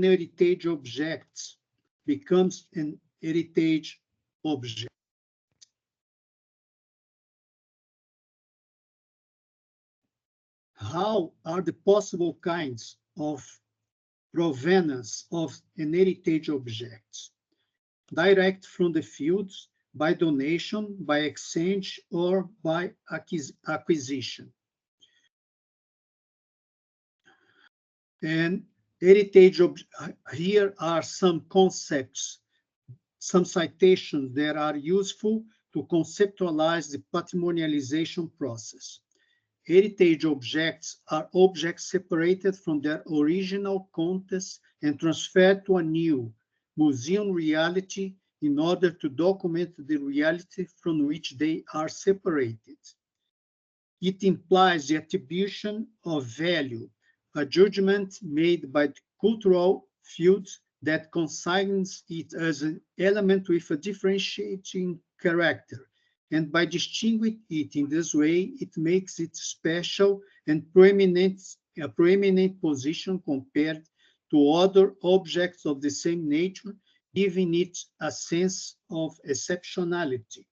heritage object becomes an heritage object. How are the possible kinds of provenance of an heritage object? Direct from the fields, by donation, by exchange, or by acquisition. And here are some concepts, some citations that are useful to conceptualize the patrimonialization process. Heritage objects are objects separated from their original context and transferred to a new museum reality in order to document the reality from which they are separated. It implies the attribution of value, a judgment made by the cultural fields that consigns it as an element with a differentiating character. And by distinguishing it in this way, it makes it special and a preeminent position compared to other objects of the same nature, giving it a sense of exceptionality.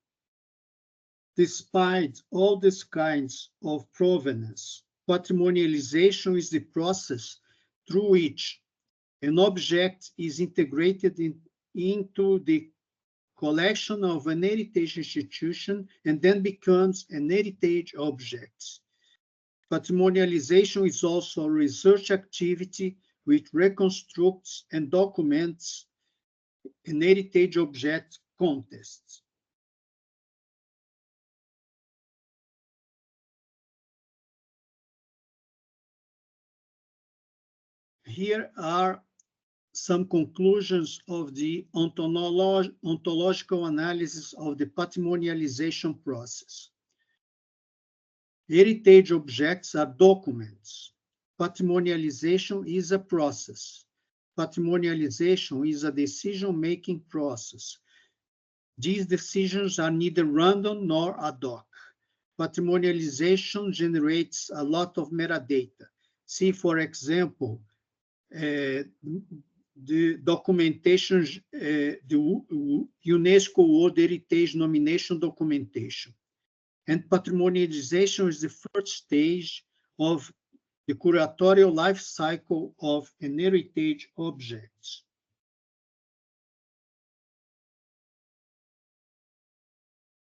Despite all these kinds of provenance, patrimonialization is the process through which an object is integrated into the collection of an heritage institution and then becomes an heritage object. Patrimonialization is also a research activity which reconstructs and documents an heritage object context. here are some conclusions of the ontological analysis of the patrimonialization process. Heritage objects are documents. Patrimonialization is a process. Patrimonialization is a decision-making process. These decisions are neither random nor ad hoc. Patrimonialization generates a lot of metadata. See, for example, the documentation, the UNESCO World Heritage Nomination documentation. And patrimonialization is the first stage of the curatorial life cycle of an heritage objects.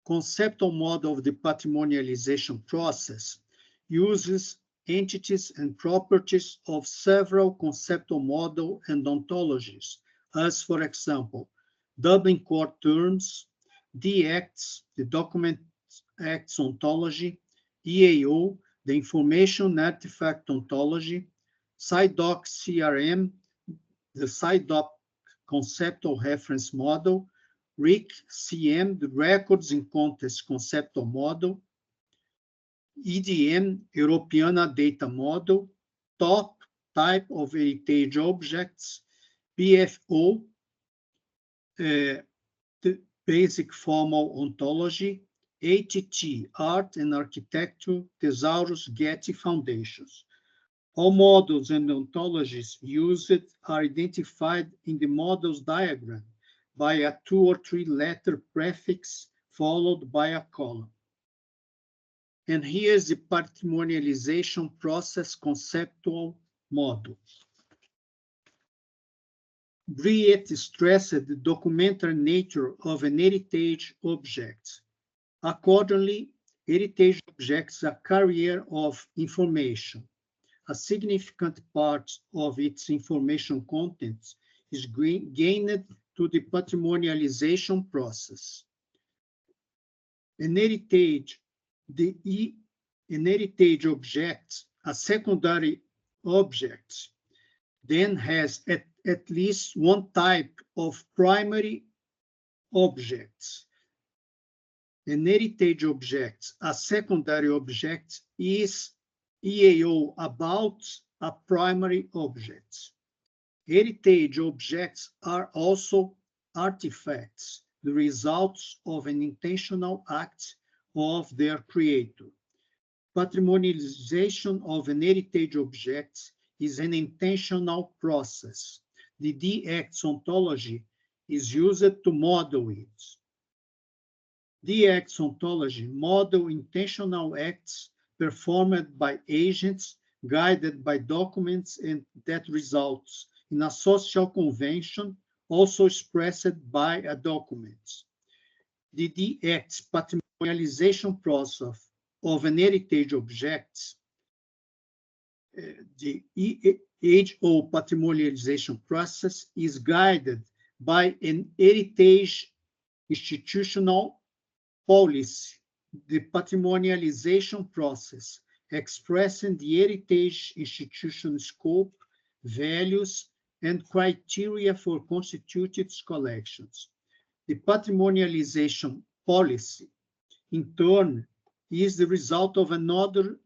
Conceptual model of the patrimonialization process uses entities and properties of several conceptual model and ontologies, as, for example, Dublin Core terms, DActs, the Document Acts ontology, EAO, the Information Artifact ontology, SciDoc CRM, the SciDoc Conceptual Reference Model, RIC CM, the Records in Context Conceptual Model, EDM, Europeana Data Model, TOP, Type of Heritage Objects, BFO, the Basic Formal Ontology, ATT, Art and Architecture, Thesaurus, Getty Foundations. All models and ontologies used are identified in the models diagram by a 2 or 3 letter prefix followed by a column. And here's the patrimonialization process conceptual model. Briet stressed the documentary nature of an heritage object. Accordingly, heritage objects are carrier of information. A significant part of its information content is gained through the patrimonialization process. An heritage object, a secondary object, then has at least one type of primary objects. An heritage object, a secondary object, is EAO about a primary object. Heritage objects are also artifacts, the results of an intentional act of their creator. Patrimonialization of an heritage object is an intentional process. The DX ontology is used to model it. DX ontology model intentional acts performed by agents guided by documents and that results in a social convention also expressed by a document. The DX patrimonialization process of an heritage object, the HO patrimonialization process is guided by an heritage institutional policy, the patrimonialization process, expressing the heritage institution scope, values, and criteria for constituting its collections. The patrimonialization policy, in turn, is the result of another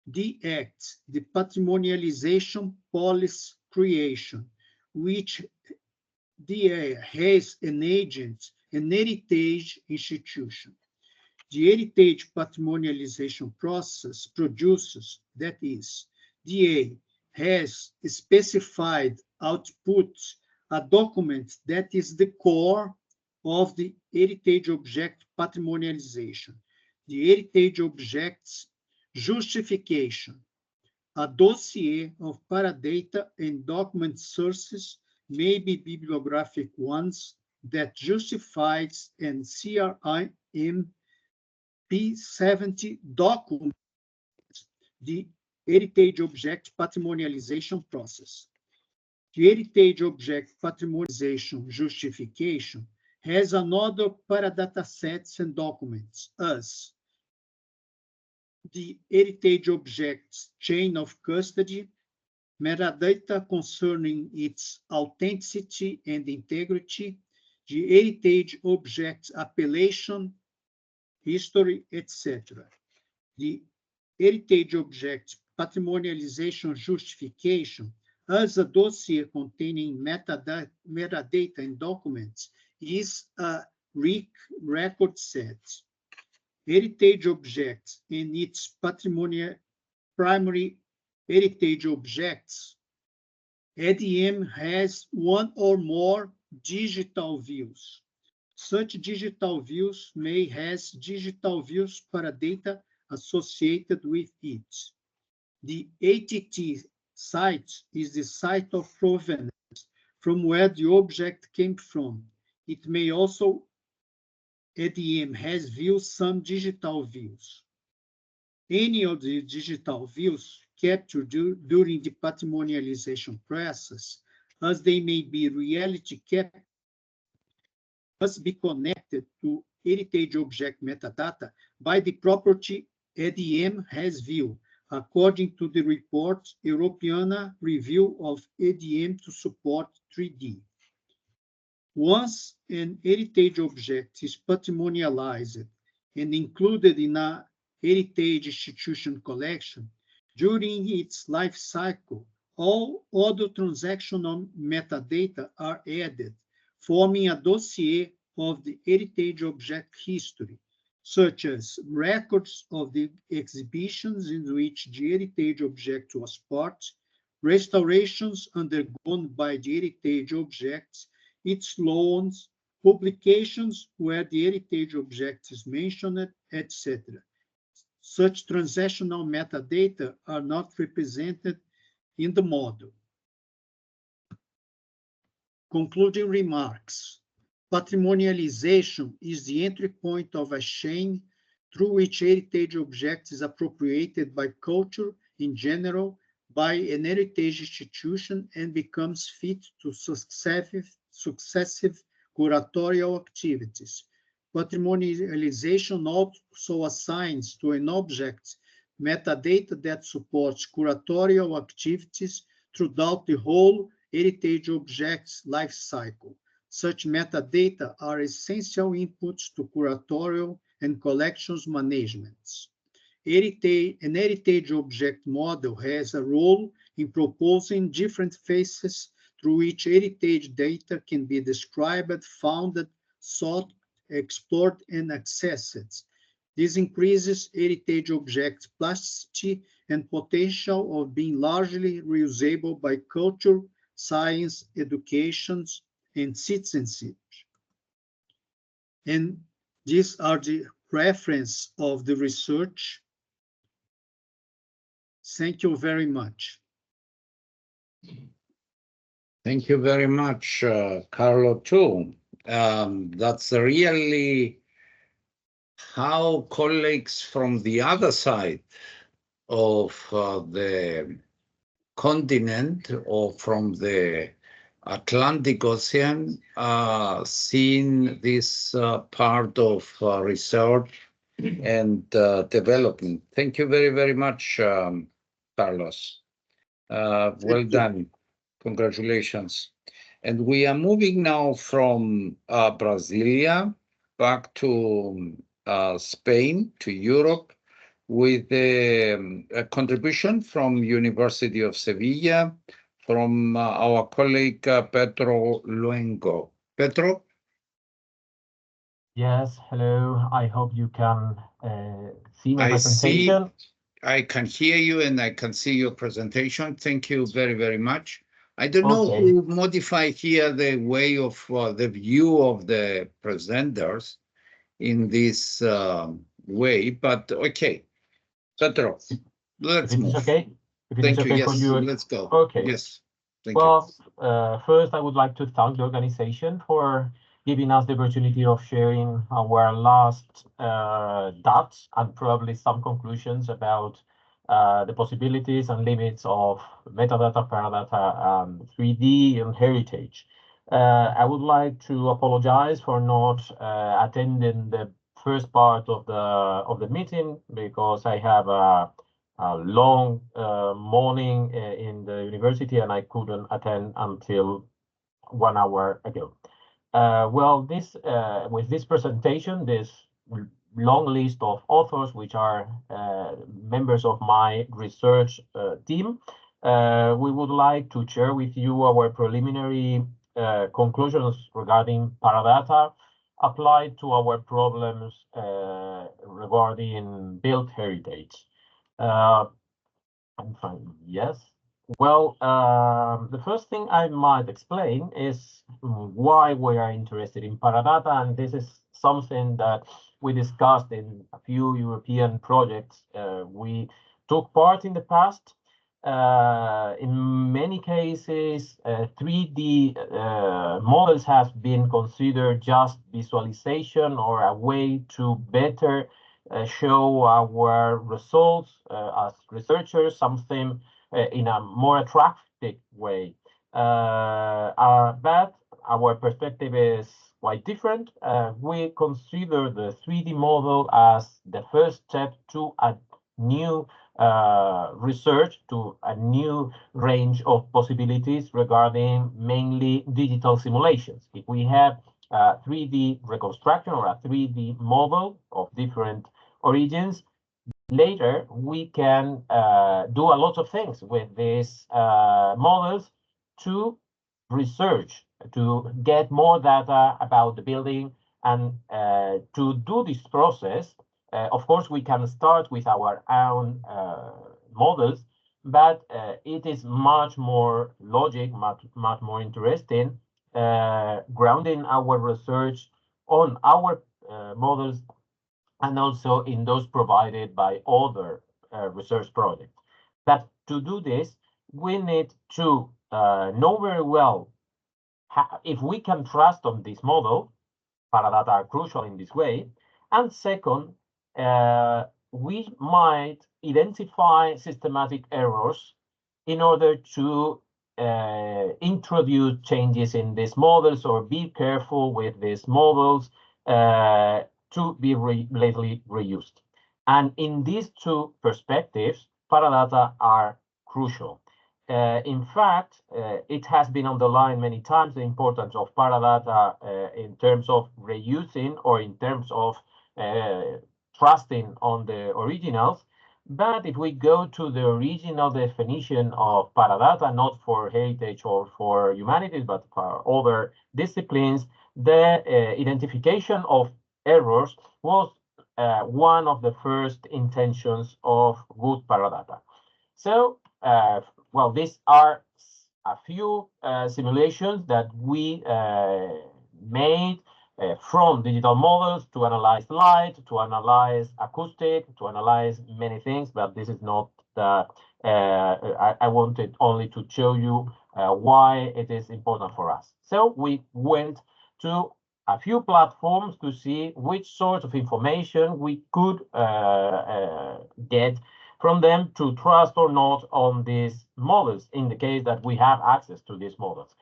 DAct, the patrimonialization policy creation, which has an agent, an heritage institution. The heritage patrimonialization process produces, that is, DA has specified output, a document that is the core of the heritage object patrimonialization. The heritage object's justification, a dossier of Paradata and document sources, may be bibliographic ones, that justifies an CRIM P70 document, the heritage object patrimonialization process. The heritage object patrimonialization justification has another Paradata sets and documents, as the heritage object's chain of custody, metadata concerning its authenticity and integrity, the heritage object's appellation, history, etc. The heritage object patrimonialization justification as a dossier containing metadata and documents is a record set. Heritage objects and its primary heritage objects, EDM has one or more digital views. Such digital views may have digital views Paradata associated with it. The ATT site is the site of provenance from where the object came from. It may also, EDM has views some digital views. Any of the digital views captured during the patrimonialization process, as they may be reality captured, must be connected to heritage object metadata by the property EDM has view, according to the report Europeana Review of EDM to Support 3D. Once an heritage object is patrimonialized and included in a heritage institution collection, during its life cycle, all other transactional metadata are added, forming a dossier of the heritage object history, such as records of the exhibitions in which the heritage object was part, restorations undergone by the heritage objects, its loans, publications where the heritage object is mentioned, etc. Such transactional metadata are not represented in the model. Concluding remarks. Patrimonialization is the entry point of a chain through which heritage object is appropriated by culture in general, by an heritage institution, and becomes fit to successive curatorial activities. Patrimonialization also assigns to an object metadata that supports curatorial activities throughout the whole heritage object's life cycle. Such metadata are essential inputs to curatorial and collections management. An heritage object model has a role in proposing different phases through which heritage data can be described, found, sought, explored, and accessed. This increases heritage object plasticity and potential of being largely reusable by culture, science, education, and citizenship. And these are the reference of the research. Thank you very much. Thank you very much, Carlo, too. That's really how colleagues from the other side of the continent or from the Atlantic Ocean seeing this part of research and development. Thank you very, very much, Carlos. Well done. Congratulations. And we are moving now from Brasilia back to Spain, to Europe, with a contribution from University of Sevilla, from our colleague Pedro Luengo. Pedro? Yes, hello. I hope you can see my presentation. I can hear you and I can see your presentation. Thank you very, very much. I don't know who modified here the way of the view of the presenters in this way, but okay. Pedro, let's move. Okay? If Thank it's you. okay Yes, for you. let's go. Okay. Yes. Thank you. First, I would like to thank the organization for giving us the opportunity of sharing our last doubts and probably some conclusions about the possibilities and limits of metadata, Paradata, and 3D and heritage. I would like to apologize for not attending the first part of the meeting because I have a long morning in the university, and I couldn't attend until 1 hour ago. Well, with this presentation, this long list of authors, which are members of my research team, we would like to share with you our preliminary conclusions regarding Paradata applied to our problems regarding built heritage. I'm fine. Yes. Well, the first thing I might explain is why we are interested in Paradata, and this is something that we discussed in a few European projects we took part in the past. In many cases, 3D models have been considered just visualization or a way to better show our results as researchers, something in a more attractive way. But our perspective is quite different. We consider the 3D model as the first step to a new research, to a new range of possibilities regarding mainly digital simulations. If we have a 3D reconstruction or a 3D model of different origins, later we can do a lot of things with these models to research, to get more data about the building, and to do this process. Of course, we can start with our own models, but it is much more logic, much more interesting, grounding our research on our models and also in those provided by other research projects. But to do this, we need to know very well if we can trust on this model. Paradata are crucial in this way. And second, we might identify systematic errors in order to introduce changes in these models or be careful with these models to be lately reused. And in these two perspectives, Paradata are crucial. In fact, it has been underlined many times the importance of Paradata in terms of reusing or in terms of trusting on the originals. But if we go to the original definition of Paradata, not for heritage or for humanities, but for other disciplines, the identification of errors was one of the first intentions of good Paradata. So, well, these are a few simulations that we made from digital models to analyze light, to analyze acoustic, to analyze many things, but this is not the, I wanted only to show you why it is important for us. So we went to a few platforms to see which sort of information we could get from them to trust or not on these models in the case that we have access to these models.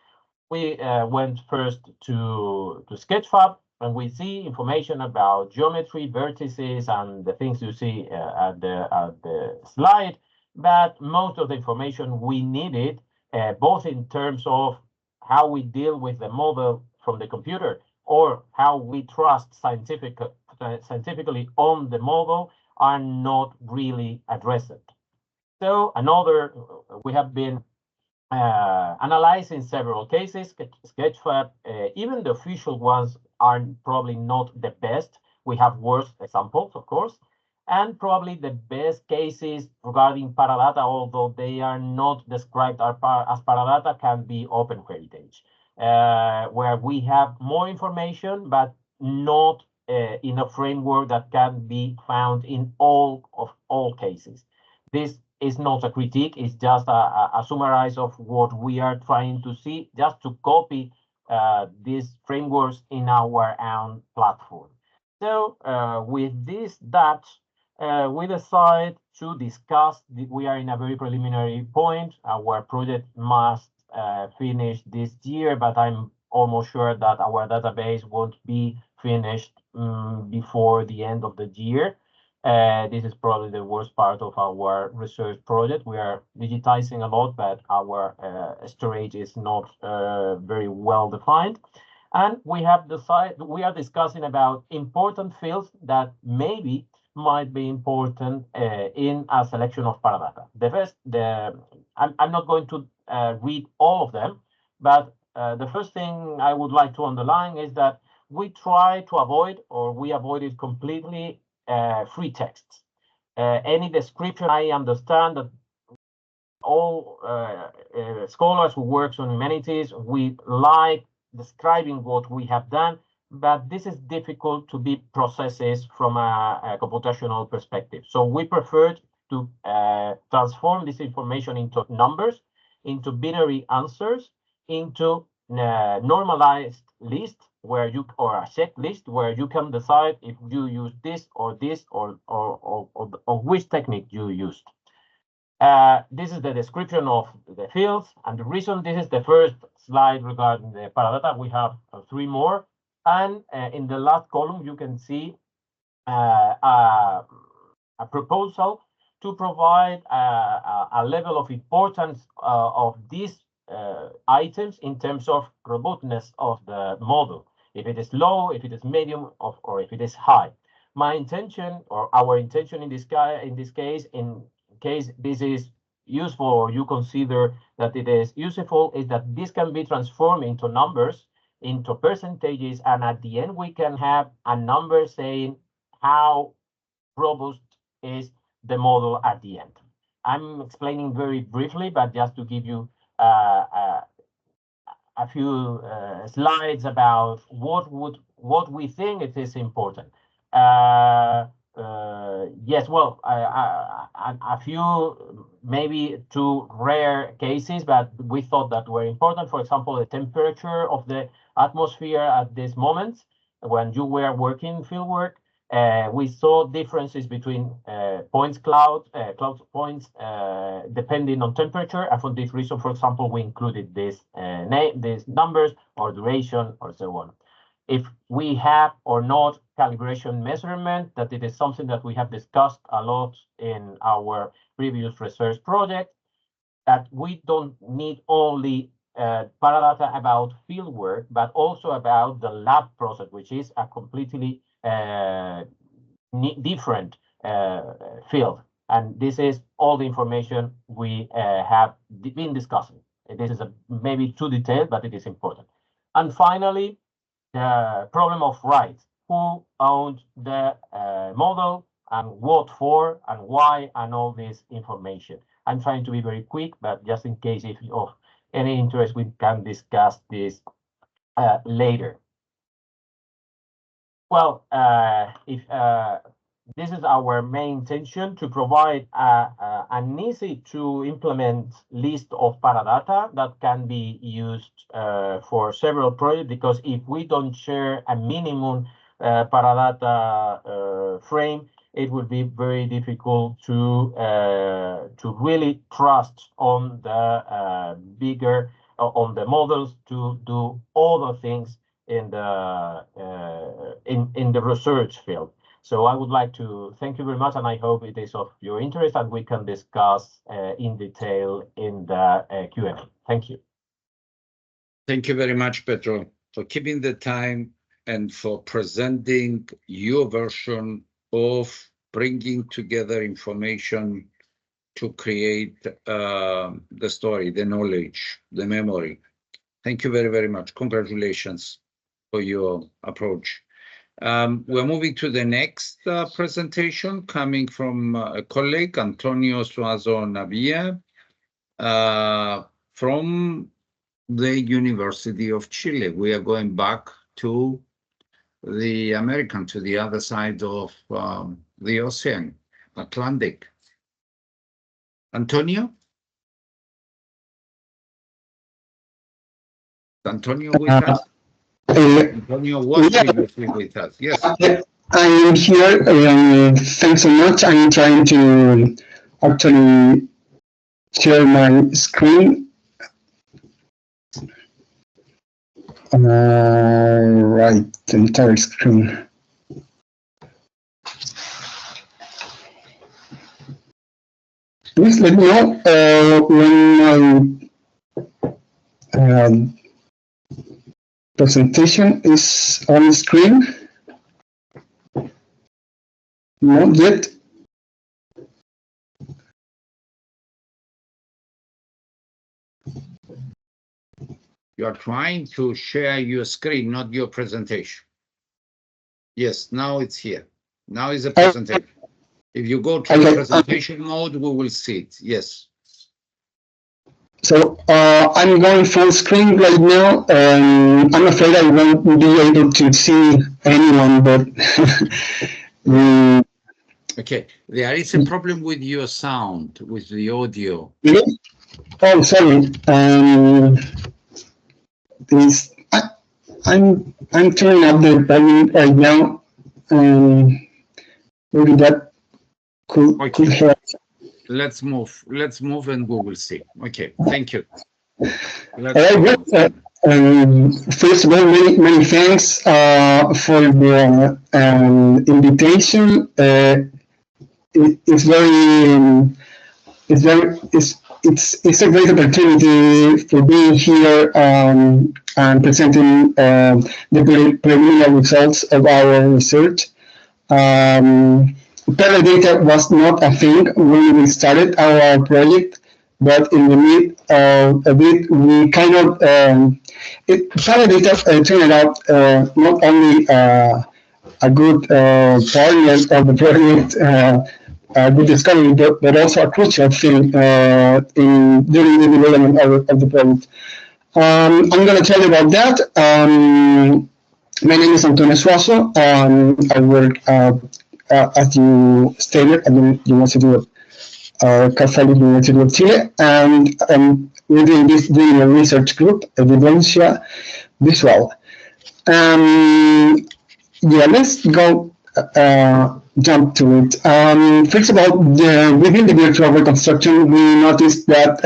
We went first to Sketchfab, and we see information about geometry, vertices, and the things you see at the slide. But most of the information we needed, both in terms of how we deal with the model from the computer or how we trust scientifically on the model, are not really addressed. So we have been analyzing several cases. Sketchfab, even the official ones are probably not the best. We have worse examples, of course, and probably the best cases regarding Paradata, although they are not described as Paradata, can be Open Heritage, where we have more information, but not in a framework that can be found in all cases. This is not a critique, it's just a summarize of what we are trying to see, just to copy these frameworks in our own platform. So with this, we decide to discuss, we are in a very preliminary point. Our project must finish this year, but I'm almost sure that our database won't be finished before the end of the year. This is probably the worst part of our research project. We are digitizing a lot, but our storage is not very well defined. And we have decided, we are discussing about important fields that maybe might be important in a selection of Paradata. I'm not going to read all of them, but the first thing I would like to underline is that we try to avoid, or we avoided completely, free text. Any description, I understand that all scholars who work on humanities, we like describing what we have done, but this is difficult to be processed from a computational perspective. So we preferred to transform this information into numbers, into binary answers, into normalized list where you, or a checklist where you can decide if you use this or which technique you used. This is the description of the fields, and the reason this is the first slide regarding the Paradata. We have 3 more, and in the last column you can see a proposal to provide a level of importance of these items in terms of robustness of the model. If it is low, if it is medium, or if it is high. My intention, or our intention in this case, in case this is useful or you consider that it is useful, is that this can be transformed into numbers, into percentages, and at the end we can have a number saying how robust is the model at the end. I'm explaining very briefly, but just to give you a few slides about what we think it is important. Yes, well, a few, maybe 2 rare cases, but we thought that were important. For example, the temperature of the atmosphere at this moment, when you were working fieldwork, we saw differences between cloud points, depending on temperature. And for this reason, for example, we included these numbers or duration or so on. If we have or not calibration measurement, that it is something that we have discussed a lot in our previous research project, that we don't need only Paradata about fieldwork, but also about the lab process, which is a completely different field. And this is all the information we have been discussing. This is maybe too detailed, but it is important. And finally, the problem of rights. Who owns the model, and what for, and why, and all this information. I'm trying to be very quick, but just in case if of any interest, we can discuss this later. Well, if this is our main intention, to provide an easy to implement list of Paradata that can be used for several projects, because if we don't share a minimum Paradata frame, it would be very difficult to really trust on the bigger on the models to do all the things in the research field. So I would like to thank you very much, and I hope it is of your interest, and we can discuss in detail in the Q&A. Thank you. Thank you very much, Pedro, for keeping the time and for presenting your version of bringing together information to create the story, the knowledge, the memory. Thank you very, very much. Congratulations for your approach. We're moving to the next presentation, coming from a colleague, Antonio Suazo Navia, from the University of Chile. We are going back to the American, to the other side of the ocean, Atlantic. Antonio? Antonio with us? Antonio was previously with us. Yes. I am here. Thanks so much. I'm trying to actually share my screen. Right, the entire screen. Please let me know when my presentation is on the screen. Not yet. You are trying to share your screen, not your presentation. Yes, now it's here. Now is a presentation. If you go to the presentation mode, we will see it. Yes. So I'm going full screen right now. I'm afraid I won't be able to see anyone, but okay. There is a problem with your sound, with the audio. Really? Oh, sorry. I'm turning up the volume right now. Maybe that could help. Let's move and we will see. Okay, thank you. First of all, many thanks for the invitation. It's a great opportunity for being here and presenting the preliminary results of our research. Paradata was not a thing when we started our project, but in the mid of it, we kind of Paradata turned out not only a good partner of the project, a good discovery, but also a crucial thing during the development of the project. I'm going to tell you about that. My name is Antonio Suazo. I work, as you stated, at the University of Catholic University of Chile, and we're doing a research group, Evidencia Visual. Yeah, let's go jump to it. First of all, within the virtual reconstruction, we noticed that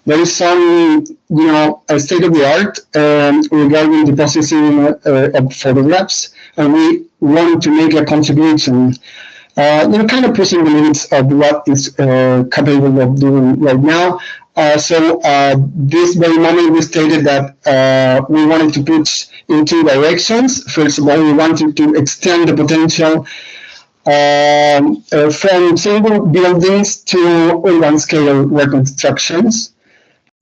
there is some, state of the art regarding the processing of photographs, and we want to make a contribution. Kind of pushing the limits of what is capable of doing right now. So this very moment we stated that we wanted to push in two directions. First of all, we wanted to extend the potential from single buildings to urban scale reconstructions.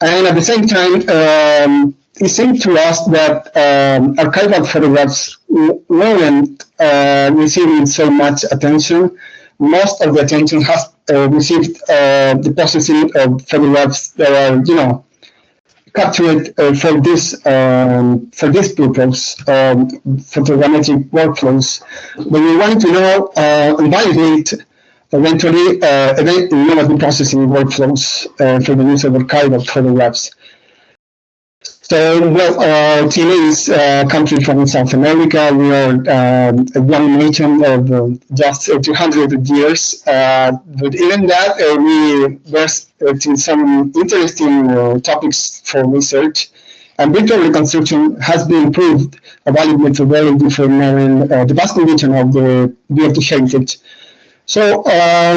And at the same time, it seemed to us that archival photographs weren't receiving so much attention. Most of the attention has received the processing of photographs that are, captured for this purpose, photogrammetric workflows. But we wanted to know and validate eventually innovative processing workflows for the use of archival photographs. So, well, Chile is a country from South America. We are a young nation of just 200 years. But even that, there's some interesting topics for research. And virtual reconstruction has been proved a valid methodology for knowing the past condition of the BFT heritage. So, at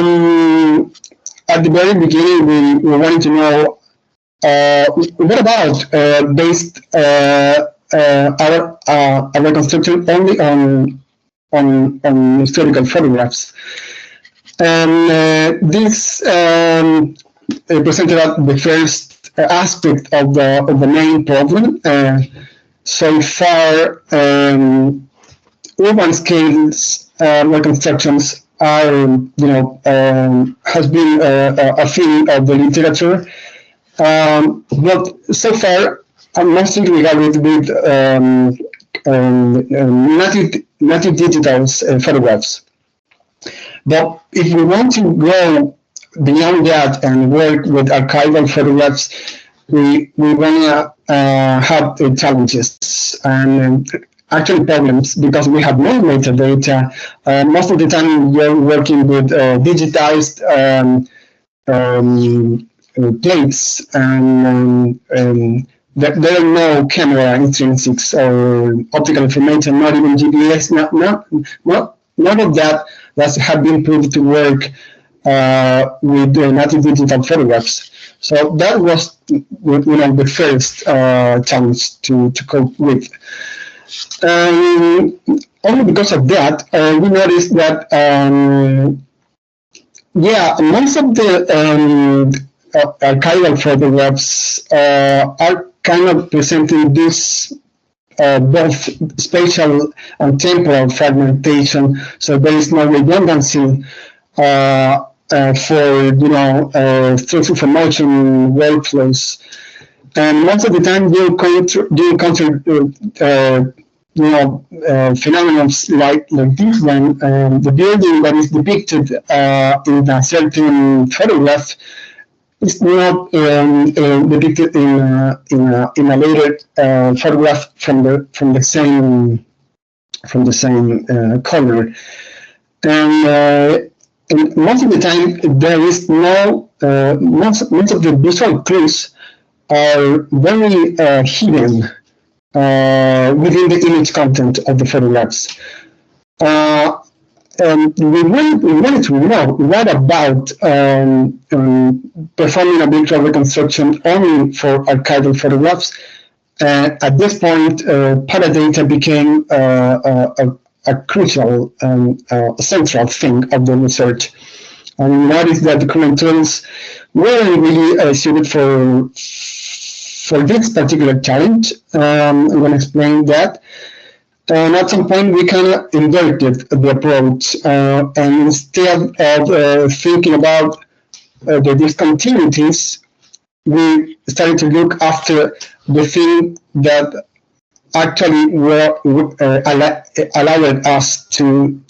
the very beginning, we wanted to know what about based our reconstruction only on historical photographs? And this presented the first aspect of the main problem. So far, urban scales reconstructions are, has been a theme of the literature. But so far, I'm mostly regarded with native digital photographs. But if we want to go beyond that and work with archival photographs, we want to have challenges and actually problems because we have no metadata. Most of the time, we're working with digitized plates, and there are no camera intrinsics or optical information, not even GPS, none of that have been proved to work with the native digital photographs. So that was, the first challenge to cope with. Only because of that, we noticed that most of the archival photographs are kind of presenting this both spatial and temporal fragmentation, so there is no redundancy for source information workflows. And most of the time you encounter phenomena like this one. The building that is depicted in a certain photograph is not depicted in a later photograph from the same color. And most of the time there is no most of the visual clues are very hidden within the image content of the photographs. We wanted to know what about performing a virtual reconstruction only for archival photographs. At this point, Paradata became a crucial and central thing of the research. And we noticed that the current tools weren't really suited for this particular challenge. I'm going to explain that. And at some point, we kind of inverted the approach. And instead of thinking about the discontinuities, we started to look after the thing that actually allowed us to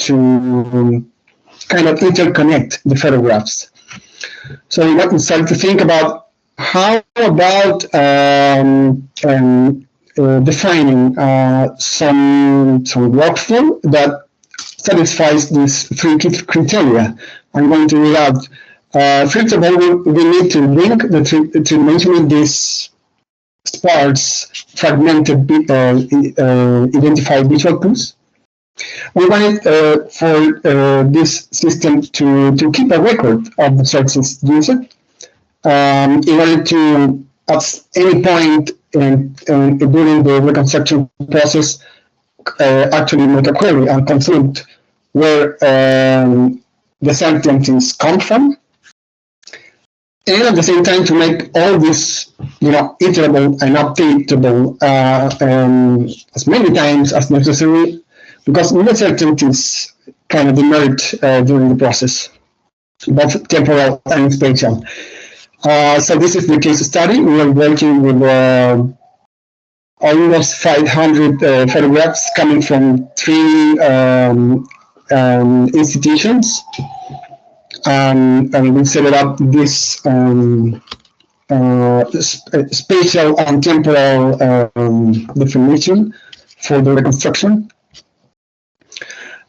kind of interconnect the photographs. So we started to think about how about defining some workflow that satisfies these three criteria. I'm going to read out. First of all, we need to link to mention these sparse, fragmented, identified visual clues. We wanted for this system to keep a record of the sources used in order to, at any point during the reconstruction process, actually make a query and conclude where the sentences come from, and at the same time to make all this, iterable and updatable as many times as necessary, because uncertainties kind of emerge during the process, both temporal and spatial. So this is the case study. We are working with almost 500 photographs coming from 3 institutions. And we set up this spatial and temporal definition for the reconstruction.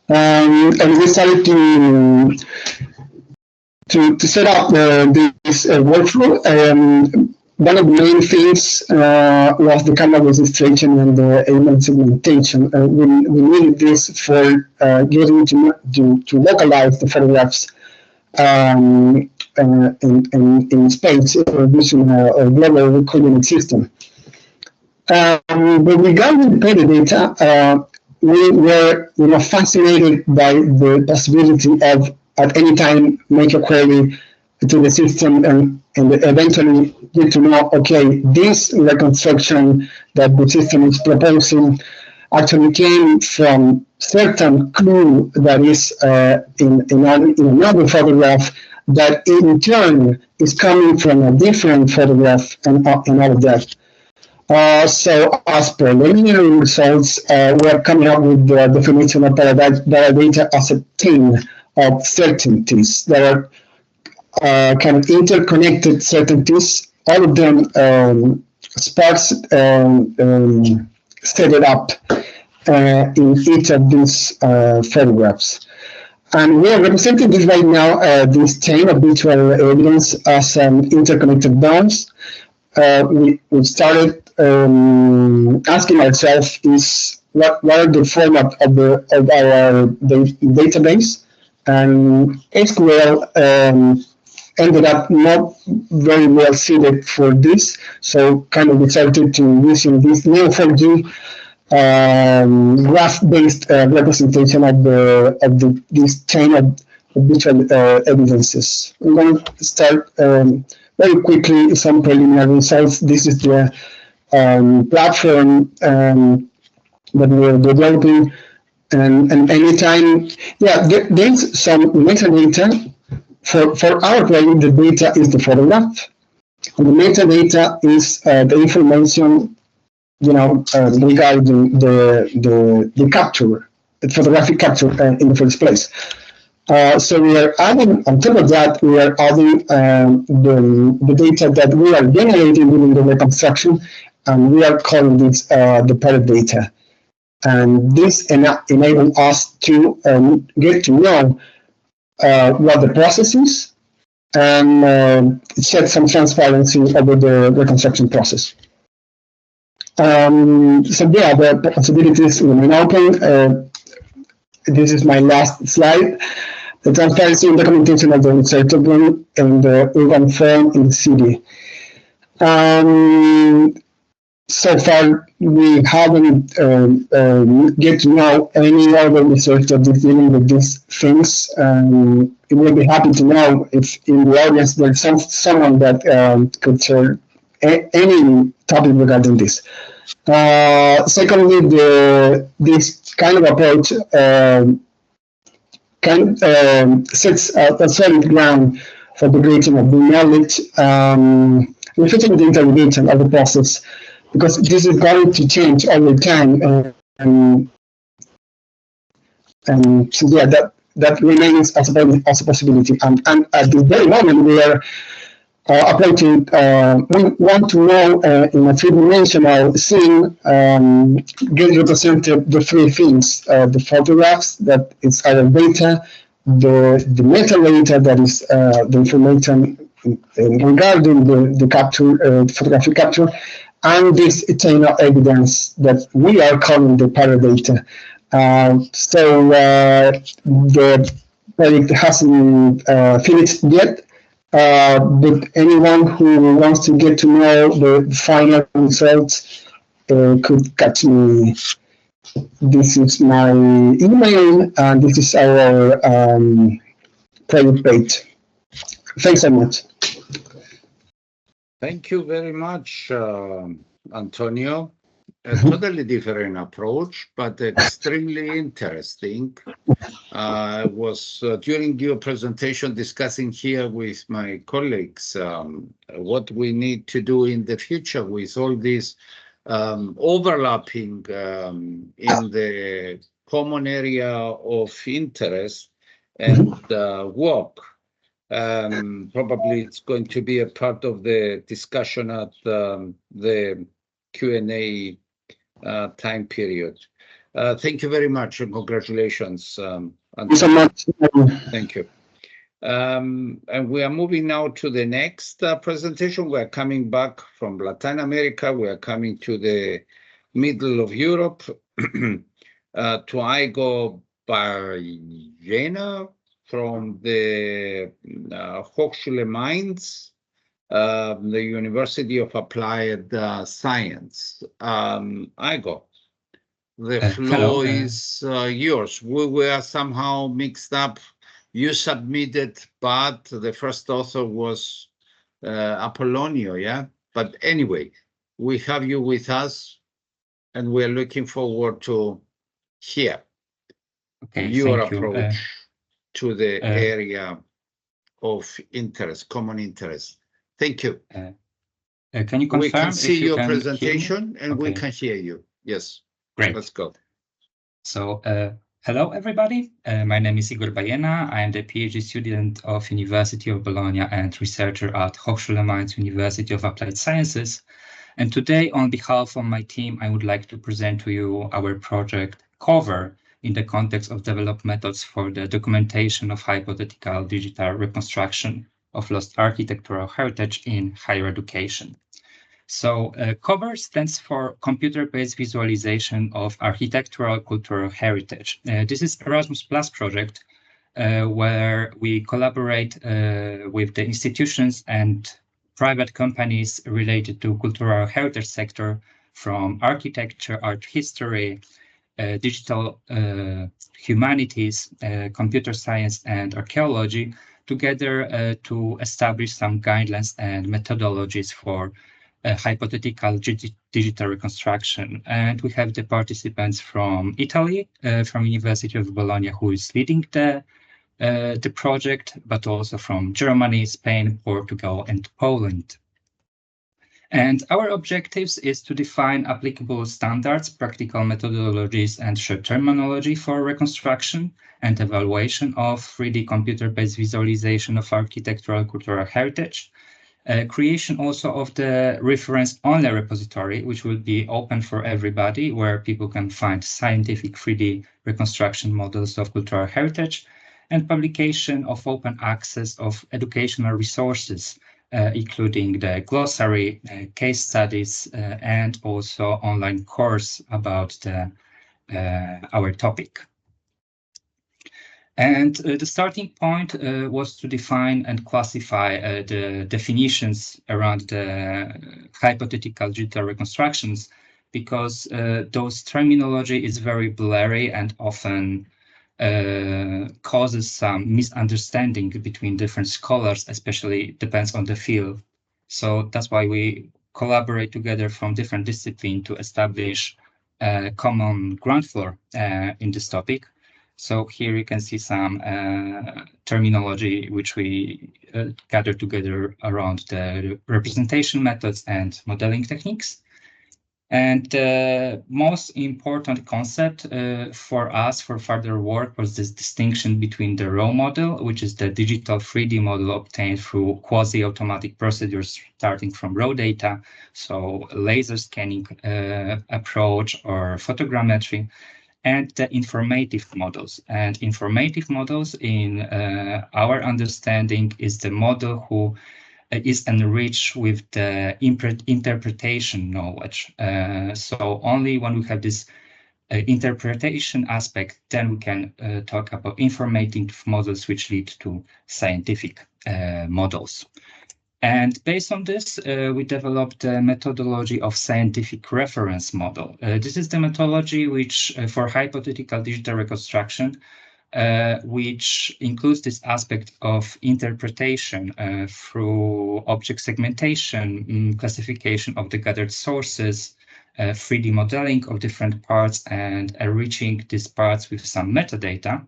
And we started to set up this workflow. One of the main things was the camera registration and the element segmentation. We needed this for getting to localize the photographs in space using a global coordinate system. But regarding Paradata, we were fascinated by the possibility of at any time make a query to the system and eventually get to know, okay, this reconstruction that the system is proposing actually came from certain clue that is in another photograph that in turn is coming from a different photograph and all of that. So as preliminary results, we're coming up with the definition of Paradata as a chain of certainties that are kind of interconnected certainties, all of them sparse set it up in each of these photographs. And we are representing this right now, this chain of visual evidence as interconnected bonds. We started asking ourselves is what are the format of our database, And SQL ended up not very well suited for this, so kind of decided to using this Neo4j graph-based representation of this chain of visual evidences. I'm going to start very quickly some preliminary results. This is the platform that we're developing, and anytime, yeah, there's some metadata. For our project, the data is the photograph, and the metadata is the information, regarding the capture, the photographic capture in the first place. So we are adding, on top of that, we are adding the data that we are generating during the reconstruction, and we are calling this the Paradata. And this enables us to get to know what the process is, and set some transparency over the reconstruction process. So yeah, the possibilities remain open. This is my last slide. The transparency and documentation of the researcher plan and the urban form in the city. So far, we haven't get to know any other researcher that's dealing with these things. It will be happy to know if in the audience there's someone that could share any topic regarding this. Secondly, this kind of approach sets a solid ground for the creation of the knowledge, reflecting the interrogation of the process, because this is going to change over time, and so yeah, that remains as a possibility. And at this very moment, we are approaching. We want to know in a three-dimensional scene, get represented the three things: the photographs, that is our data; the metadata, that is the information regarding the capture, photographic capture, and this chain of evidence that we are calling the Paradata. So the project hasn't finished yet, but anyone who wants to get to know the final results could catch me. This is my email, and this is our project page. Thanks so much. Thank you very much, Antonio. A totally different approach, but extremely interesting. I was during your presentation discussing here with my colleagues what we need to do in the future with all these overlapping in the common area of interest and work. Probably it's going to be a part of the discussion at the Q&A time period. Thank you very much and congratulations. Thank you so much. Thank you. And we are moving now to the next presentation. We are coming back from Latin America. We are coming to the middle of Europe, to Igor Ballena from the Hochschule Mainz, the University of Applied Science. Igor, the floor is yours. We were somehow mixed up. You submitted, but the first author was Apollonio, yeah? But anyway, we have you with us, and we're looking forward to hear your approach to the area of interest, common interest. Thank you. Can you confirm? We can see your presentation and okay. We can hear you. Yes. Great. Let's go. So, hello, everybody. My name is Igor Ballena. I am the PhD student of University of Bologna and researcher at Hochschule Mainz University of Applied Sciences. And today, on behalf of my team, I would like to present to you our project COVER in the context of developed methods for the documentation of hypothetical digital reconstruction of lost architectural heritage in higher education. So COVER stands for Computer-Based Visualization of Architectural Cultural Heritage. This is Erasmus Plus project where we collaborate with the institutions and private companies related to cultural heritage sector, from architecture, art history, digital humanities, computer science, and archaeology, together to establish some guidelines and methodologies for hypothetical digital reconstruction. And we have the participants from Italy, from University of Bologna, who is leading the project, but also from Germany, Spain, Portugal, and Poland. And our objectives is to define applicable standards, practical methodologies, and shared terminology for reconstruction and evaluation of 3D computer-based visualization of architectural cultural heritage. Creation also of the reference-only repository, which will be open for everybody, where people can find scientific 3D reconstruction models of cultural heritage, and publication of open access of educational resources, including the glossary, case studies, and also online course about our topic. And the starting point was to define and classify the definitions around the hypothetical digital reconstructions, because those terminology is very blurry and often causes some misunderstanding between different scholars, especially depends on the field. So that's why we collaborate together from different disciplines to establish a common ground floor in this topic. So here you can see some terminology which we gathered together around the representation methods and modeling techniques. And the most important concept for us for further work was this distinction between the raw model, which is the digital 3D model obtained through quasi-automatic procedures starting from raw data, so laser scanning approach or photogrammetry, and the informative models. And informative models, in our understanding, is the model who is enriched with the interpretation knowledge. So only when we have this interpretation aspect, then we can talk about informative models which lead to scientific models. And based on this, we developed a methodology of scientific reference model. This is the methodology which for hypothetical digital reconstruction, which includes this aspect of interpretation through object segmentation, classification of the gathered sources, 3D modeling of different parts, and enriching these parts with some metadata.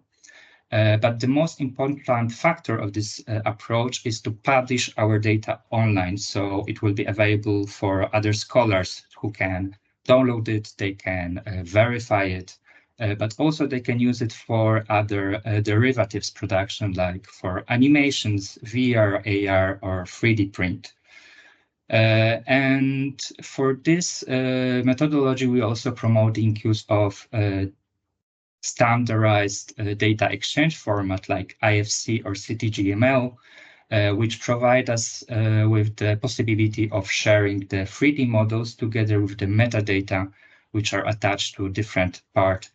But the most important factor of this approach is to publish our data online, so it will be available for other scholars who can download it, they can verify it, but also they can use it for other derivatives production, like for animations, VR, AR, or 3D print. And for this methodology, we also promoting use of standardized data exchange format like IFC or CTGML, which provide us with the possibility of sharing the 3D models together with the metadata, which are attached to different part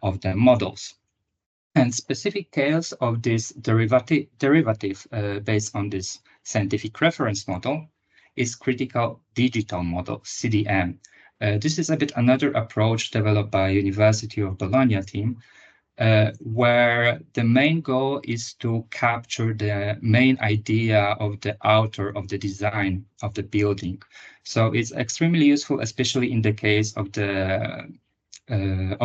of the models. And specific case of this derivative based on this scientific reference model is critical digital model, CDM. This is a bit another approach developed by University of Bologna team, where the main goal is to capture the main idea of the author of the design of the building. So it's extremely useful, especially in the case of the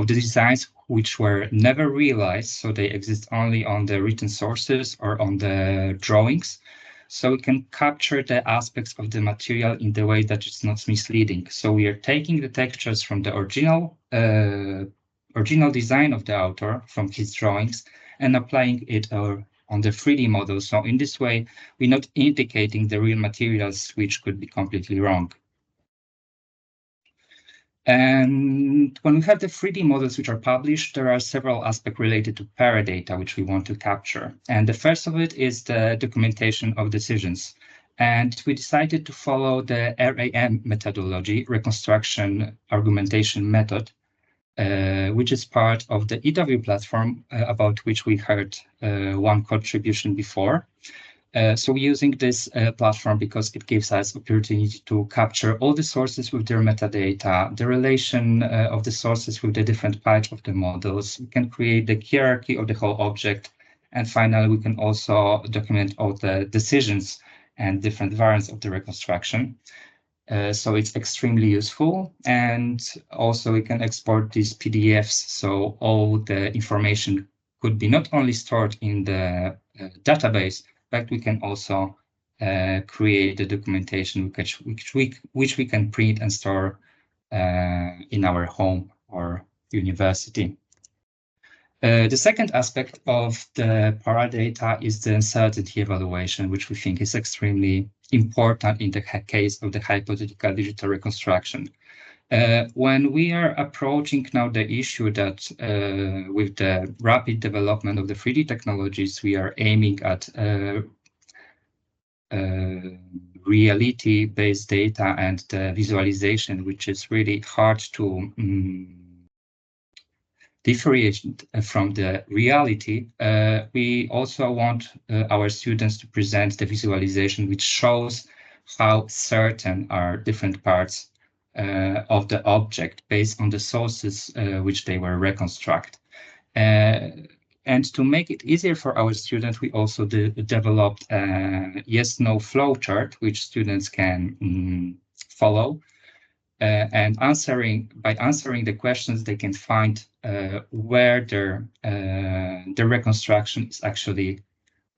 designs which were never realized, so they exist only on the written sources or on the drawings. So we can capture the aspects of the material in the way that it's not misleading. So we are taking the textures from the original design of the author, from his drawings, and applying it on the 3D model. So in this way, we're not indicating the real materials, which could be completely wrong. And when we have the 3D models which are published, there are several aspects related to Paradata which we want to capture. And the first of it is the documentation of decisions. And we decided to follow the RAM methodology, reconstruction argumentation method, which is part of the EW platform, about which we heard one contribution before. So we're using this platform because it gives us opportunity to capture all the sources with their metadata, the relation of the sources with the different parts of the models. We can create the hierarchy of the whole object. And finally, we can also document all the decisions and different variants of the reconstruction. So it's extremely useful. And also we can export these PDFs. So all the information could be not only stored in the database, but we can also create the documentation which we can print and store in our home or university. The second aspect of the Paradata is the uncertainty evaluation, which we think is extremely important in the case of the hypothetical digital reconstruction. When we are approaching now the issue that with the rapid development of the 3D technologies, we are aiming at reality-based data and the visualization, which is really hard to differentiate from the reality. We also want our students to present the visualization which shows how certain are different parts of the object based on the sources which they were reconstructed. And to make it easier for our students, we also developed a yes/no flow chart, which students can follow. And by answering the questions, they can find where their reconstruction is actually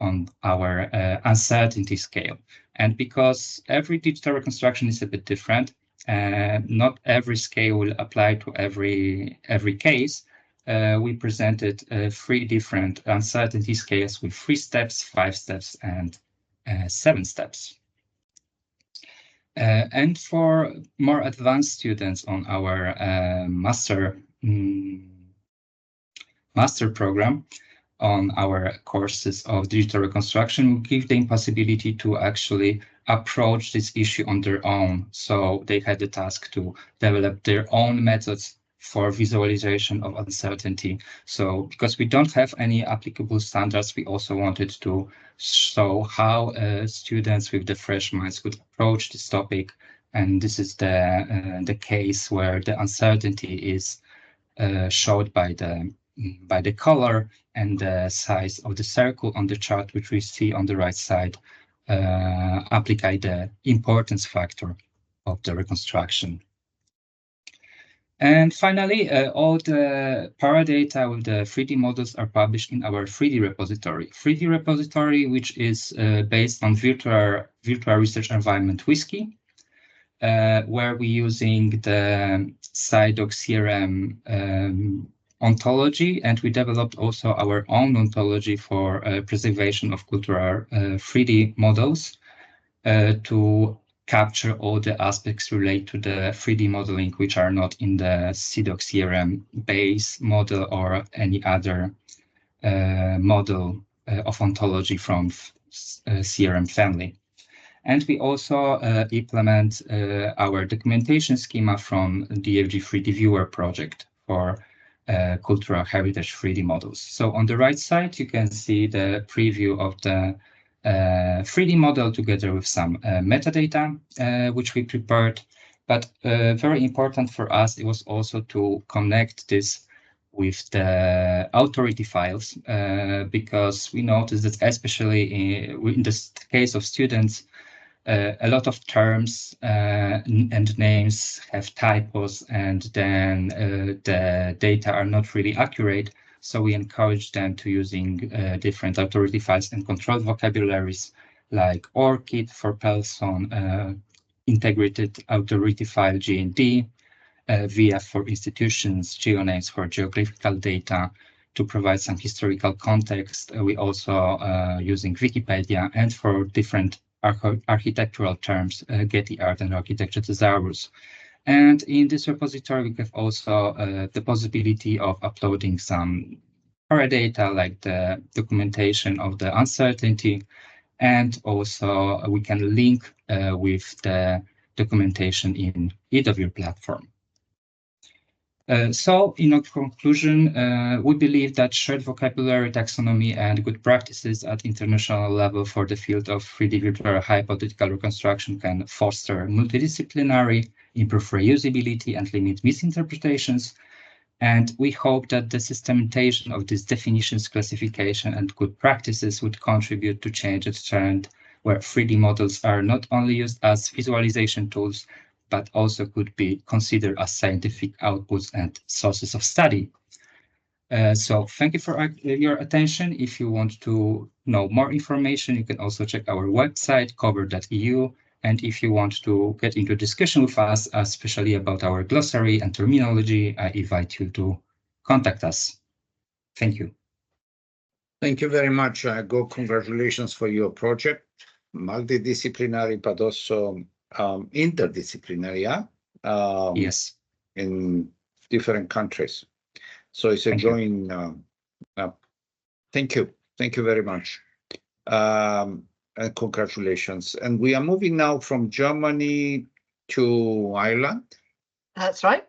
on our uncertainty scale. And because every digital reconstruction is a bit different, not every scale will apply to every case. We presented 3 different uncertainty scales with 3 steps, 5 steps, and 7 steps. And for more advanced students on our master program, on our courses of digital reconstruction, we give them possibility to actually approach this issue on their own. So they had the task to develop their own methods for visualization of uncertainty. So because we don't have any applicable standards, we also wanted to show how students with the fresh minds could approach this topic. And this is the case where the uncertainty is showed by the color and the size of the circle on the chart, which we see on the right side, apply the importance factor of the reconstruction. And finally, all the Paradata with the 3D models are published in our 3D repository. 3D repository, which is based on virtual research environment Whiskey, where we're using the SciDoc CRM ontology, and we developed also our own ontology for preservation of cultural 3D models to capture all the aspects related to the 3D modeling, which are not in the CEDOC CRM base model or any other model of ontology from CRM family. And we also implement our documentation schema from DFG 3D Viewer project for cultural heritage 3D models. So on the right side, you can see the preview of the 3D model together with some metadata, which we prepared. But very important for us, it was also to connect this with the authority files, because we noticed that especially in this case of students, a lot of terms and names have typos, and then the data are not really accurate. So we encourage them to using different authority files and controlled vocabularies like ORCID for person, integrated authority file GND, VF for institutions, GeoNames for geographical data, to provide some historical context. We also using Wikipedia, and for different architectural terms, Getty Art and Architecture Thesaurus. And in this repository, we have also the possibility of uploading some Paradata, like the documentation of the uncertainty, and also we can link with the documentation in EW platform. So, in conclusion, we believe that shared vocabulary, taxonomy, and good practices at international level for the field of 3D virtual hypothetical reconstruction can foster multidisciplinary, improve reusability, and limit misinterpretations. And we hope that the systematization of these definitions, classification, and good practices would contribute to change the trend where 3D models are not only used as visualization tools, but also could be considered as scientific outputs and sources of study. So thank you for your attention. If you want to know more information, you can also check our website, cover.eu. And if you want to get into discussion with us, especially about our glossary and terminology, I invite you to contact us. Thank you. Thank you very much, Go. Congratulations for your project, multidisciplinary, but also interdisciplinary, Yes. in different countries. So it's a joint. Thank you. Thank you very much. And congratulations. And we are moving now from Germany to Ireland. That's right.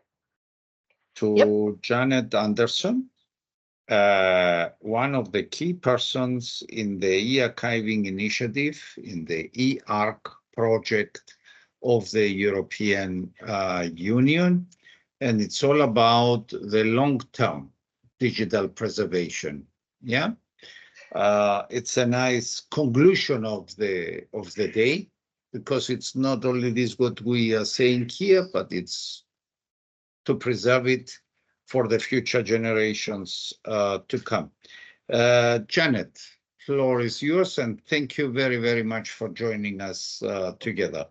To Janet Anderson, one of the key persons in the e-archiving initiative, in the e-arch project of the European Union. And it's all about the long-term digital preservation. Yeah. It's a nice conclusion of the day, because it's not only this what we are saying here, but it's to preserve it for the future generations to come. Janet, floor is yours, and thank you very, very much for joining us together.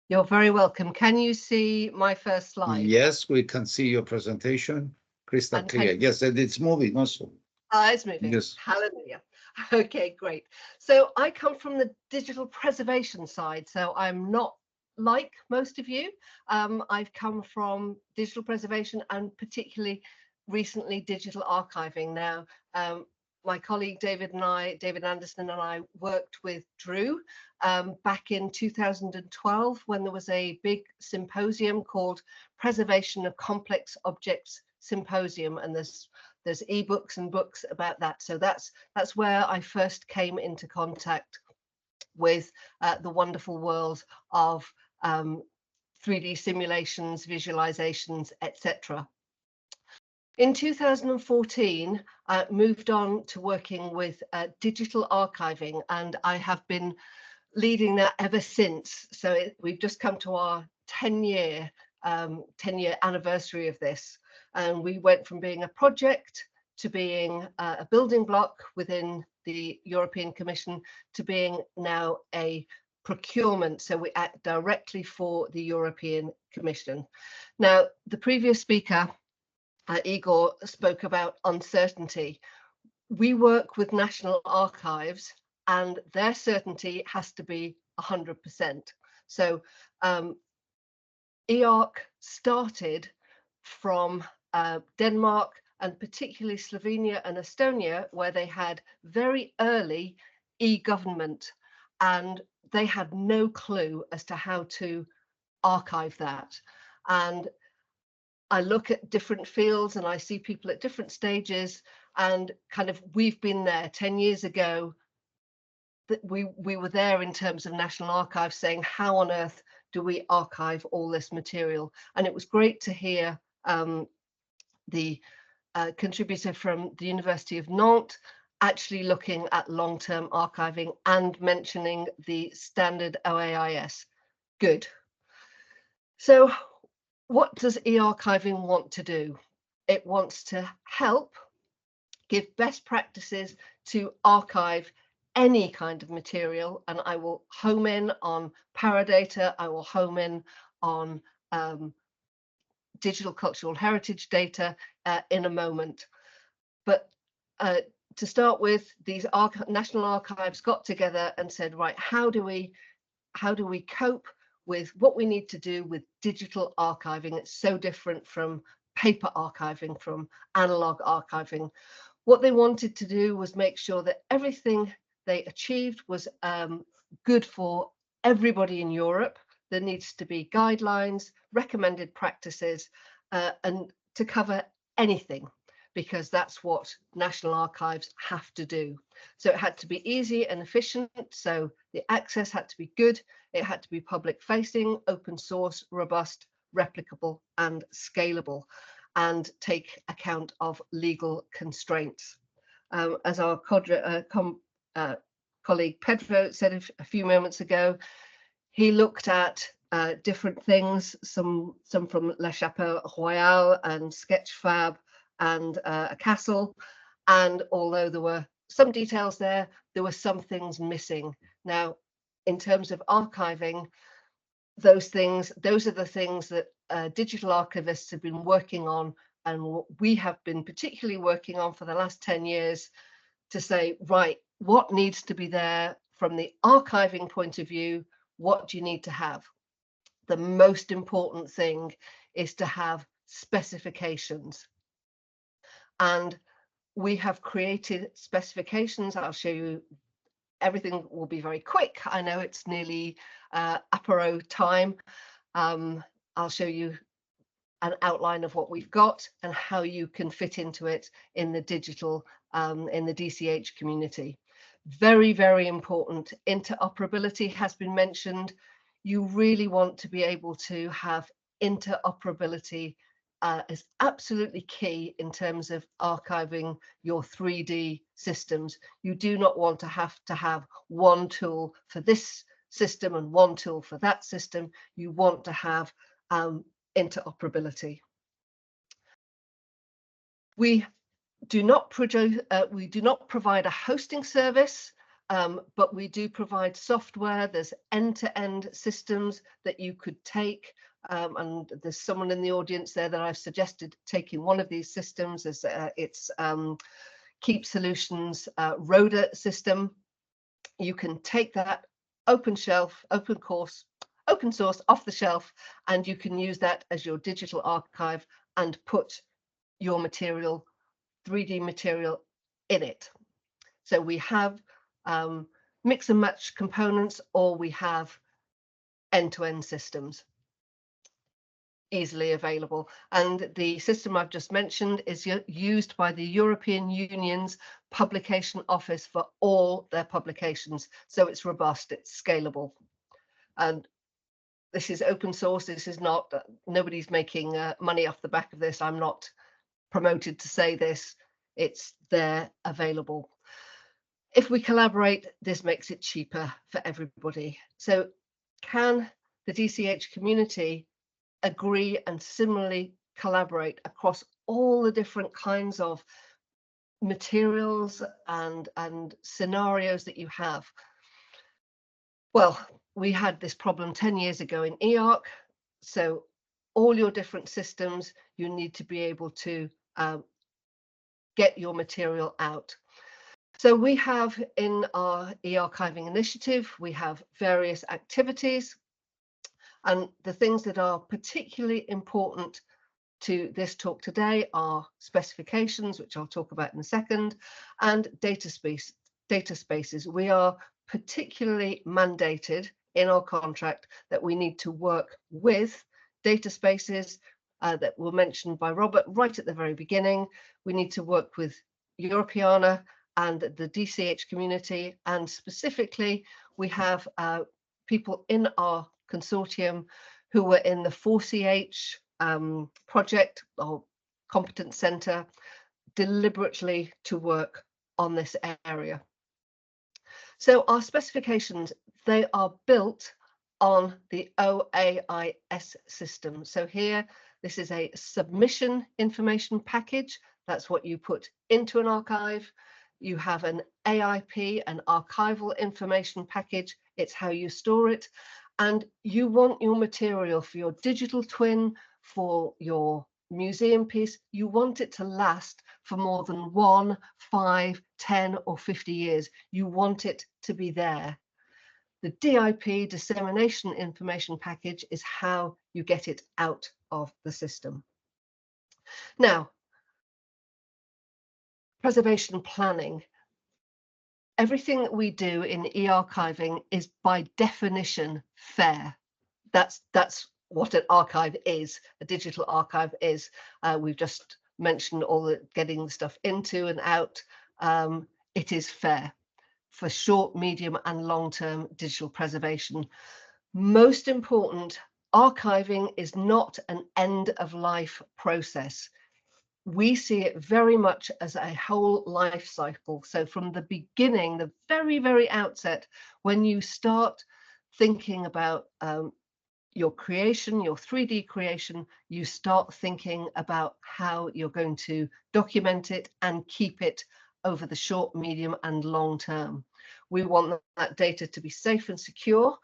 You're very welcome. Can you see my first slide? Yes, we can see your presentation crystal And clear. Yes, and it's moving also. It's moving. Yes. Hallelujah. Okay, great. So I come from the digital preservation side. So I'm not like most of you. I've come from digital preservation and particularly recently digital archiving. Now, my colleague David Anderson and I worked with Drew back in 2012 when there was a big symposium called Preservation of Complex Objects Symposium, and there's ebooks and books about that. So that's where I first came into contact with the wonderful world of 3D simulations, visualizations, etc. In 2014, I moved on to working with digital archiving, and I have been leading that ever since. So we've just come to our 10-year anniversary of this. And we went from being a project to being a building block within the European Commission to being now a procurement. So we act directly for the European Commission. Now, the previous speaker, Igor, spoke about uncertainty. We work with national archives and their certainty has to be 100%. So e-arch started from Denmark and particularly Slovenia and Estonia, where they had very early e-government and they had no clue as to how to archive that. And I look at different fields and I see people at different stages, and kind of we've been there 10 years ago. That we were there in terms of National Archives saying, how on earth do we archive all this material? And it was great to hear the contributor from the University of Nantes actually looking at long-term archiving and mentioning the standard OAIS. Good. So what does e-archiving want to do? It wants to help give best practices to archive any kind of material, and I will home in on Paradata, I will home in on digital cultural heritage data in a moment. But to start with, these national archives got together and said, right, how do we cope with what we need to do with digital archiving? It's so different from paper archiving, from analog archiving. What they wanted to do was make sure that everything they achieved was good for everybody in Europe. There needs to be guidelines, recommended practices, and to cover anything, because that's what National Archives have to do. So it had to be easy and efficient. So the access had to be good. It had to be public facing, open source, robust, replicable and scalable, and take account of legal constraints. As our colleague Pedro said a few moments ago, he looked at different things, some from La Chapelle Royale and Sketchfab and a castle. And although there were some details there were some things missing. Now, in terms of archiving, those are the things that digital archivists have been working on, and what we have been particularly working on for the last 10 years to say, right, what needs to be there from the archiving point of view? What do you need to have? The most important thing is to have specifications. And we have created specifications. I'll show you. Everything will be very quick. I know it's nearly apéro time. I'll show you an outline of what we've got and how you can fit into it in the digital, in the DCH community. Very, very important. Interoperability has been mentioned. You really want to be able to have interoperability is absolutely key in terms of archiving your 3D systems. You do not want to have one tool for this system and one tool for that system. You want to have interoperability. We do not provide a hosting service, but we do provide software. There's end-to-end systems that you could take. And there's someone in the audience there that I've suggested taking one of these systems. As it's Keep Solutions Rhoda system. You can take that open source, off the shelf, and you can use that as your digital archive and put your material, 3D material, in it. So we have mix and match components, or we have end-to-end systems easily available. And the system I've just mentioned is used by the European Union's Publication Office for all their publications. So it's robust, it's scalable. And this is open source. This is not, nobody's making money off the back of this. I'm not promoted to say this. It's there, available. If we collaborate, this makes it cheaper for everybody. So can the DCH community agree and similarly collaborate across all the different kinds of materials and scenarios that you have? Well, we had this problem 10 years ago in eArch. So all your different systems, you need to be able to get your material out. So we have in our e-archiving initiative, we have various activities. And the things that are particularly important to this talk today are specifications, which I'll talk about in a second, and data spaces. We are particularly mandated in our contract that we need to work with data spaces that were mentioned by Robert right at the very beginning. We need to work with Europeana and the DCH community, and specifically we have people in our consortium who were in the 4CH project or competence center deliberately to work on this area. So our specifications, they are built on the OAIS system. So here, this is a submission information package. That's what you put into an archive. You have an AIP, an archival information package. It's how you store it. And you want your material for your digital twin, for your museum piece, you want it to last for more than 1, 5, 10 or 50 years. You want it to be there. The DIP, dissemination information package, is how you get it out of the system. Now, preservation planning. Everything that we do in e-archiving is by definition fair. That's what an archive is, a digital archive is. We've just mentioned all the getting the stuff into and out. It is fair for short, medium and long-term digital preservation. Most important, archiving is not an end-of-life process. We see it very much as a whole life cycle. So from the beginning, the very, very outset, when you start thinking about your creation, your 3D creation, you start thinking about how you're going to document it and keep it over the short, medium and long term. We want that data to be safe and secure.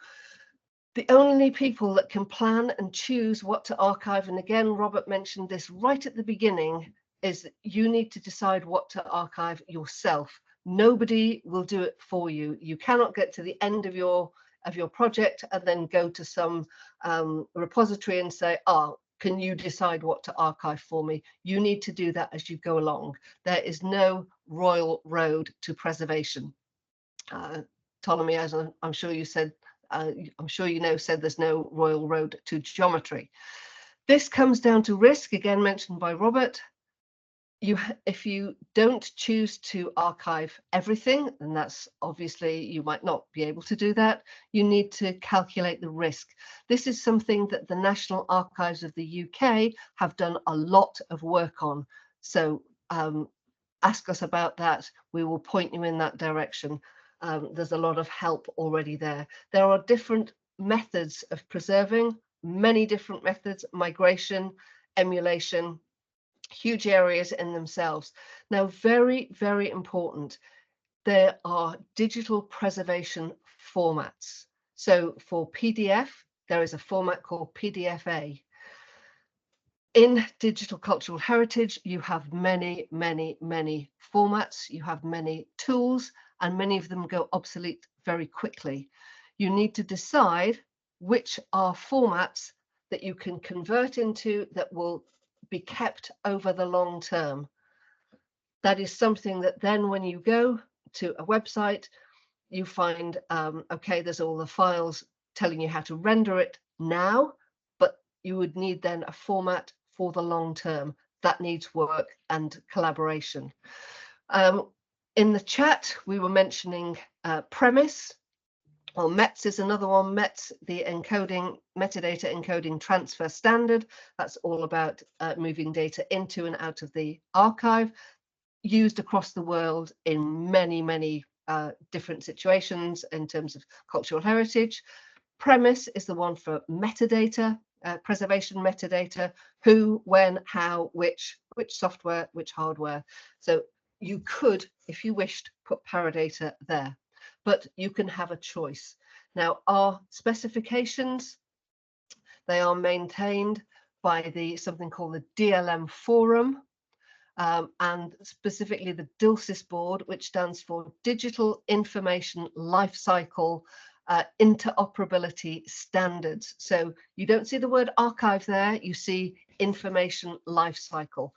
The only people that can plan and choose what to archive, and again, Robert mentioned this right at the beginning, is that you need to decide what to archive yourself. Nobody will do it for you. You cannot get to the end of your project and then go to some repository and say, can you decide what to archive for me? You need to do that as you go along. There is no royal road to preservation. Ptolemy, as I'm sure you said, I'm sure you know, said there's no royal road to geometry. This comes down to risk, again mentioned by Robert. If you don't choose to archive everything, and that's obviously you might not be able to do that, you need to calculate the risk. This is something that the National Archives of the UK have done a lot of work on. So ask us about that. We will point you in that direction. There's a lot of help already there. There are different methods of preserving, many different methods: migration, emulation, huge areas in themselves. Now, very, very important, there are digital preservation formats. So for PDF, there is a format called PDFA. In digital cultural heritage, you have many, many, many formats. You have many tools, and many of them go obsolete very quickly. You need to decide which are formats that you can convert into that will be kept over the long term. That is something that then when you go to a website, you find, okay, there's all the files telling you how to render it now, but you would need then a format for the long term. That needs work and collaboration. In the chat, we were mentioning Premise, or METS is another one. METS, the encoding, metadata encoding transfer standard. That's all about moving data into and out of the archive, used across the world in many, many different situations in terms of cultural heritage. Premise is the one for metadata, preservation metadata: who, when, how, which software, which hardware. So you could, if you wished, put Paradata there, but you can have a choice. Now, our specifications, they are maintained by something called the DLM Forum, and specifically the DILSIS board, which stands for Digital Information Lifecycle Interoperability Standards. So you don't see the word archive there, you see information lifecycle.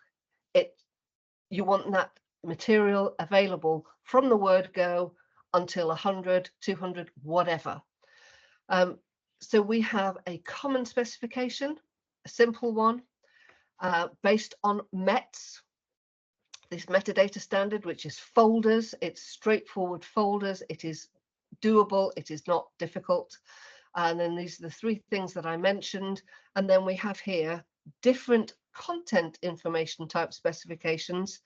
You want that material available from the word go until 100, 200, whatever. So we have a common specification, a simple one, based on METS, this metadata standard, which is folders. It's straightforward folders. It is doable. It is not difficult. And then these are the three things that I mentioned. And then we have here different content information type specifications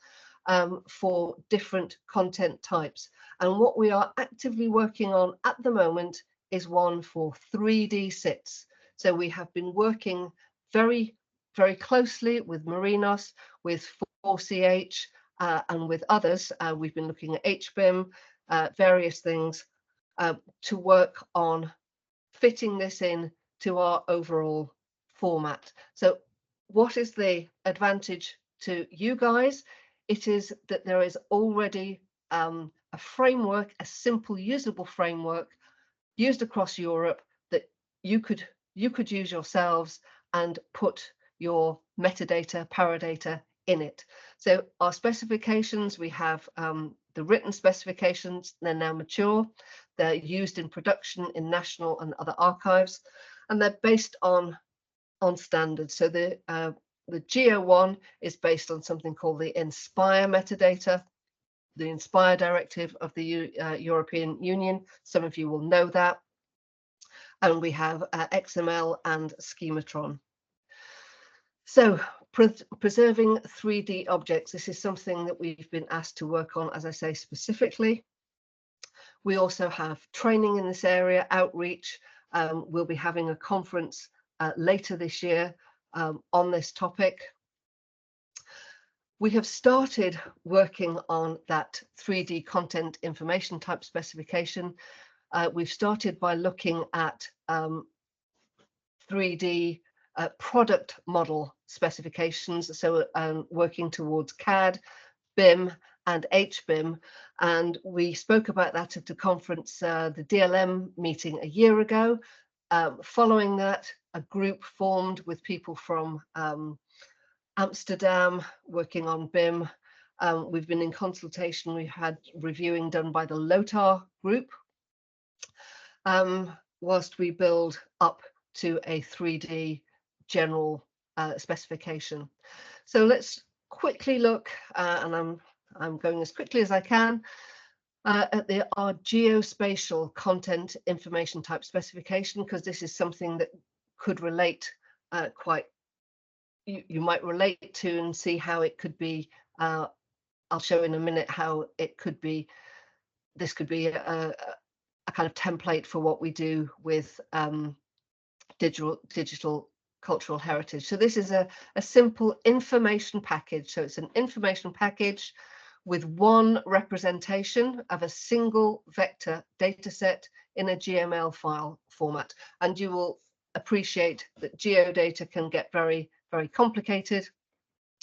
for different content types. And what we are actively working on at the moment is one for 3D SITs. So we have been working very, very closely with Marinos, with 4CH, and with others. We've been looking at HBIM, various things, to work on fitting this in to our overall format. So what is the advantage to you guys? It is that there is already a framework, a simple usable framework used across Europe that you could use yourselves and put your metadata, Paradata in it. So our specifications, we have the written specifications, they're now mature. They're used in production in national and other archives, and they're based on on standards. So the Geo one is based on something called the INSPIRE metadata, the INSPIRE directive of the European Union. Some of you will know that. And we have XML and schematron. So preserving 3D objects, this is something that we've been asked to work on, as I say, specifically. We also have training in this area, outreach. We'll be having a conference later this year on this topic. We have started working on that 3D content information type specification. We've started by looking at 3D product model specifications, so working towards CAD, BIM and HBIM, and we spoke about that at a conference, the DLM meeting a year ago. Following that, a group formed with people from Amsterdam working on BIM. We've been in consultation, we had reviewing done by the LOTAR group, whilst we build up to a 3D general specification. So let's quickly look, and I'm going as quickly as I can, at our geospatial content information type specification, because this is something that could relate you might relate to and see how it could be. I'll show in a minute how it could be. This could be a kind of template for what we do with digital cultural heritage. So this is a simple information package. So it's an information package with one representation of a single vector data set in a GML file format. And you will appreciate that geodata can get very, very complicated.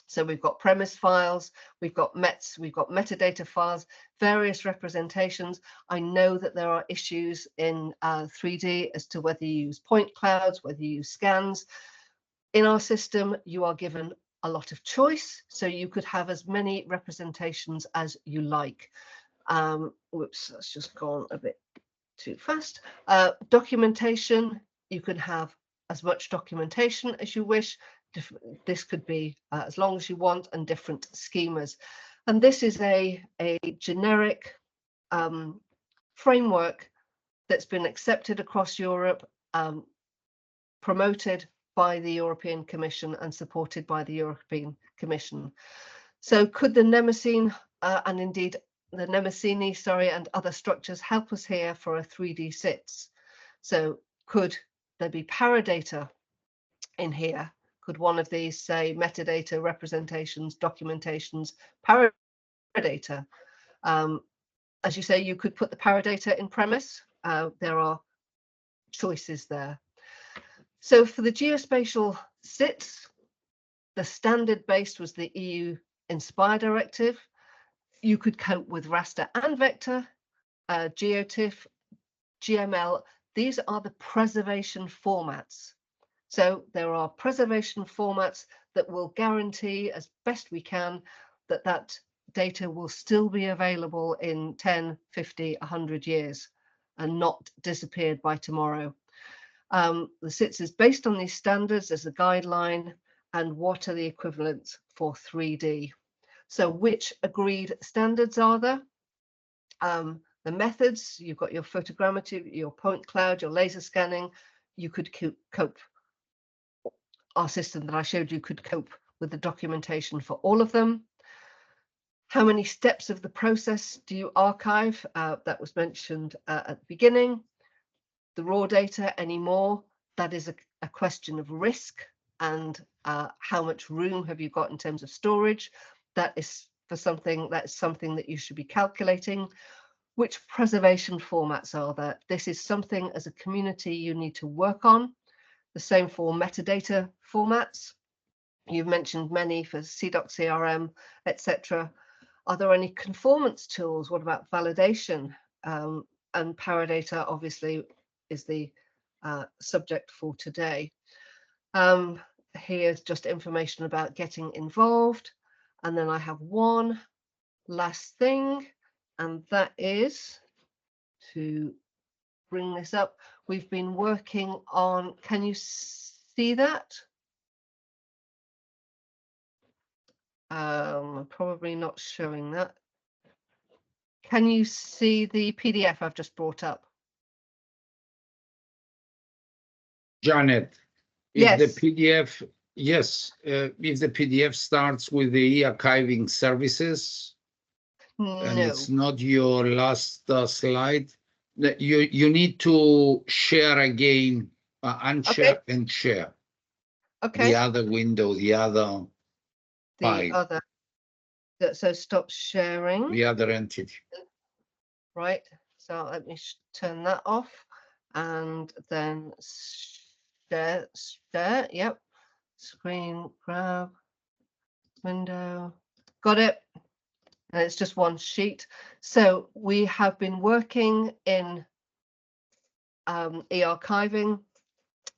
So we've got premise files, we've got METs, we've got metadata files, various representations. I know that there are issues in 3D as to whether you use point clouds, whether you use scans. In our system, you are given a lot of choice, so you could have as many representations as you like. Whoops, that's just gone a bit too fast. Documentation, you can have as much documentation as you wish. This could be as long as you want, and different schemas. And this is a generic framework that's been accepted across Europe, promoted by the European Commission and supported by the European Commission. So could the Nemesine and indeed the Nemesine, and other structures help us here for a 3D SITS? So could there be Paradata in here? Could one of these say metadata, representations, documentations, Paradata? As you say, you could put the Paradata in premise. There are choices there. So for the geospatial SITS, the standard based was the EU INSPIRE directive. You could cope with raster and vector, GeoTIFF, GML. These are the preservation formats. So there are preservation formats that will guarantee as best we can that that data will still be available in 10, 50, 100 years and not disappeared by tomorrow. The SITS is based on these standards as a guideline, and what are the equivalents for 3D? So which agreed standards are there? The methods, you've got your photogrammetry, your point cloud, your laser scanning. You could cope. Our system that I showed you could cope with the documentation for all of them. How many steps of the process do you archive? That was mentioned at the beginning. The raw data anymore, that is a question of risk, and how much room have you got in terms of storage? That is something that you should be calculating. Which preservation formats are there? This is something as a community you need to work on. The same for metadata formats. You've mentioned many for CDOC, CRM, etc. Are there any conformance tools? What about validation? And Paradata obviously is the subject for today. Here's just information about getting involved. And then I have one last thing, and that is to bring this up. We've been working on, can you see that? Probably not showing that. Can you see the PDF I've just brought up? Janet, Yes. if the PDF, yes, if the PDF starts with the e-archiving services, and No. it's not your last slide, that you need to share again, unshare and share. Okay. The other window, the other The file, other. So stop sharing. the other entity. Right. So let me turn that off, and then share. Yep. Screen grab. Window. Got it. And it's just one sheet. So we have been working in e-archiving.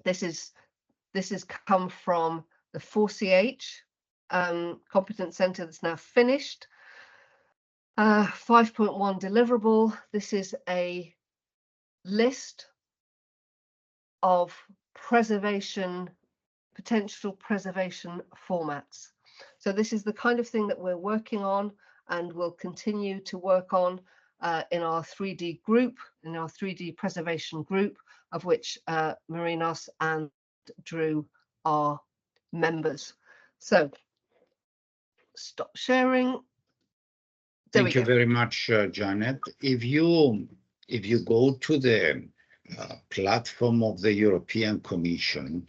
This has come from the 4CH Competence Center that's now finished. 5.1 deliverable. This is a list of potential preservation formats. So this is the kind of thing that we're working on and will continue to work on in our 3D group, in our 3D preservation group, of which Marinos and Drew are members. So stop sharing. Thank you very much, Janet. If you go to the platform of the European Commission,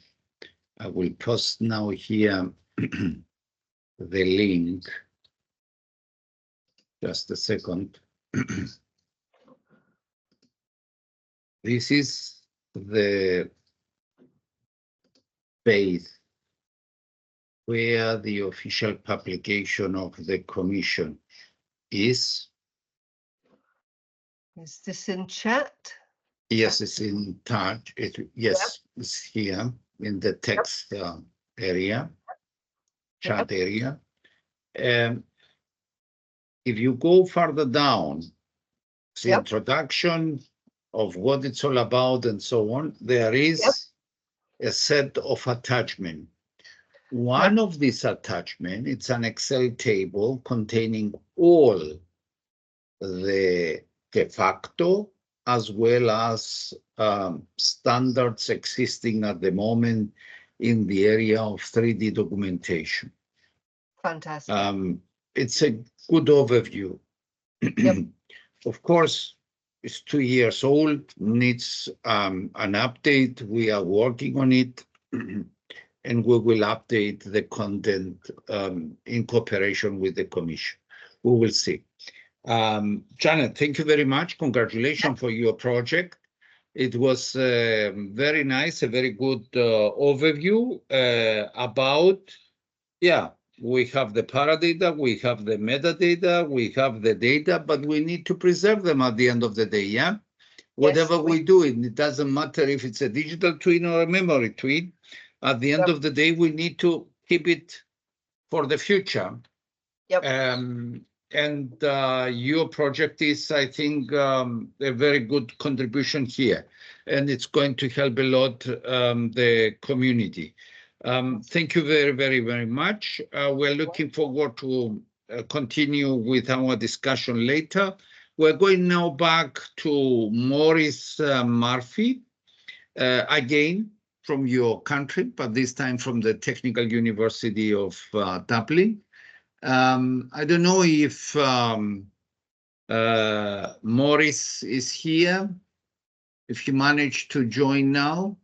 I will post now here the link. Just a second. This is the page where the official publication of the Commission is. Is this in chat? Yes, it's in touch. Yes, it's here in the text area, chat area. If you go further down, the introduction of what it's all about and so on, there is a set of attachments. One of these attachments, it's an Excel table containing all the de facto as well as standards existing at the moment in the area of 3D documentation. Fantastic. It's a good overview. Of course, it's 2 years old, needs an update. We are working on it, and we will update the content in cooperation with the Commission. We will see. Janet, thank you very much. Congratulations for your project. It was very nice, a very good overview about, we have the Paradata, we have the metadata, we have the data, but we need to preserve them at the end of the day, Whatever we do, it doesn't matter if it's a digital twin or a memory twin. At the end of the day, we need to keep it for the future. And your project is, I think, a very good contribution here, and it's going to help a lot the community. Thank you very, very, very much. We're looking forward to continue with our discussion later. We're going now back to Maurice Murphy, again from your country, but this time from the Technical University of Dublin. I don't know if Maurice is here, if he managed to join now.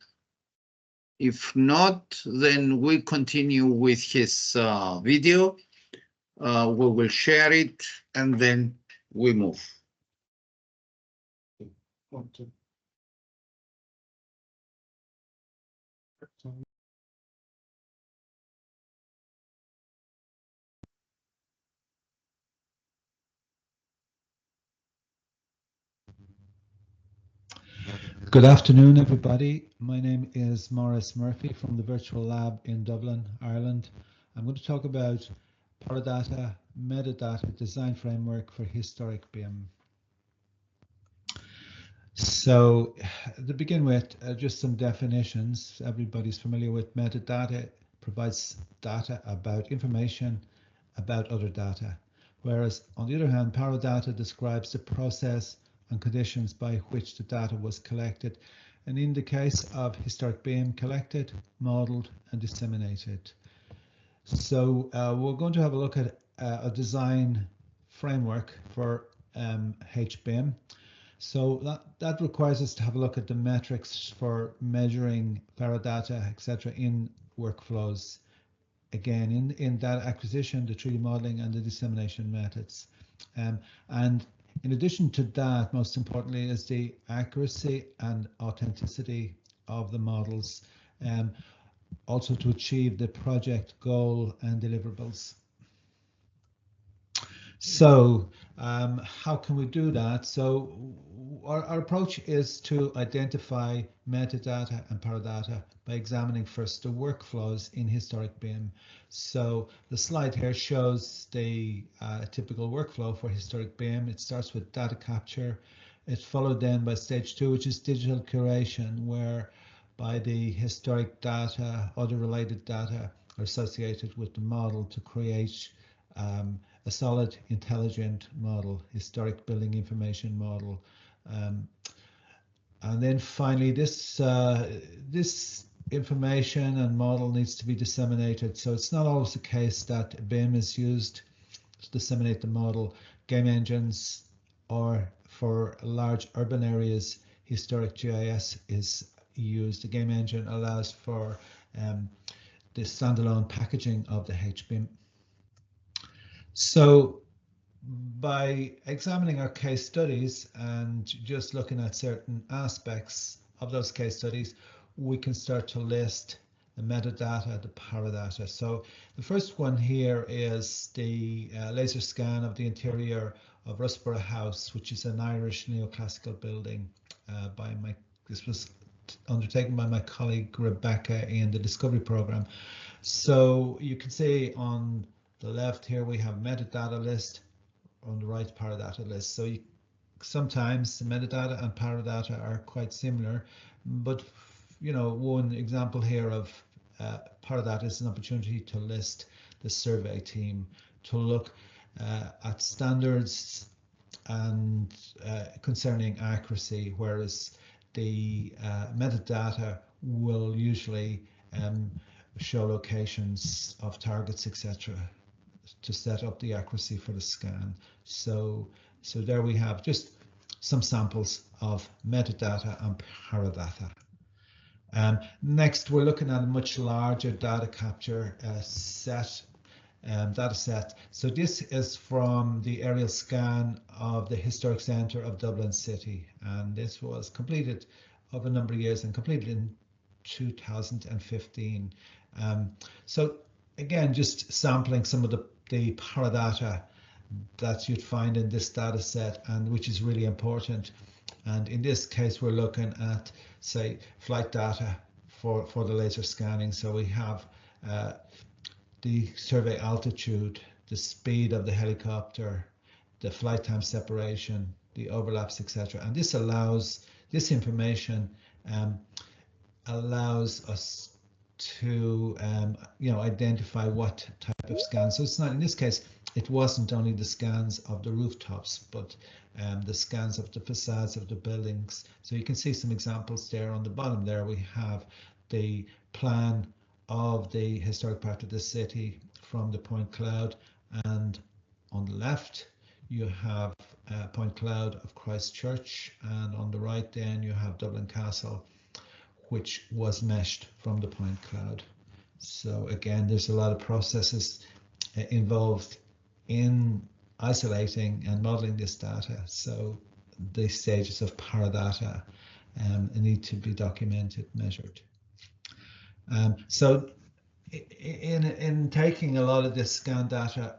If not, then we continue with his video. We will share it and then we move. Good afternoon, everybody. My name is Maurice Murphy from the Virtual Lab in Dublin, Ireland. I'm going to talk about Paradata Metadata Design Framework for Historic BIM. So to begin with, just some definitions. Everybody's familiar with metadata. It provides data about information about other data. Whereas on the other hand, Paradata describes the process and conditions by which the data was collected. And in the case of historic BIM, collected, modeled and disseminated. So we're going to have a look at a design framework for HBIM. So that requires us to have a look at the metrics for measuring Paradata, etc. in workflows. Again, in data acquisition, the 3D modeling and the dissemination methods. And in addition to that, most importantly, is the accuracy and authenticity of the models, also to achieve the project goal and deliverables. So how can we do that? So our approach is to identify metadata and Paradata by examining first the workflows in historic BIM. So the slide here shows the typical workflow for historic BIM. It starts with data capture. It's followed then by stage 2, which is digital curation, where by the historic data, other related data are associated with the model to create a solid, intelligent model, historic building information model. And then finally, this information and model needs to be disseminated. So it's not always the case that BIM is used to disseminate the model. Game engines, or for large urban areas, historic GIS is used. The game engine allows for the standalone packaging of the HBIM. So by examining our case studies and just looking at certain aspects of those case studies, we can start to list the metadata, the Paradata. So the first one here is the laser scan of the interior of Rusborough House, which is an Irish neoclassical building. This was undertaken by my colleague Rebecca in the Discovery Programme. So you can see on the left here we have metadata list, on the right Paradata list. So sometimes the metadata and Paradata are quite similar, but one example here of Paradata is an opportunity to list the survey team, to look at standards and concerning accuracy, whereas the metadata will usually show locations of targets, etc., to set up the accuracy for the scan. So there we have just some samples of metadata and Paradata. Next, we're looking at a much larger data capture data set. So this is from the aerial scan of the historic centre of Dublin City, and this was completed over a number of years and completed in 2015. So again, just sampling some of the Paradata that you'd find in this data set, and which is really important. And in this case, we're looking at, say, flight data for the laser scanning. So we have the survey altitude, the speed of the helicopter, the flight time separation, the overlaps, etc. And this information allows us to identify what type of scan. So it's not, in this case, it wasn't only the scans of the rooftops, but the scans of the facades of the buildings. So you can see some examples there. On the bottom there we have the plan of the historic part of the city from the point cloud, and on the left you have Point Cloud of Christchurch, and on the right then you have Dublin Castle, which was meshed from the point cloud. So again, there's a lot of processes involved in isolating and modeling this data. So the stages of Paradata need to be documented, measured. So in taking a lot of this scan data,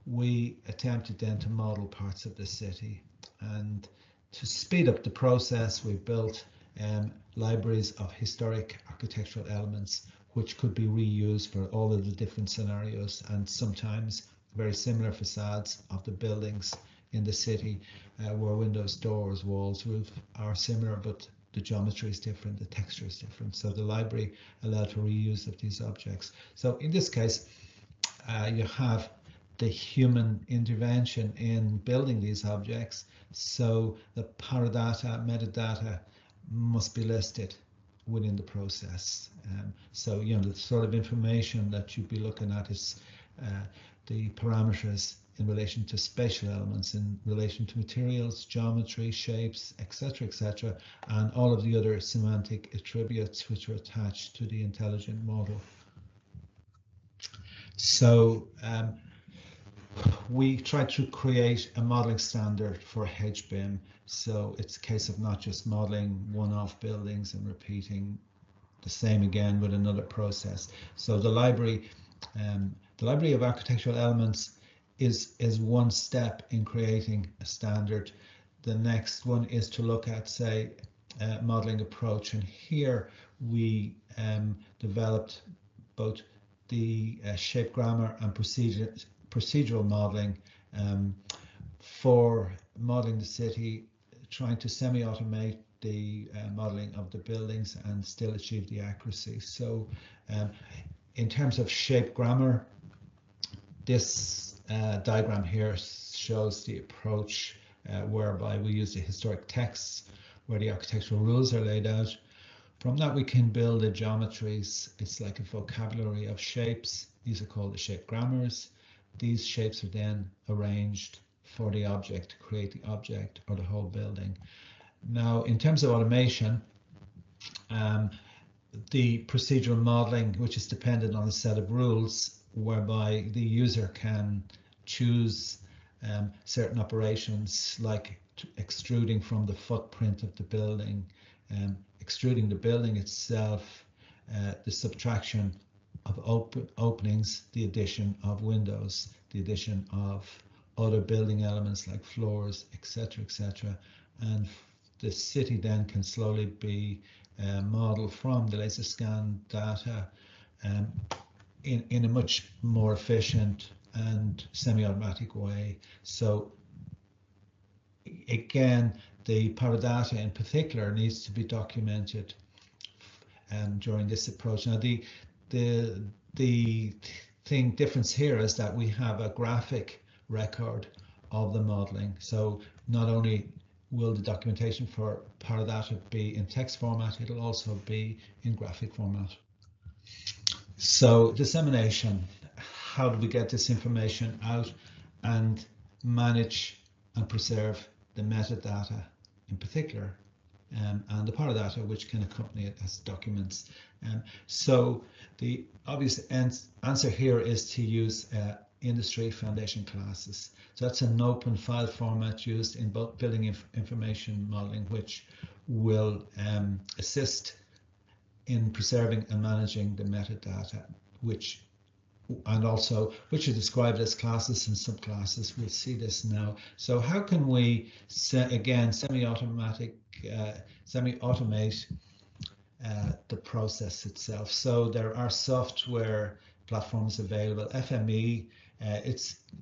we attempted then to model parts of the city, and to speed up the process we built libraries of historic architectural elements which could be reused for all of the different scenarios, and sometimes very similar facades of the buildings in the city where windows, doors, walls, roof are similar, but the geometry is different, the texture is different. So the library allowed for reuse of these objects. So in this case, you have the human intervention in building these objects. So the Paradata metadata must be listed within the process. So, you know, the sort of information that you'd be looking at is the parameters in relation to spatial elements, in relation to materials, geometry, shapes, etc., and all of the other semantic attributes which are attached to the intelligent model. So we try to create a modeling standard for HBIM. So it's a case of not just modeling one-off buildings and repeating the same again with another process. So the library of architectural elements is one step in creating a standard. The next one is to look at, say, modeling approach, and here we developed both the shape grammar and procedural modeling for modeling the city, trying to semi-automate the modeling of the buildings and still achieve the accuracy. So in terms of shape grammar, this diagram here shows the approach whereby we use the historic texts where the architectural rules are laid out. From that we can build the geometries. It's like a vocabulary of shapes. These are called the shape grammars. These shapes are then arranged for the object to create the object or the whole building. Now, in terms of automation, the procedural modeling, which is dependent on a set of rules whereby the user can choose certain operations like extruding from the footprint of the building, extruding the building itself, the subtraction of openings, the addition of windows, the addition of other building elements like floors, etc., and the city then can slowly be modeled from the laser scan data in a much more efficient and semi-automatic way. So again, the Paradata in particular needs to be documented during this approach. Now the difference here is that we have a graphic record of the modeling. So not only will the documentation for Paradata be in text format, it'll also be in graphic format. So dissemination, how do we get this information out and manage and preserve the metadata in particular, and the Paradata which can accompany it as documents. So the obvious answer here is to use industry foundation classes. So that's an open file format used in both building information modeling, which will assist in preserving and managing the metadata, which are described as classes and subclasses. We'll see this now. So how can we again semi-automate the process itself? So there are software platforms available. FME,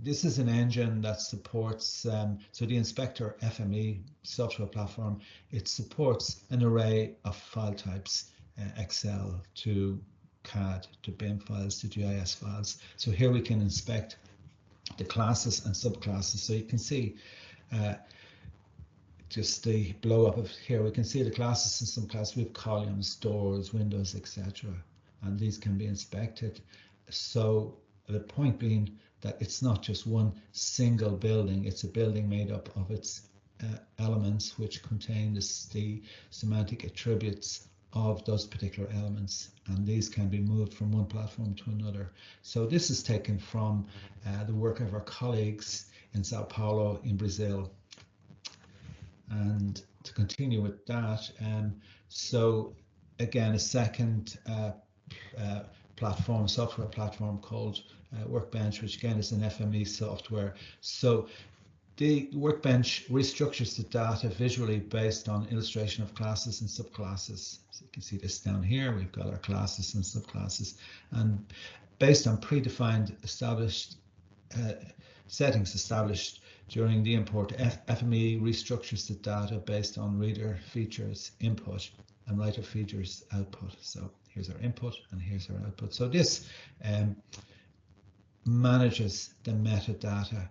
this is an engine that supports, so the Inspector FME software platform, it supports an array of file types, Excel to CAD to BIM files to GIS files. So here we can inspect the classes and subclasses. So you can see just the blow up of here, we can see the classes and subclasses with columns, doors, windows, etc. And these can be inspected. So the point being that it's not just one single building, it's a building made up of its elements which contain the semantic attributes of those particular elements, and these can be moved from one platform to another. So this is taken from the work of our colleagues in Sao Paulo in Brazil. And to continue with that, so again, a second software platform called Workbench, which again is an FME software. So the Workbench restructures the data visually based on illustration of classes and subclasses. So you can see this down here. We've got our classes and subclasses, and based on predefined established settings established During the import, FME restructures the data based on reader features input and writer features output. So here's our input and here's our output. So this manages the metadata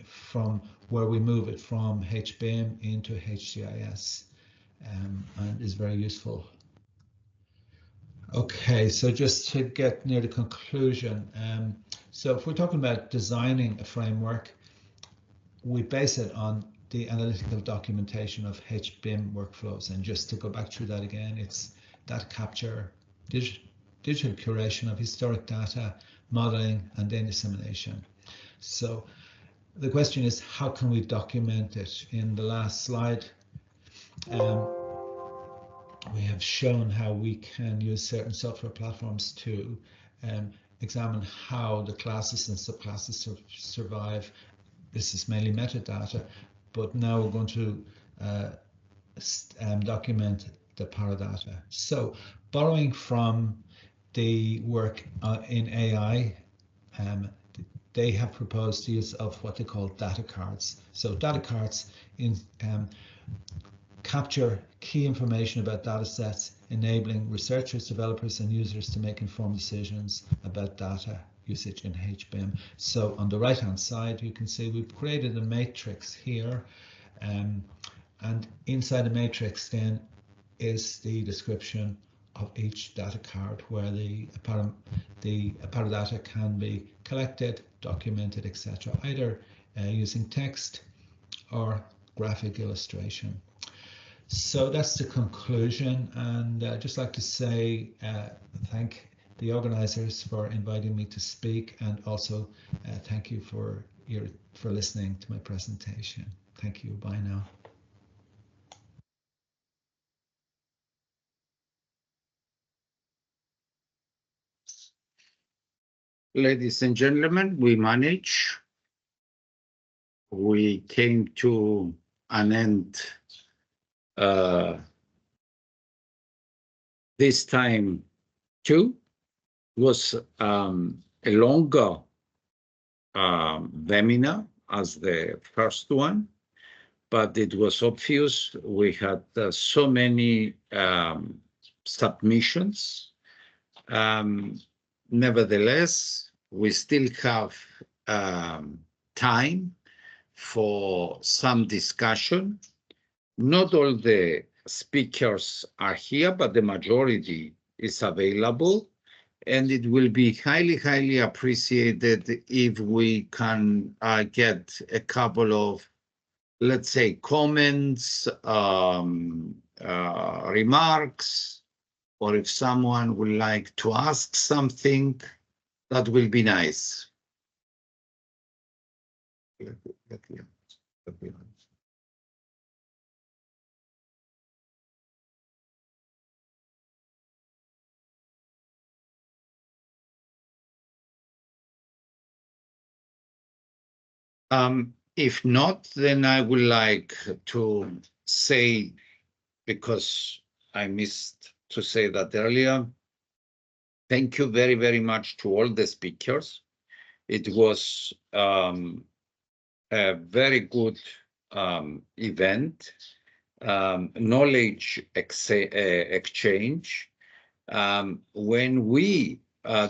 from where we move it from HBIM into HCIS, and is very useful. Okay, so just to get near the conclusion, so if we're talking about designing a framework, we base it on the analytical documentation of HBIM workflows. And just to go back through that again, it's data capture, digital curation of historic data, modeling, and then dissemination. So the question is, how can we document it? In the last slide, we have shown how we can use certain software platforms to examine how the classes and subclasses survive. This is mainly metadata, but now we're going to document the Paradata. So borrowing from the work in AI, they have proposed the use of what they call data cards. So data cards capture key information about data sets, enabling researchers, developers, and users to make informed decisions about data usage in HBIM. So on the right hand side, you can see we've created a matrix here, and inside the matrix then is the description of each data card, where the Paradata can be collected, documented, etc., either using text or graphic illustration. So that's the conclusion, and I'd just like to say thank the organizers for inviting me to speak, and also thank you for listening to my presentation. Thank you. Bye now. Ladies and gentlemen, we came to an end this time too. It was a longer webinar as the first one, but it was obvious we had so many submissions. Nevertheless, we still have time for some discussion. Not all the speakers are here, but the majority is available. And it will be highly, highly appreciated if we can get a couple of, let's say, comments, remarks, or if someone would like to ask something, that will be nice. If not, then I would like to say, because I missed to say that earlier, thank you very, very much to all the speakers. It was a very good event, knowledge exchange. When we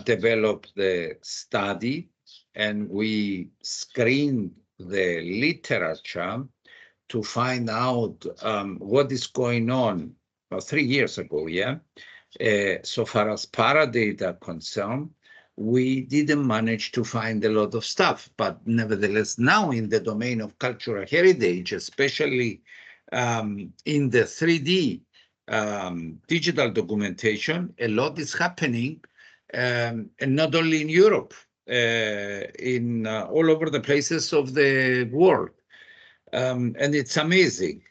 developed the study and we screened the literature to find out what is going on 3 years ago, so far as Paradata concerned, we didn't manage to find a lot of stuff, but nevertheless, now in the domain of cultural heritage, especially in the 3D digital documentation, a lot is happening, and not only in Europe, in all over the places of the world, and it's amazing.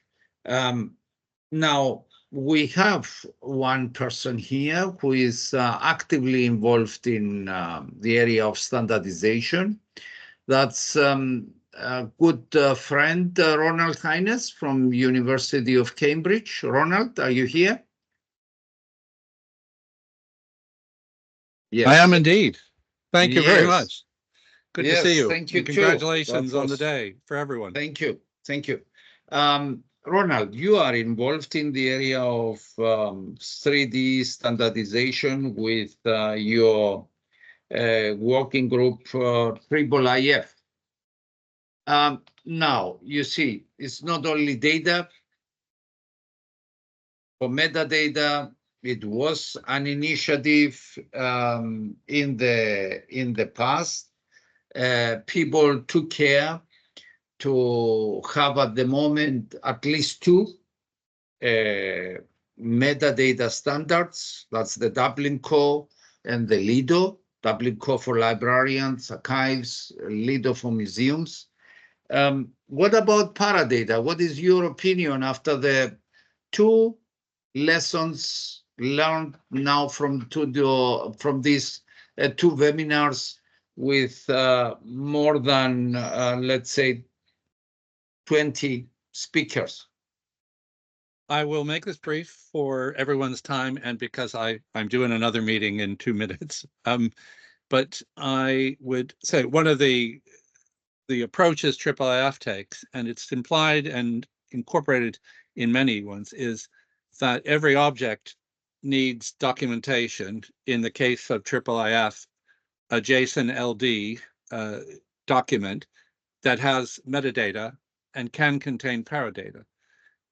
Now, we have one person here who is actively involved in the area of standardization. That's a good friend, Ronald Hines from University of Cambridge. Ronald, are you here? Yes. I am indeed. Thank you very much. Good to see you. Thank you. Congratulations on the day for everyone. Thank you. Thank you. Ronald, you are involved in the area of 3D standardization with your working group IIIF. Now, you see, it's not only data. For metadata, it was an initiative in the past. People took care to have at the moment at least two metadata standards. That's the Dublin Core and the Lido. Dublin Core for librarians, archives, Lido for museums. What about Paradata? What is your opinion after the two lessons learned now from these two webinars with more than, let's say, 20 speakers? I will make this brief for everyone's time and because I'm doing another meeting in 2 minutes. But I would say one of the approaches IIIF takes, and it's implied and incorporated in many ones, is that every object needs documentation. In the case of IIIF, a JSON LD document that has metadata and can contain paradata.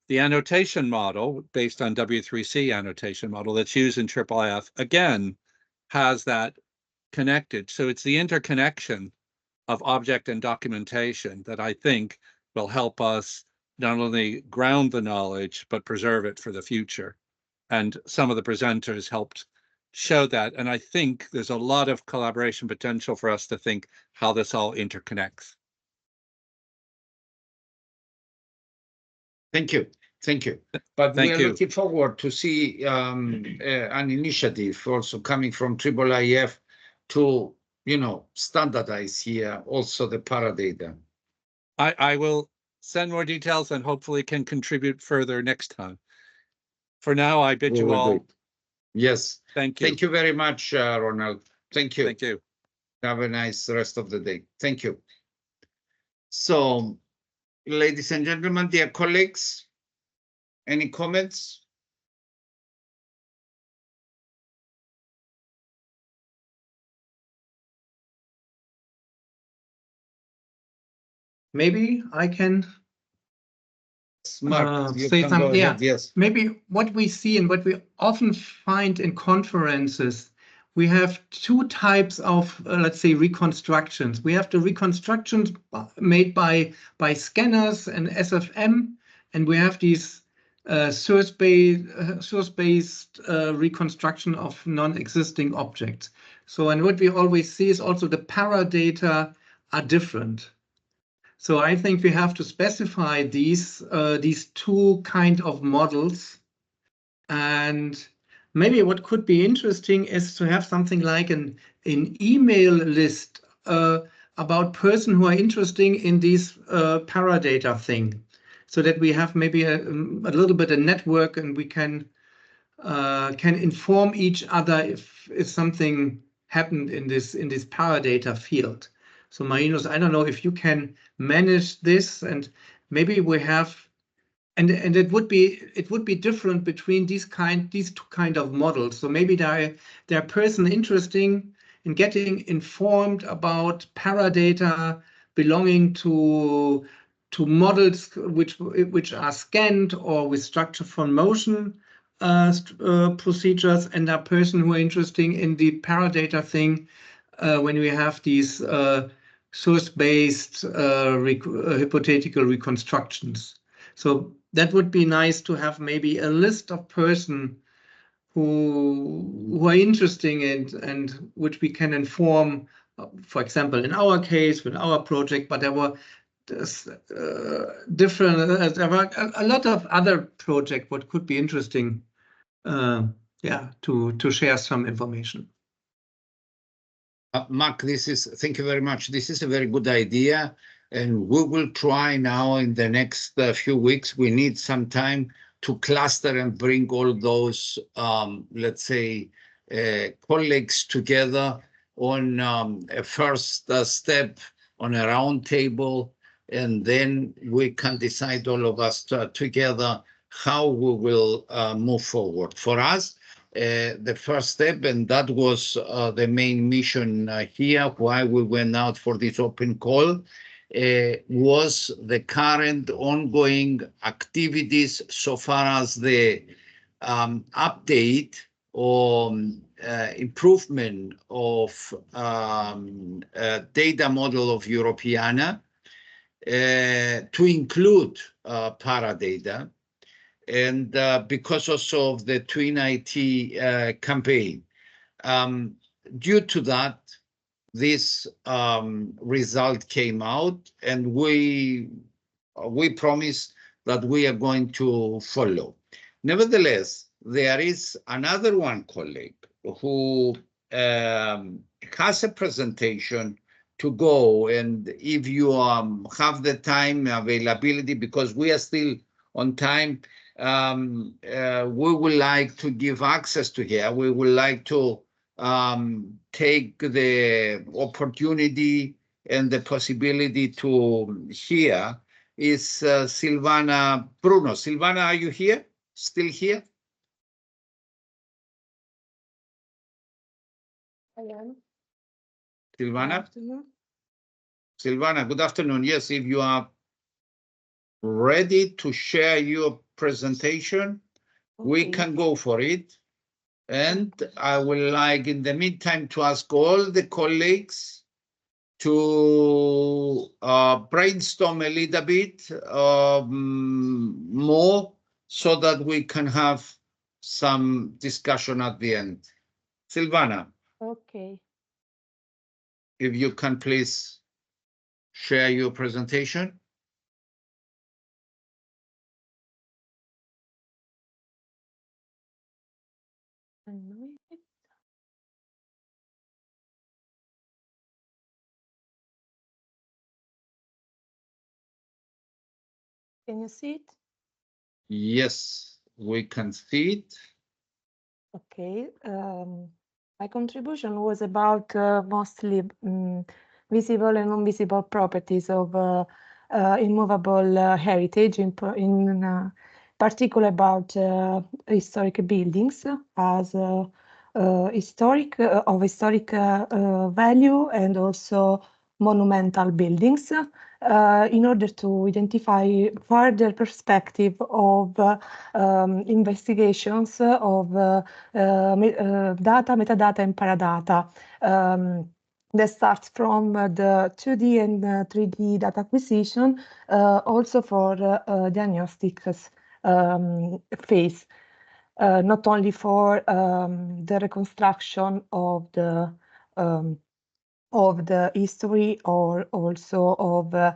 The annotation model, based on W3C annotation model that's used in IIIF, again, has that connected. So it's the interconnection of object and documentation that I think will help us not only ground the knowledge, but preserve it for the future. And some of the presenters helped show that. And I think there's a lot of collaboration potential for us to think how this all interconnects. Thank you. Thank you. But we are you. looking forward to see an initiative also coming from IIIF to, standardize here also the Paradata. I will send more details and hopefully can contribute further next time. For now, I bid you all. Yes. Thank you. Thank you very much, Ronald. Thank you. Thank you. Have a nice rest of the day. Thank you. So, ladies and gentlemen, dear colleagues, any comments? Maybe I can Mark, you say can something. go ahead. Yes. Maybe what we see and what we often find in conferences, we have two types of, let's say, reconstructions. We have the reconstructions made by scanners and SFM, and we have these source-based reconstruction of non-existing objects. So, and what we always see is also the paradata are different. So I think we have to specify these two kind of models. And maybe what could be interesting is to have something like an email list about person who are interested in this Paradata thing, so that we have maybe a little bit of network and we can inform each other if something happened in this Paradata field. So Marinos, I don't know if you can manage this, and maybe we have, and it would be different between these two kind of models. So maybe there are person interesting in getting informed about Paradata belonging to models which are scanned or with structure from motion procedures, and a person who are interested in the Paradata thing when we have these source-based hypothetical reconstructions. So that would be nice to have maybe a list of person who are interesting and which we can inform, for example, in our case, with our project, but there were different, there were a lot of other projects what could be interesting, to share some information. Mark, thank you very much. This is a very good idea, and we will try now in the next few weeks. We need some time to cluster and bring all those, let's say, colleagues together on a first step on a round table, and then we can decide all of us together how we will move forward. For us, the first step, and that was the main mission here, why we went out for this open call, was the current ongoing activities so far as the update or improvement of data model of Europeana to include Paradata, and because also of the Twin IT campaign. Due to that, this result came out, and we promised that we are going to follow. Nevertheless, there is another one colleague who has a presentation to go, and if you have the time availability, because we are still on time, we would like to give access to her. We would like to take the opportunity and the possibility to hear is Silvana Bruno. Silvana, are you here? Still here? I am. Silvana? Silvana, good afternoon. Yes, if you are ready to share your presentation, we can go for it. And I would like in the meantime to ask all the colleagues to brainstorm a little bit more so that we can have some discussion at the end. Silvana, Okay. if you can please share your presentation. Can you see it? Yes, we can see it. Okay. My contribution was about mostly visible and non-visible properties of immovable heritage, in particular about historic buildings as historic value, and also monumental buildings, in order to identify further perspective of investigations of data, metadata, and Paradata. That starts from the 2D and 3D data acquisition, also for diagnostics phase, not only for the reconstruction of the history, or also of the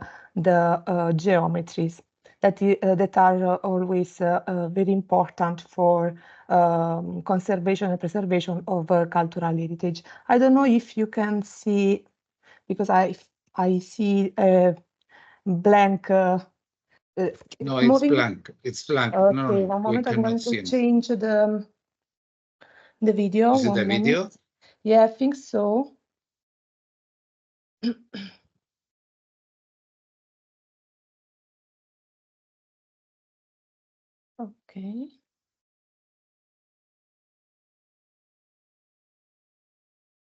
geometries that are always very important for conservation and preservation of cultural heritage. I don't know if you can see, because I see a blank. No, it's moving. blank. It's blank. Okay, No, one moment. I'm going to see change the video. Is it one a moment. video? Yeah, I think so. Okay.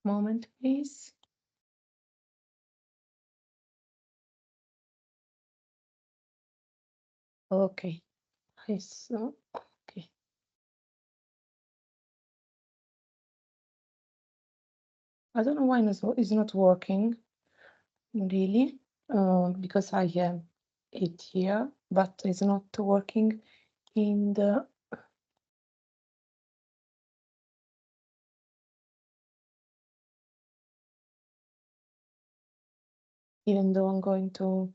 Moment, please. Okay. I saw. Okay. I don't know why it's not working, really, because I have it here, but it's not working in the. Even though I'm going to.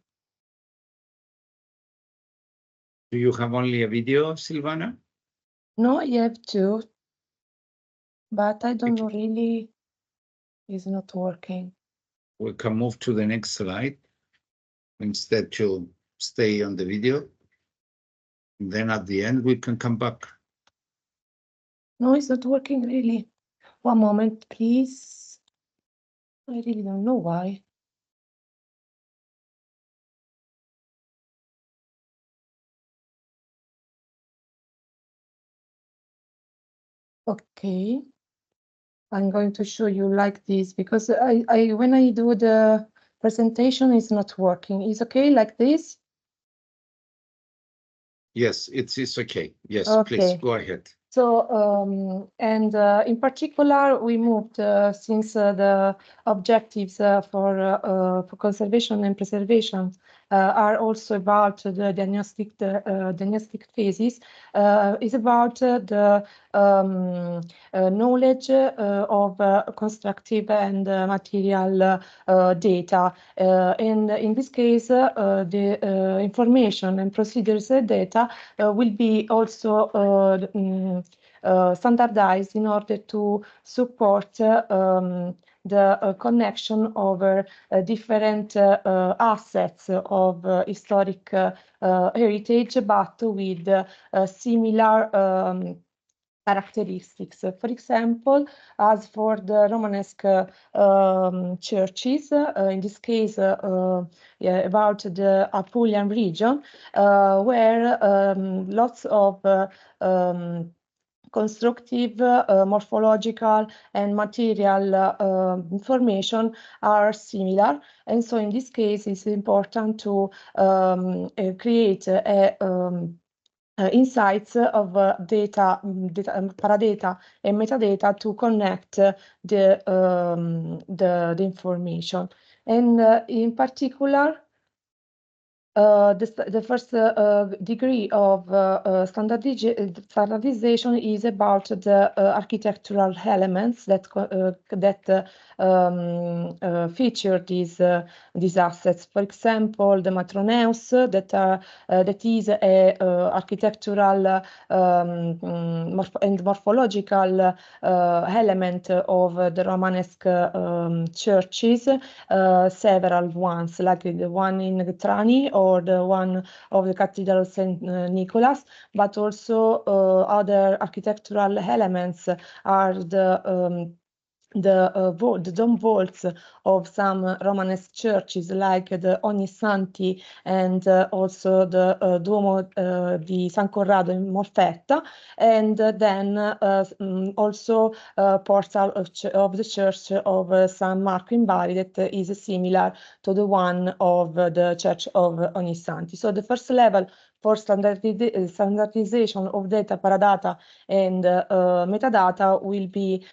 Do you have only a video, Silvana? No, I have two, but I don't know, really, it's not working. We can move to the next slide instead to stay on the video. And then at the end, we can come back. No, it's not working, really. One moment, please. I really don't know why. Okay. I'm going to show you like this because when I do the presentation, it's not working. Is okay like this? Yes, it's okay. Yes, Okay. please go ahead. So, in particular, we moved since the objectives for conservation and preservation are also about the diagnostic phases. Is about the knowledge of constructive and material data. And in this case, the information and procedures data will be also standardized in order to support the connection over different assets of historic heritage, but with similar characteristics. For example, as for the Romanesque churches, in this case yeah, about the Apulian region, where lots of constructive, morphological, and material information are similar. And so in this case, it's important to create insights of data, paradata and metadata to connect the information. And in particular, the first degree of standardization is about the architectural elements that feature these assets. For example, the matroneus that is a architectural and morphological element of the Romanesque churches, several ones like the one in Trani or the one of the Cathedral of St. Nicholas, but also other architectural elements are the dome vaults of some Romanesque churches like the Ognissanti and also the Duomo di San Corrado in Molfetta, and then also portal of the Church of San Marco in Bari that is similar to the one of the Church of Ognissanti. So the first level for standardization of data, paradata, and metadata will be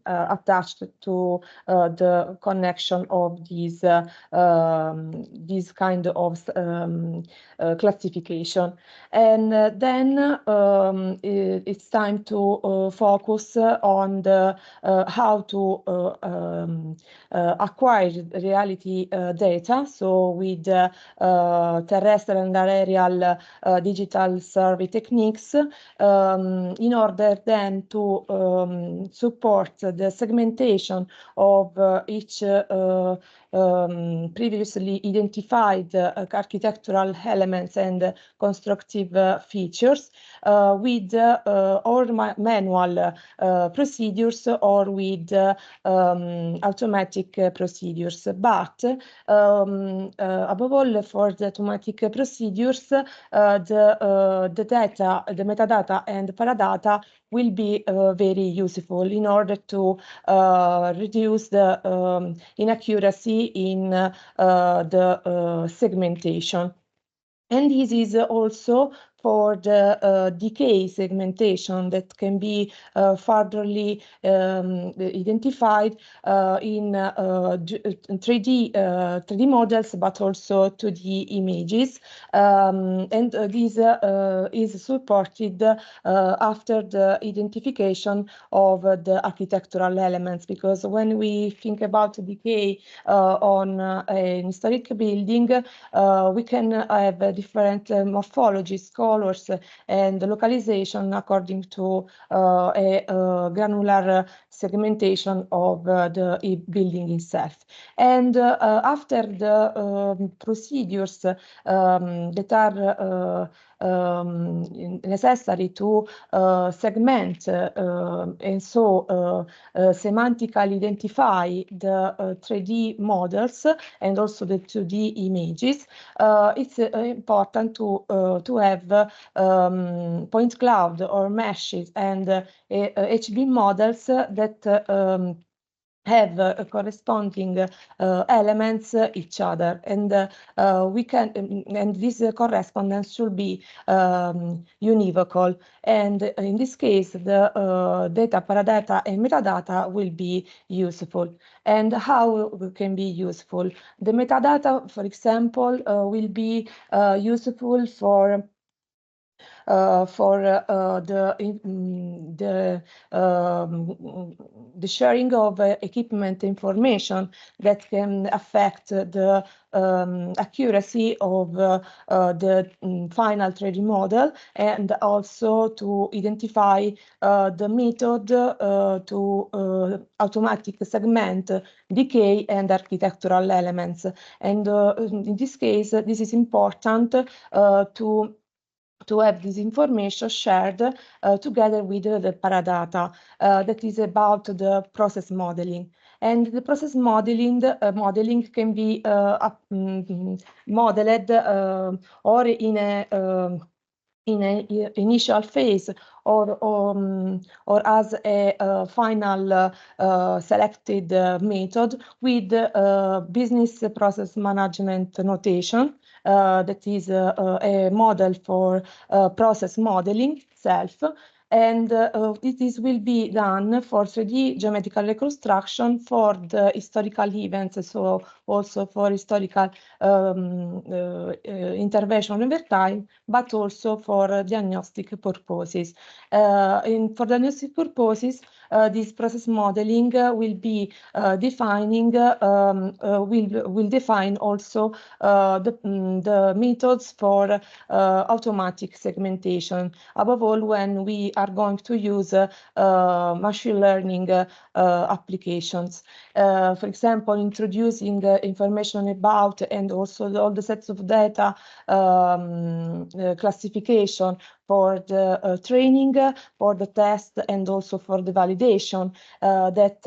attached to the connection of these kind of classification. And then it's time to focus on the how to acquire reality data. So with terrestrial and aerial digital survey techniques, in order then to support the segmentation of each previously identified architectural elements and constructive features with or manual procedures or with automatic procedures. But above all, for the automatic procedures, the data, the metadata and paradata will be very useful in order to reduce the inaccuracy in the segmentation. And this is also for the decay segmentation that can be furtherly identified in 3D models, but also 2D images. And this is supported after the identification of the architectural elements, because when we think about decay on an historic building, we can have different morphologies, colors, and localization according to a granular segmentation of the building itself. And after the procedures that are necessary to segment and so semantically identify the 3D models and also the 2D images, it's important to have point cloud or meshes and HB models that have corresponding elements each other, and we can and this correspondence should be univocal, and in this case the data, paradata and metadata will be useful. And how can be useful? The metadata, for example, will be useful for the sharing of equipment information that can affect the accuracy of the final 3D model, and also to identify the method to automatic segment decay and architectural elements. And in this case, this is important to have this information shared together with the Paradata that is about the process modeling. And the process modeling can be modeled or in an initial phase or as a final selected method with business process management notation. That is a model for process modeling itself. And this will be done for 3D geometrical reconstruction for the historical events, so also for historical intervention over time, but also for diagnostic purposes. For diagnostic purposes, this process modeling will be defining, will define also the methods for automatic segmentation, above all when we are going to use machine learning applications. For example, introducing information about and also all the sets of data classification for the training, for the test, and also for the validation that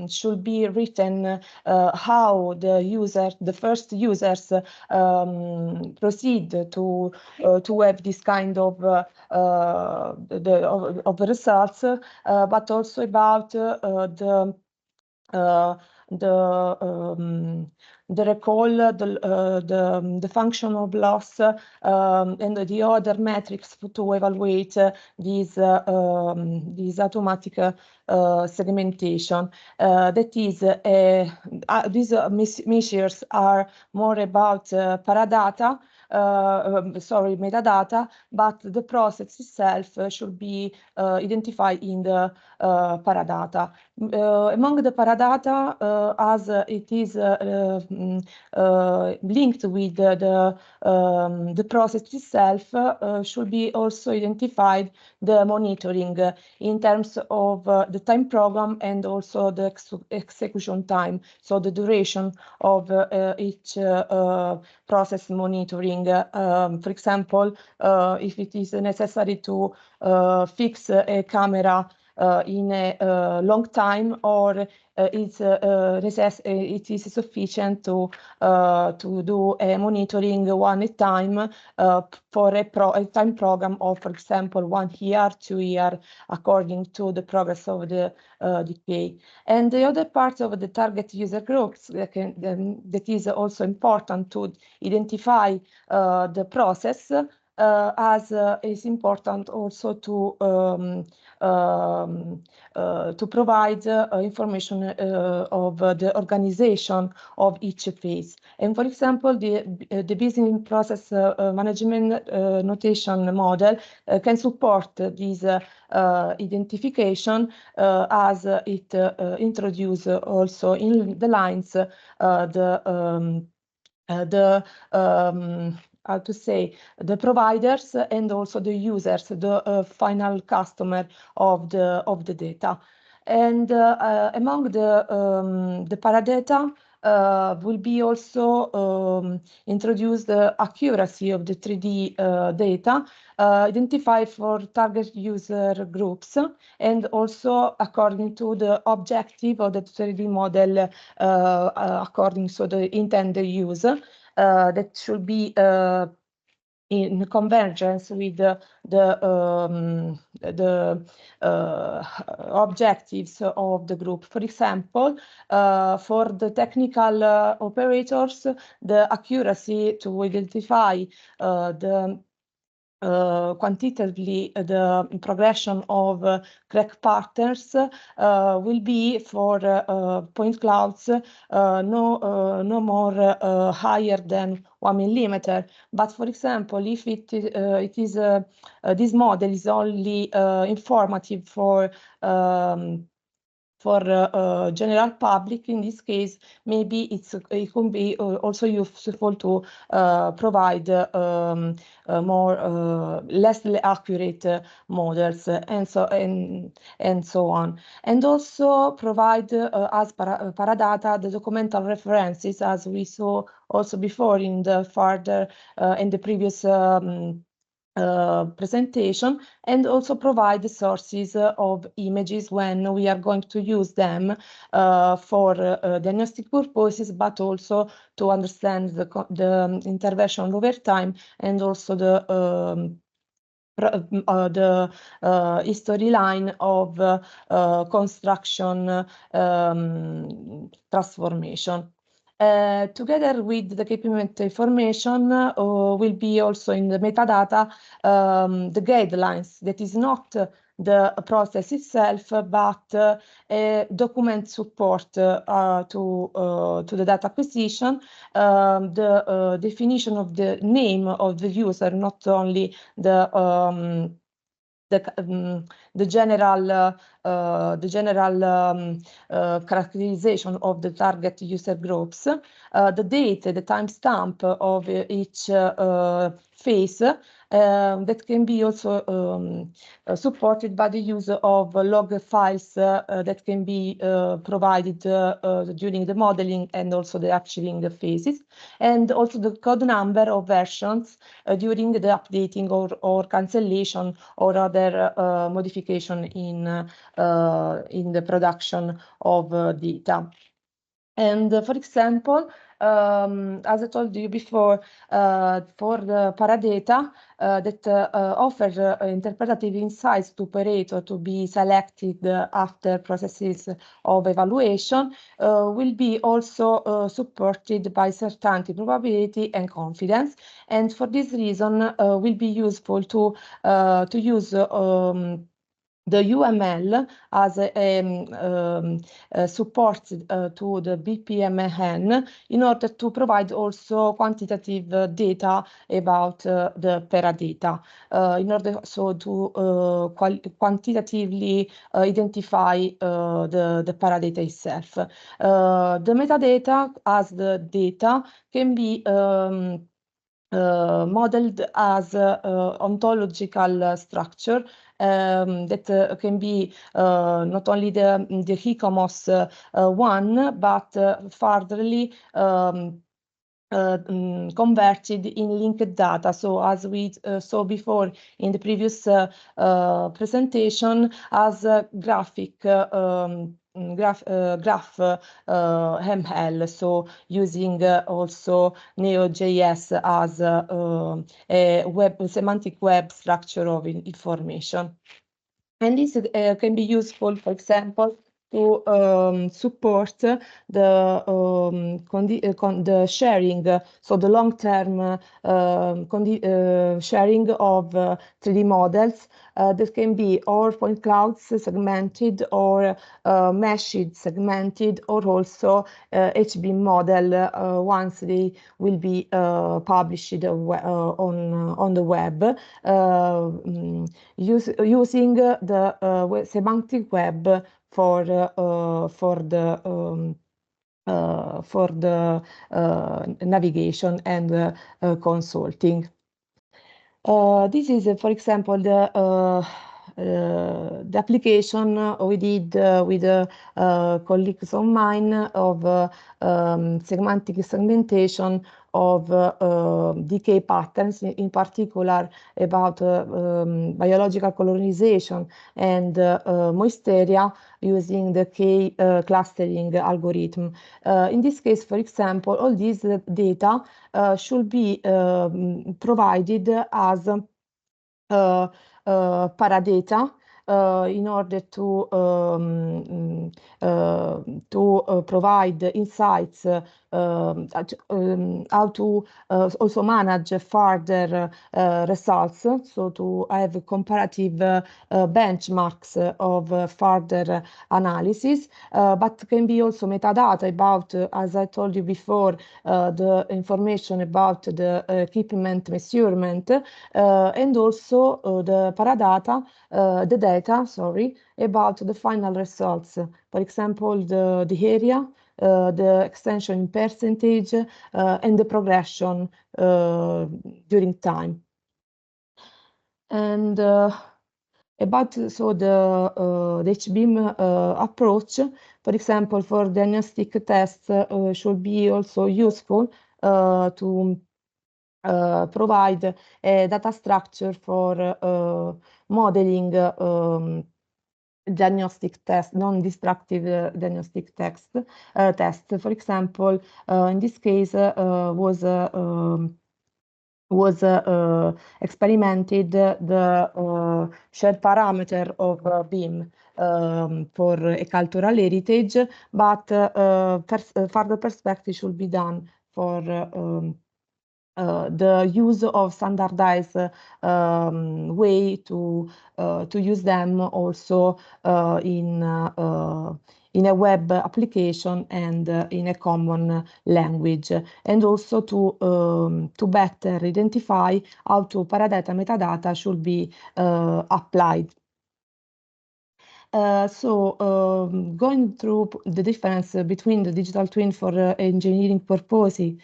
should be written how the first users proceed to have this kind of results, but also about the recall, the function of loss, and the other metrics to evaluate these automatic segmentation. That is, these measures are more about Paradata, metadata, but the process itself should be identified in the Paradata. Among the Paradata, as it is linked with the process itself, should be also identified the monitoring in terms of the time program and also the execution time, so the duration of each process monitoring. For example, if it is necessary to fix a camera in a long time, or it is sufficient to do a monitoring one time for a time program of, for example, 1 year, 2 years, according to the progress of the decay. And the other part of the target user groups that is also important to identify the process, as is important also to provide information of the organization of each phase. And for example, the business process management notation model can support this identification, as it introduces also in the lines how to say, the providers and also the users, the final customer of the data. And among the Paradata, will be also introduce the accuracy of the 3D data, identified for target user groups, and also according to the objective of the 3D model, according to the intended use, that should be in convergence with the objectives of the group. For example, for the technical operators, the accuracy to identify the quantitatively the progression of crack patterns will be for point clouds no more higher than 1 millimeter. But for example, if it is this model is only informative for general public, in this case, maybe it can be also useful to provide more less accurate models and so on, and also provide as Paradata the documental references, as we saw also before in the further in the previous presentation, and also provide the sources of images when we are going to use them for diagnostic purposes, but also to understand the intervention over time, and also the history line of construction transformation. Together with the KPI information will be also in the metadata the guidelines, that is not the process itself, but document support to the data acquisition, the definition of the name of the user, not only the general characterization of the target user groups, the date, the timestamp of each phase, that can be also supported by the use of log files that can be provided during the modeling and also the achieving phases, and also the code number of versions during the updating or cancellation or other modification in the production of data. And for example, as I told you before, for the Paradata that offers interpretative insights to operator to be selected after processes of evaluation, will be also supported by certainty, probability, and confidence. And for this reason, will be useful to use the UML as support to the BPMN in order to provide also quantitative data about the Paradata, in order so to quantitatively identify the Paradata itself. The metadata as the data can be modeled as ontological structure that can be not only the HICOMOS one, but furtherly converted in linked data. So as we saw before in the previous presentation, as a graphic graph ML, so using also Neo.js as a semantic web structure of information. And this can be useful, for example, to support the sharing, so the long-term sharing of 3D models that can be or point clouds segmented, or meshed segmented, or also HB model once they will be published on the web, using the semantic web for the navigation and consulting. This is, for example, the the application we did with colleagues of mine of semantic segmentation of decay patterns, in particular about biological colonization and moisteria using the K clustering algorithm. In this case, for example, all these data should be provided as Paradata in order to provide insights how to also manage further results, so to have comparative benchmarks of further analysis, but can be also metadata about, as I told you before, the information about the equipment measurement, and also the Paradata, the data, sorry, about the final results. For example, the area, the extension in percentage, and the progression during time. And about the HBeam approach, for example, for diagnostic tests, should be also useful to provide a data structure for modeling diagnostic test, non-destructive diagnostic test. For example, in this case was experimented the shared parameter of beam for a cultural heritage, but further perspective should be done for the use of standardized way to use them also in a web application and in a common language, and also to better identify how to Paradata metadata should be applied. Going through the difference between the digital twin for engineering purposes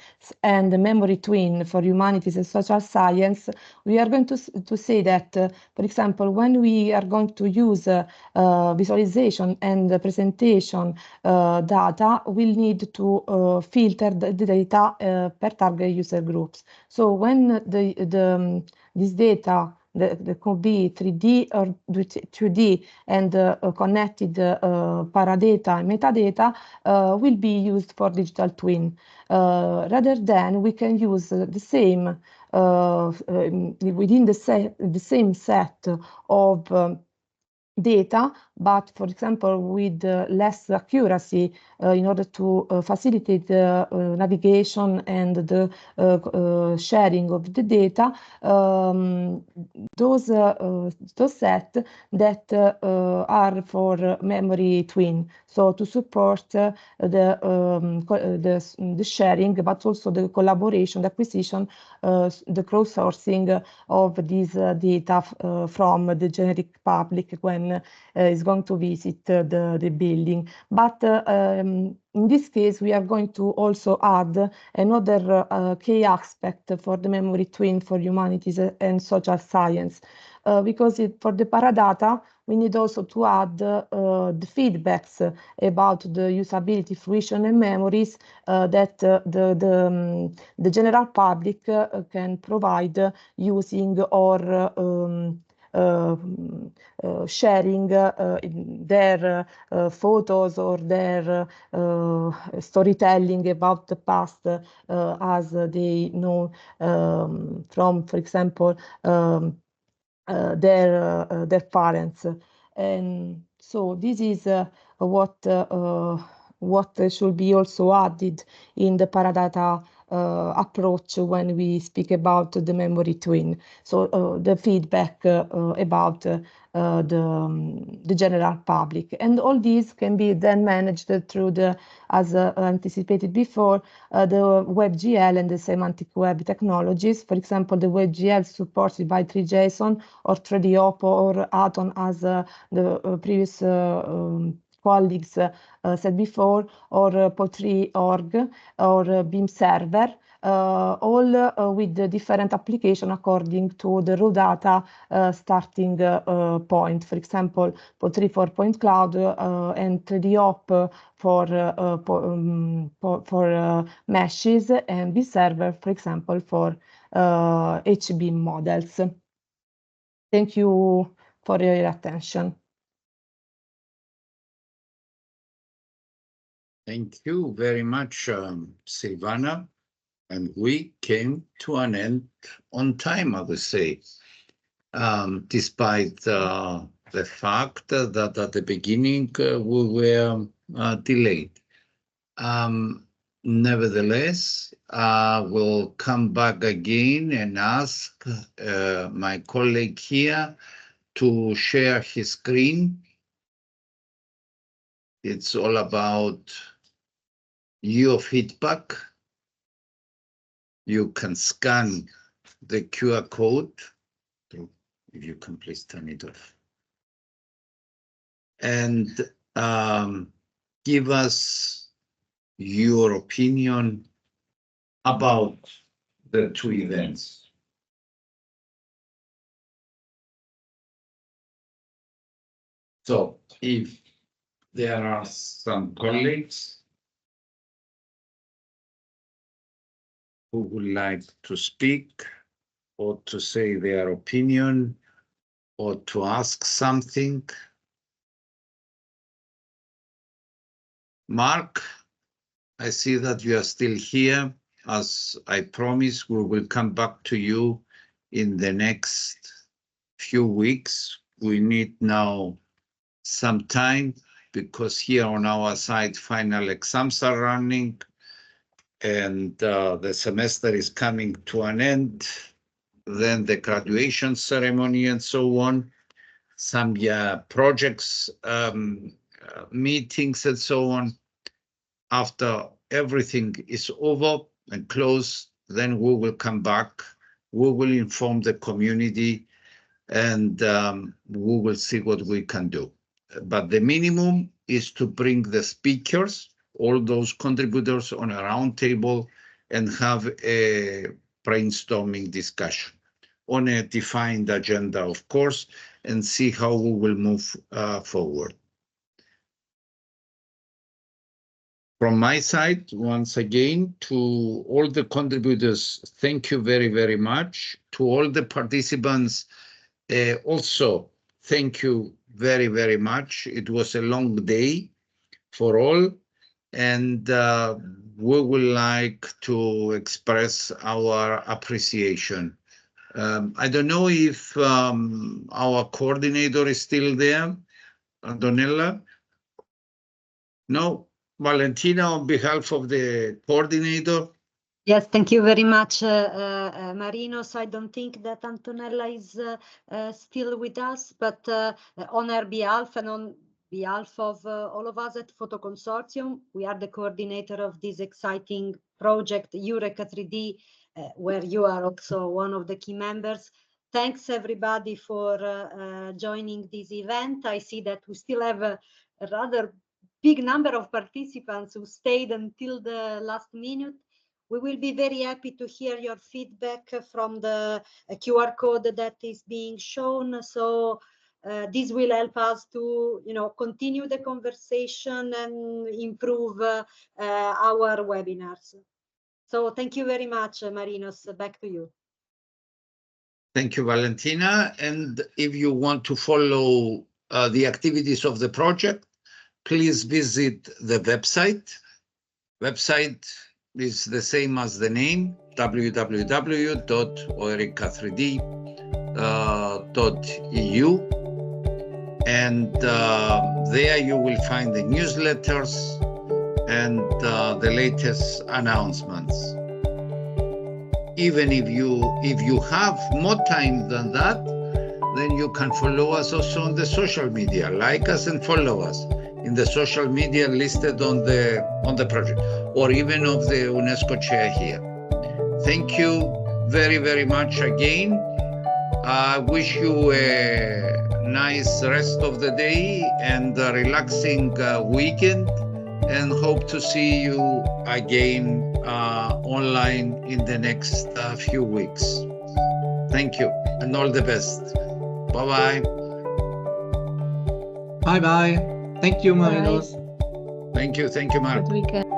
and the memory twin for humanities and social science, we are going to say that, for example, when we are going to use visualization and presentation data, we'll need to filter the data per target user groups. So when this data that could be 3D or 2D and connected Paradata and metadata will be used for digital twin. Rather than we can use the same within the same set of data, but for example with less accuracy in order to facilitate the navigation and the sharing of the data, those sets that are for memory twin, so to support the sharing, but also the collaboration, the acquisition, the crowdsourcing of this data from the generic public when is going to visit the building. But in this case, we are going to also add another key aspect for the memory twin for humanities and social science, because for the Paradata, we need also to add the feedbacks about the usability, fruition, and memories that the general public can provide using or sharing their photos or their storytelling about the past as they know from, for example, their parents. And so this is what should be also added in the Paradata approach when we speak about the memory twin. So the feedback about the general public, and all these can be then managed through as anticipated before, the WebGL and the semantic web technologies. For example, the WebGL supported by 3JSON or 3DOP or Atom, as the previous colleagues said before, or PO3.org or Beam Server, all with the different application according to the raw data starting point. For example, PO3 for point cloud and 3D-op for meshes, and vServer, for example, for HB models. Thank you for your attention. Thank you very much, Silvana. And we came to an end on time, I would say, despite the fact that at the beginning we were delayed. Nevertheless, I will come back again and ask my colleague here to share his screen. It's all about your feedback. You can scan the QR code. If you can please turn it off. And give us your opinion about the two events. So if there are some colleagues who would like to speak or to say their opinion or to ask something. Mark, I see that you are still here. As I promised, we will come back to you in the next few weeks. We need now some time because here on our side, final exams are running and the semester is coming to an end. Then the graduation ceremony and so on. Some projects, meetings and so on. After everything is over and closed, then we will come back. We will inform the community and we will see what we can do. But the minimum is to bring the speakers, all those contributors on a round table and have a brainstorming discussion on a defined agenda, of course, and see how we will move forward. From my side, once again, to all the contributors, thank you very, very much. To all the participants, also, thank you very, very much. It was a long day for all, and we would like to express our appreciation. I don't know if our coordinator is still there, Antonella. No, Valentina, on behalf of the coordinator. Yes, thank you very much, Marinos. I don't think that Antonella is still with us, but on her behalf and on behalf of all of us at Photo Consortium, we are the coordinator of this exciting project, Eureka 3D, where you are also one of the key members. Thanks everybody for joining this event. I see that we still have a rather big number of participants who stayed until the last minute. We will be very happy to hear your feedback from the QR code that is being shown. So this will help us to, continue the conversation and improve our webinars. So thank you very much, Marinos. Back to you. Thank you, Valentina. And if you want to follow the activities of the project, please visit the website. Website is the same as the name, www.eureka3d.eu. And there you will find the newsletters and the latest announcements. Even if you have more time than that, then you can follow us also on the social media. Like us and follow us in the social media listed on the project, or even of the UNESCO chair here. Thank you very, very much again. I wish you a nice rest of the day and a relaxing weekend. and hope to see you again online in the next few weeks. Thank you and all the best. Bye-bye. Bye-bye. Thank you, Marinos. Thank you, Mark. Good weekend.